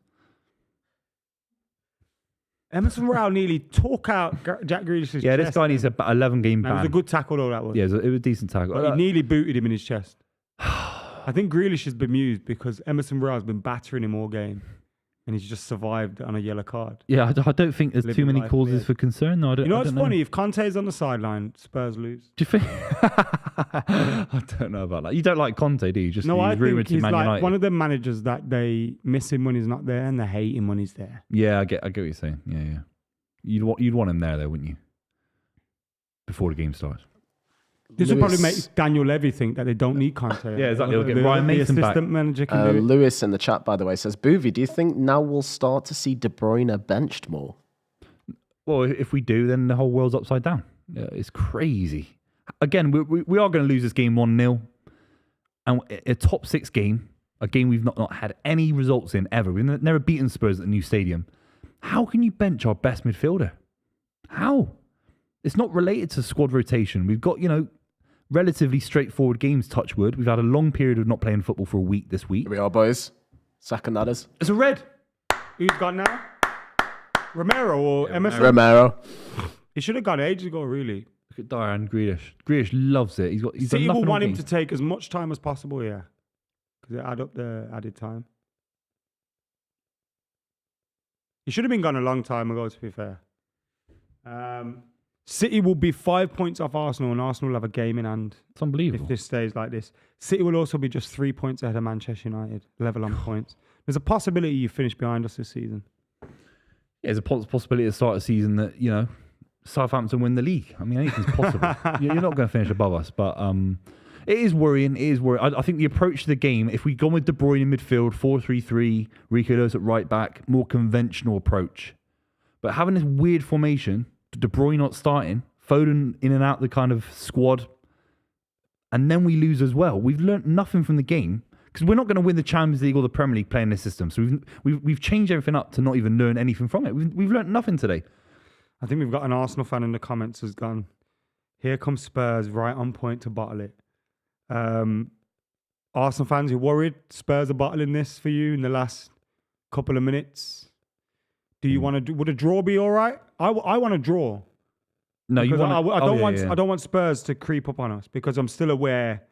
Emerson Royale nearly took out Jack Grealish's Yeah, chest. this guy needs an 11-game ban. That was a good tackle, though, that was. Yeah, it was a decent tackle. But he nearly booted him in his chest. I think Grealish is bemused because Emerson Royale has been battering him all game. And he's just survived on a yellow card. Yeah, I don't think there's Living too many life causes weird. for concern. No, I don't. You know I what's don't funny? If Conte's on the sideline, Spurs lose. Do you think? I don't know about that. You don't like Conte, do you? Just No, I he's rumoured think to he's Man like United. one of the managers that they miss him when he's not there and they hate him when he's there. Yeah, I get what you're saying. Yeah. You'd want him there though, wouldn't you? Before the game starts. This will probably make Daniel Levy think that they don't need Conte. Yeah, exactly. They'll get Ryan Mason the back. assistant manager can do it. Lewis in the chat, by the way, says, Buvey, do you think now we'll start to see De Bruyne benched more? Well, if we do, then the whole world's upside down. Yeah, it's crazy. Again, we are going to lose this game 1-0. And a top 6 game, a game we've not had any results in ever. We've never beaten Spurs at the new stadium. How can you bench our best midfielder? How? It's not related to squad rotation. We've got, relatively straightforward games, touch wood. We've had a long period of not playing football for a week this week. Here we are, boys. Second that is. It's a red. Who's gone now? Romero or Emerson? Romero. He should have gone ages ago, really. Look at Dyer and Grealish. Grealish loves it. He's done City nothing will want wrong him to take as much time as possible, yeah. Because it add up the added time. He should have been gone a long time ago, to be fair. City will be 5 points off Arsenal, and Arsenal will have a game in hand. It's unbelievable. If this stays like this. City will also be just 3 points ahead of Manchester United, level on points. There's a possibility you finish behind us this season. Yeah, there's a possibility at the start of the season that, Southampton win the league. I mean, anything's possible. You're not going to finish above us, but it is worrying. I think the approach to the game, if we go with De Bruyne in midfield, 4-3-3, Rico Lewis at right back, more conventional approach. But having this weird formation, De Bruyne not starting, Foden in and out the kind of squad, and then we lose as well. We've learnt nothing from the game because we're not going to win the Champions League or the Premier League playing this system. So we've changed everything up to not even learn anything from it. We've learnt nothing today. I think we've got an Arsenal fan in the comments who's gone, here comes Spurs, right on point to bottle it. Arsenal fans, you're worried Spurs are bottling this for you in the last couple of minutes? Do you want to would a draw be all right? I want to draw. No, you want. I don't want Spurs to creep up on us because I'm still aware,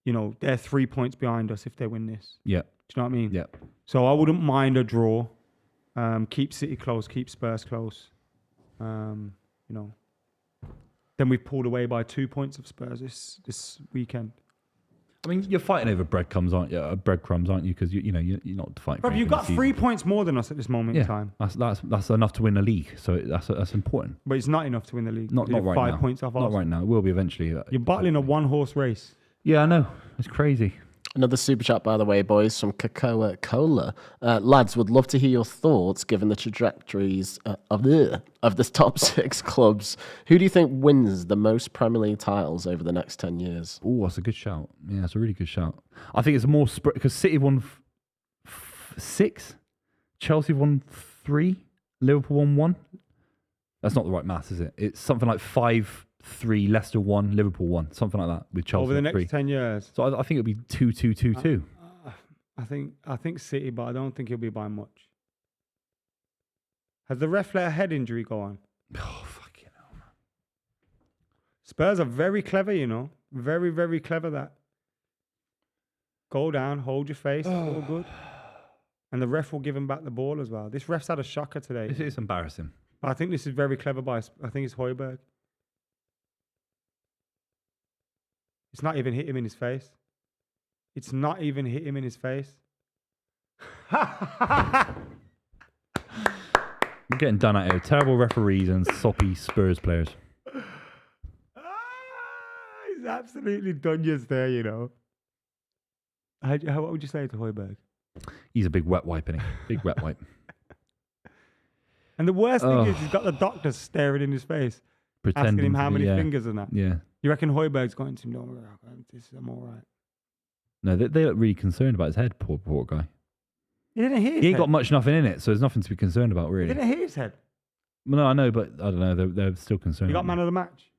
they're 3 points behind us if they win this. Yeah. Do you know what I mean? Yeah. So I wouldn't mind a draw. Keep City close, keep Spurs close. Then we've pulled away by 2 points of Spurs this weekend. I mean, you're fighting over breadcrumbs, aren't you? Breadcrumbs, aren't you? Because you're not fighting. Bro, you've got 3 points more than us at this moment in time. That's enough to win the league. So that's important. But it's not enough to win the league. Not right now. 5 points off us. Not right now. It will be eventually. You're battling a one-horse race. Yeah, I know. It's crazy. Another super chat, by the way, boys, from Coca-Cola. Lads, would love to hear your thoughts given the trajectories of the top 6 clubs. Who do you think wins the most Premier League titles over the next 10 years? Oh, that's a good shout. Yeah, that's a really good shout. I think it's more because City won 6, Chelsea won 3, Liverpool won 1. That's not the right maths, is it? It's something like 5-3, Leicester 1, Liverpool 1, something like that with Chelsea. Over the next 3. 10 years. So I think it'll be 2-2-2-2. I think City, but I don't think he'll be by much. Has the ref let a head injury go on? Oh, fucking hell, man. Spurs are very clever, Very, very clever that. Go down, hold your face, all good. And the ref will give him back the ball as well. This ref's had a shocker today. It's embarrassing. I think this is very clever I think it's Højbjerg. It's not even hit him in his face. It's not even hit him in his face. We're getting done out here. Terrible referees and soppy Spurs players. He's absolutely done just there, What would you say to Højbjerg? He's a big wet wipe, isn't he? Big wet wipe. And the worst thing is he's got the doctors staring in his face, Pretending asking him how many yeah. fingers and that. Yeah. You reckon Højbjerg's going to know, I'm all right. No, they look really concerned about his head, poor guy. He didn't hit his He ain't head. got much nothing in it, so there's nothing to be concerned about, He really. didn't hit his head. Well, no, I know, but I don't know. They're still concerned. He got man of the match.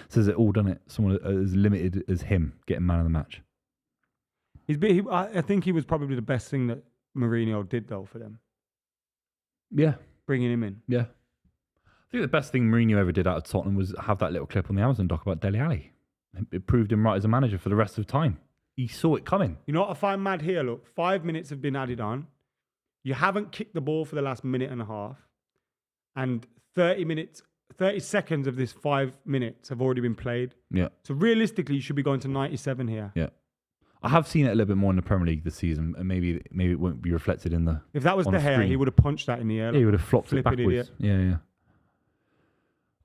Says it all, doesn't it? Someone as limited as him getting man of the match. I think he was probably the best thing that Mourinho did, though, for them. Yeah. Bringing him in. Yeah. I think the best thing Mourinho ever did out of Tottenham was have that little clip on the Amazon doc about Dele Alli. It proved him right as a manager for the rest of the time. He saw it coming. You know what I find mad here? Look, 5 minutes have been added on. You haven't kicked the ball for the last minute and a half. And 30 seconds of this 5 minutes have already been played. Yeah. So realistically, you should be going to 97 here. Yeah. I have seen it a little bit more in the Premier League this season, and maybe it won't be reflected in the. If that was on the hair, screen. he would have punched that in the air. Yeah, he would have flopped it flipping backwards. idiot. Yeah.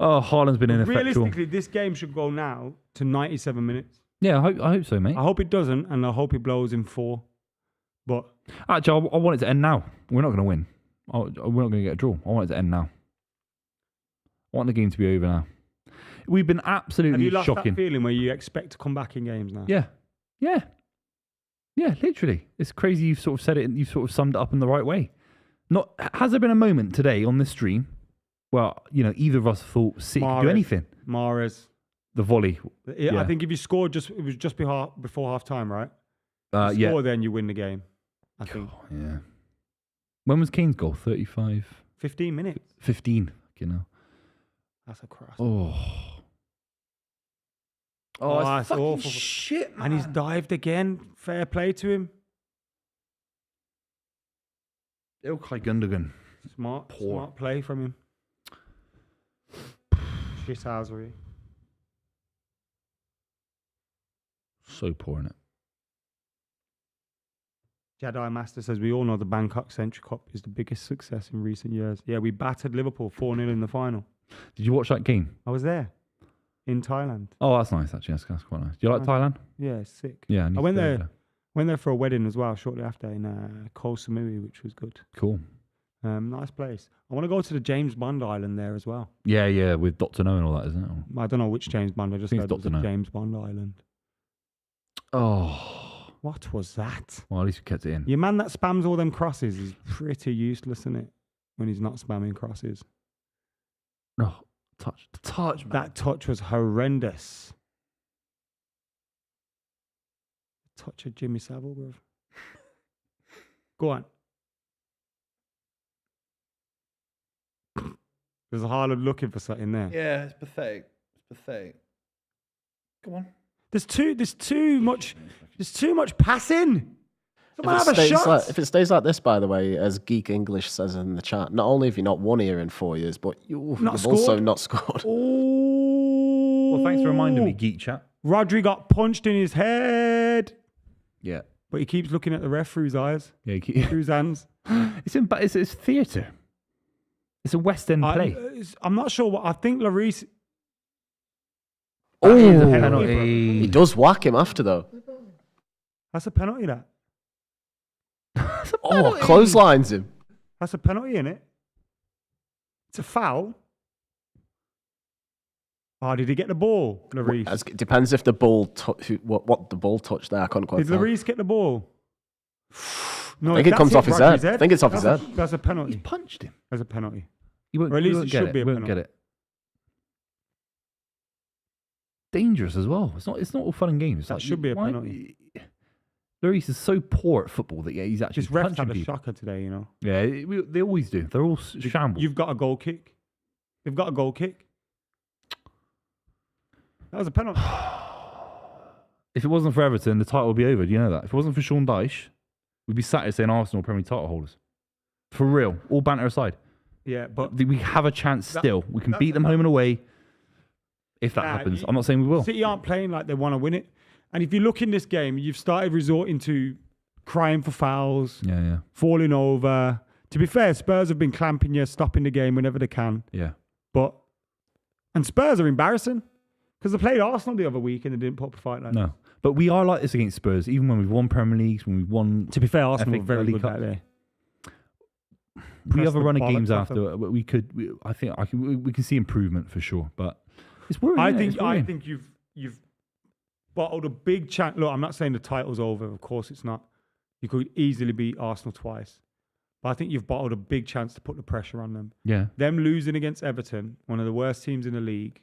Oh, Haaland's been ineffectual. Realistically, this game should go now to 97 minutes. Yeah, I hope so, mate. I hope it doesn't, and I hope it blows in 4. But Actually, I want it to end now. We're not going to win. We're not going to get a draw. I want it to end now. I want the game to be over now. We've been absolutely have you lost shocking. that feeling where you expect to come back in games now? Yeah. Yeah, literally. It's crazy you've sort of said it and you've sort of summed it up in the right way. Has there been a moment today on this stream where, either of us thought City could do anything? Mahrez. The volley. Yeah. I think if you scored it was just before half time, right? If you score, then you win the game, I think. Yeah. When was Kane's goal? 35? 15 minutes. 15. That's a cross. Oh, that's fucking awful. Shit, man. And he's dived again. Fair play to him. Ilkay Gundogan. Smart play from him. Shithousery. So poor, innit? Jedi Master says, we all know the Bangkok Century Cup is the biggest success in recent years. Yeah, we battered Liverpool 4-0 in the final. Did you watch that game? I was there. In Thailand. Oh, that's nice, actually. That's quite nice. Do you like Thailand? Yeah, it's sick. Yeah. I went there for a wedding as well shortly after in Koh Samui, which was good. Cool. Nice place. I want to go to the James Bond Island there as well. Yeah, with Dr. No and all that, isn't it? I don't know which James Bond. I just heard it was a James Bond Island. Oh. What was that? Well, at least we kept it in. Your man that spams all them crosses is pretty useless, isn't it? When he's not spamming crosses. No. Touch, man. That touch was horrendous. Touch of Jimmy Savile, bro. Go on. There's a Haaland looking for something there. Yeah, it's pathetic. Come on. There's too much passing. If it stays like this, by the way, as Geek English says in the chat, not only have you not won here in 4 years, but you've also not scored. Oh. Well, thanks for reminding me, Geek Chat. Rodri got punched in his head. Yeah. But he keeps looking at the ref through his eyes. Yeah, through his hands. It's theatre. It's a West End play. I'm not sure what I think. Lloris. Oh, penalty. He does whack him after though. That's a penalty. That. Oh, clotheslines him. That's a penalty, isn't it? It's a foul. Oh, did he get the ball, Lloris? It depends if the ball what the ball touched there. I couldn't quite tell. Did Lloris get the ball? No, I think it comes off his head. I think it's off his head. That's a penalty. He punched him. That's a penalty. Or at least it should be a penalty. Get it. Dangerous as well. It's not all fun and games. That should be a penalty. Lloris is so poor at football that he's actually His refs punching had a people. shocker today, Yeah, they always do. They're all shambles. You've got a goal kick. They've got a goal kick. That was a penalty. If it wasn't for Everton, the title would be over. Do you know that? If it wasn't for Sean Dyche, we'd be sat here saying Arsenal Premier League title holders. For real. All banter aside. Yeah, but we have a chance still. We can beat them home and away if that happens. I'm not saying we will. City aren't playing like they want to win it. And if you look in this game, you've started resorting to crying for fouls, falling over. To be fair, Spurs have been clamping you, stopping the game whenever they can. Yeah. And Spurs are embarrassing because they played Arsenal the other week and they didn't put up a fight like that. No. But we are like this against Spurs, even when we've won Premier Leagues, when we've won. To be fair, Arsenal were very League good Cup. back there. We have a run of games after. We can see improvement for sure, but it's worrying. I think you've bottled a big chance. Look, I'm not saying the title's over. Of course, it's not. You could easily beat Arsenal twice, but I think you've bottled a big chance to put the pressure on them. Yeah, them losing against Everton, one of the worst teams in the league,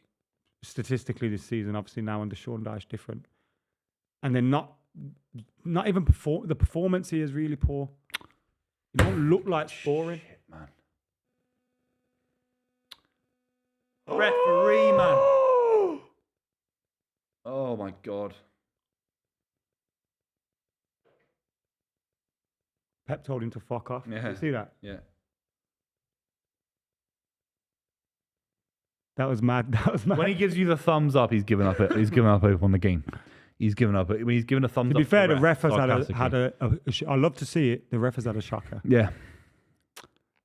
statistically this season. Obviously now under Sean Dyche, different, and they're not even perform. The performance here is really poor. You don't look like scoring. Shit, man. Referee, man. Oh, my God. Pep told him to fuck off. Yeah. Did you see that? Yeah. That was mad. When he gives you the thumbs up, he's given up. He's given up on the game. He's given up. When he's given a thumbs up. To be fair, the ref has had a I love to see it. The ref has had a shocker. Yeah.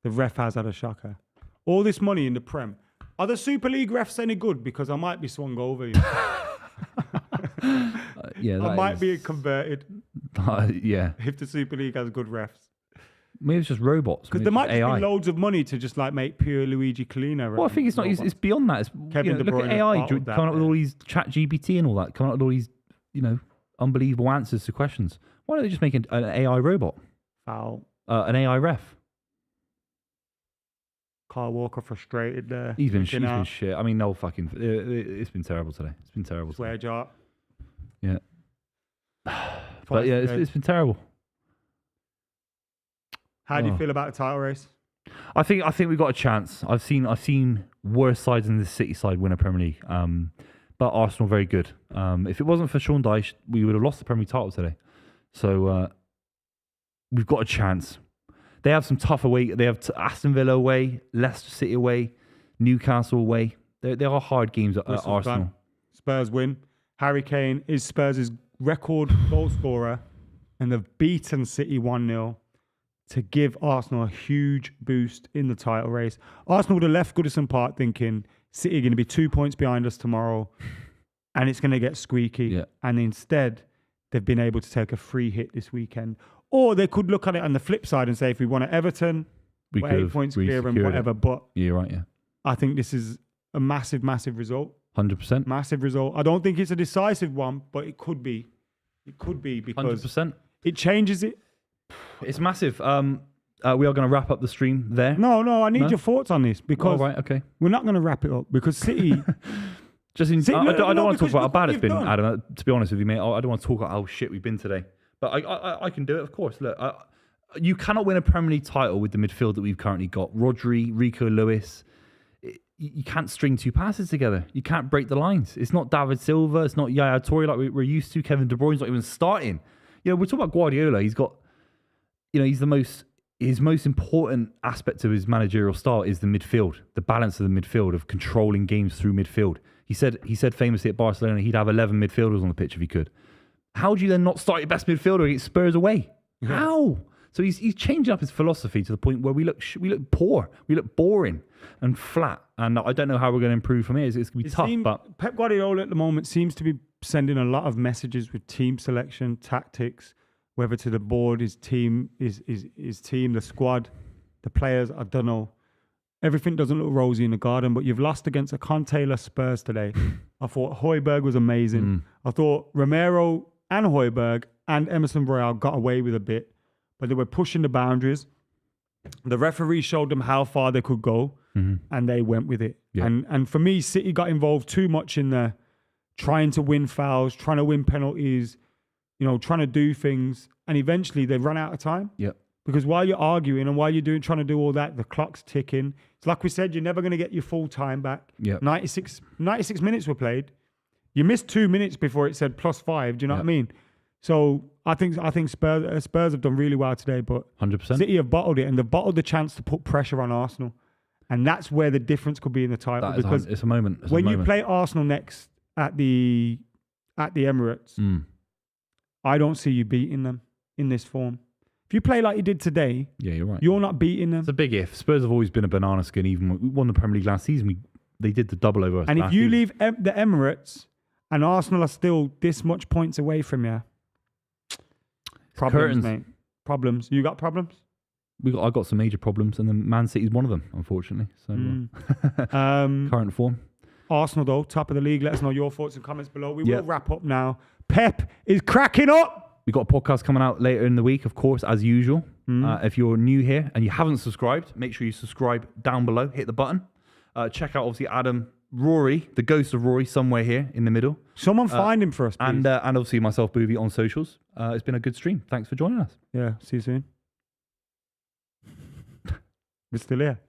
The ref has had a shocker. All this money in the Prem. Are the Super League refs any good? Because I might be swung over. Yeah, I might be converted. Yeah. If the Super League has good refs. Maybe it's just robots. Because there might just be loads of money to just like make pure Luigi Collina. Well, I think it's not. It's beyond that. It's, Kevin De Bruyne look at AI coming up with all these chat GPT and all that, coming up with all these, unbelievable answers to questions. Why don't they just make an AI robot? Foul. An AI ref? Kyle Walker frustrated there. He's been Out. shit. I mean, no fucking... it's been terrible today. It's been terrible Swear today. jar. Yeah. But yeah, it's been terrible. How do you feel about the title race? I think we've got a chance. I've seen worse sides than the City side win a Premier League. But Arsenal very good. If it wasn't for Sean Dyche, we would have lost the Premier League title today. So we've got a chance. They have some tough away. They have Aston Villa away, Leicester City away, Newcastle away. They are hard games at Arsenal. Done. Spurs win. Harry Kane is Spurs' record goal scorer, and they've beaten City 1-0 to give Arsenal a huge boost in the title race. Arsenal would have left Goodison Park thinking City are going to be 2 points behind us tomorrow, and it's going to get squeaky. Yeah. And instead, they've been able to take a free hit this weekend. Or they could look at it on the flip side and say, if we won at Everton, we're 8 points clear and whatever. But yeah, you're right, yeah. I think this is a massive, massive result. 100%. Massive result. I don't think it's a decisive one, but it could be. It could be because 100%. It changes it. It's massive. We are going to wrap up the stream there. No, I need your thoughts on this because right, okay. We're not going to wrap it up because City... I don't want to talk about how bad it's been, done. Adam. To be honest with you, mate, I don't want to talk about how shit we've been today. But I can do it, of course. Look, you cannot win a Premier League title with the midfield that we've currently got. Rodri, Rico Lewis. You can't string two passes together. You can't break the lines. It's not David Silva. It's not Yaya Toure like we're used to. Kevin De Bruyne's not even starting. We're talking about Guardiola. He's got, he's his most important aspect of his managerial style is the midfield, the balance of the midfield, of controlling games through midfield. He said famously at Barcelona he'd have 11 midfielders on the pitch if he could. How do you then not start your best midfielder against Spurs away? Yeah. How? So he's changing up his philosophy to the point where we look poor, we look boring and flat, and I don't know how we're going to improve from here. It's going to be tough. But Pep Guardiola at the moment seems to be sending a lot of messages with team selection, tactics, whether to the board, his team, the squad, the players. I don't know. Everything doesn't look rosy in the garden, but you've lost against a Conte-less Spurs today. I thought Højbjerg was amazing. I thought Romero and Højbjerg and Emerson Royale got away with a bit, but they were pushing the boundaries. The referee showed them how far they could go, and they went with it. Yeah. And for me, City got involved too much in the trying to win fouls, trying to win penalties, trying to do things, and eventually they run out of time. Yep. Because while you're arguing and while you're trying to do all that, the clock's ticking. It's like we said, you're never going to get your full time back. Yep. 96 minutes were played. You missed 2 minutes before it said +5. Do you know what I mean? So I think Spurs have done really well today, but 100%. City have bottled it, and they've bottled the chance to put pressure on Arsenal, and that's where the difference could be in the title. Because it's a moment. When you play Arsenal next at the Emirates, I don't see you beating them in this form. If you play like you did today, yeah, you're right. You're not beating them. It's a big if. Spurs have always been a banana skin. Even when we won the Premier League last season, they did the double over us. And if you leave the Emirates and Arsenal are still this much points away from you, problems, mate. Problems. You got problems? I got some major problems, and then Man City's one of them, unfortunately. So current form. Arsenal, though, top of the league. Let us know your thoughts and comments below. We will wrap up now. Pep is cracking up. We've got a podcast coming out later in the week, of course, as usual. If you're new here and you haven't subscribed, make sure you subscribe down below. Hit the button. Check out, obviously, Adam, Rory, the ghost of Rory, somewhere here in the middle. Someone find him for us, please. And obviously myself, Buvey, on socials. It's been a good stream. Thanks for joining us. Yeah, see you soon. We're still here.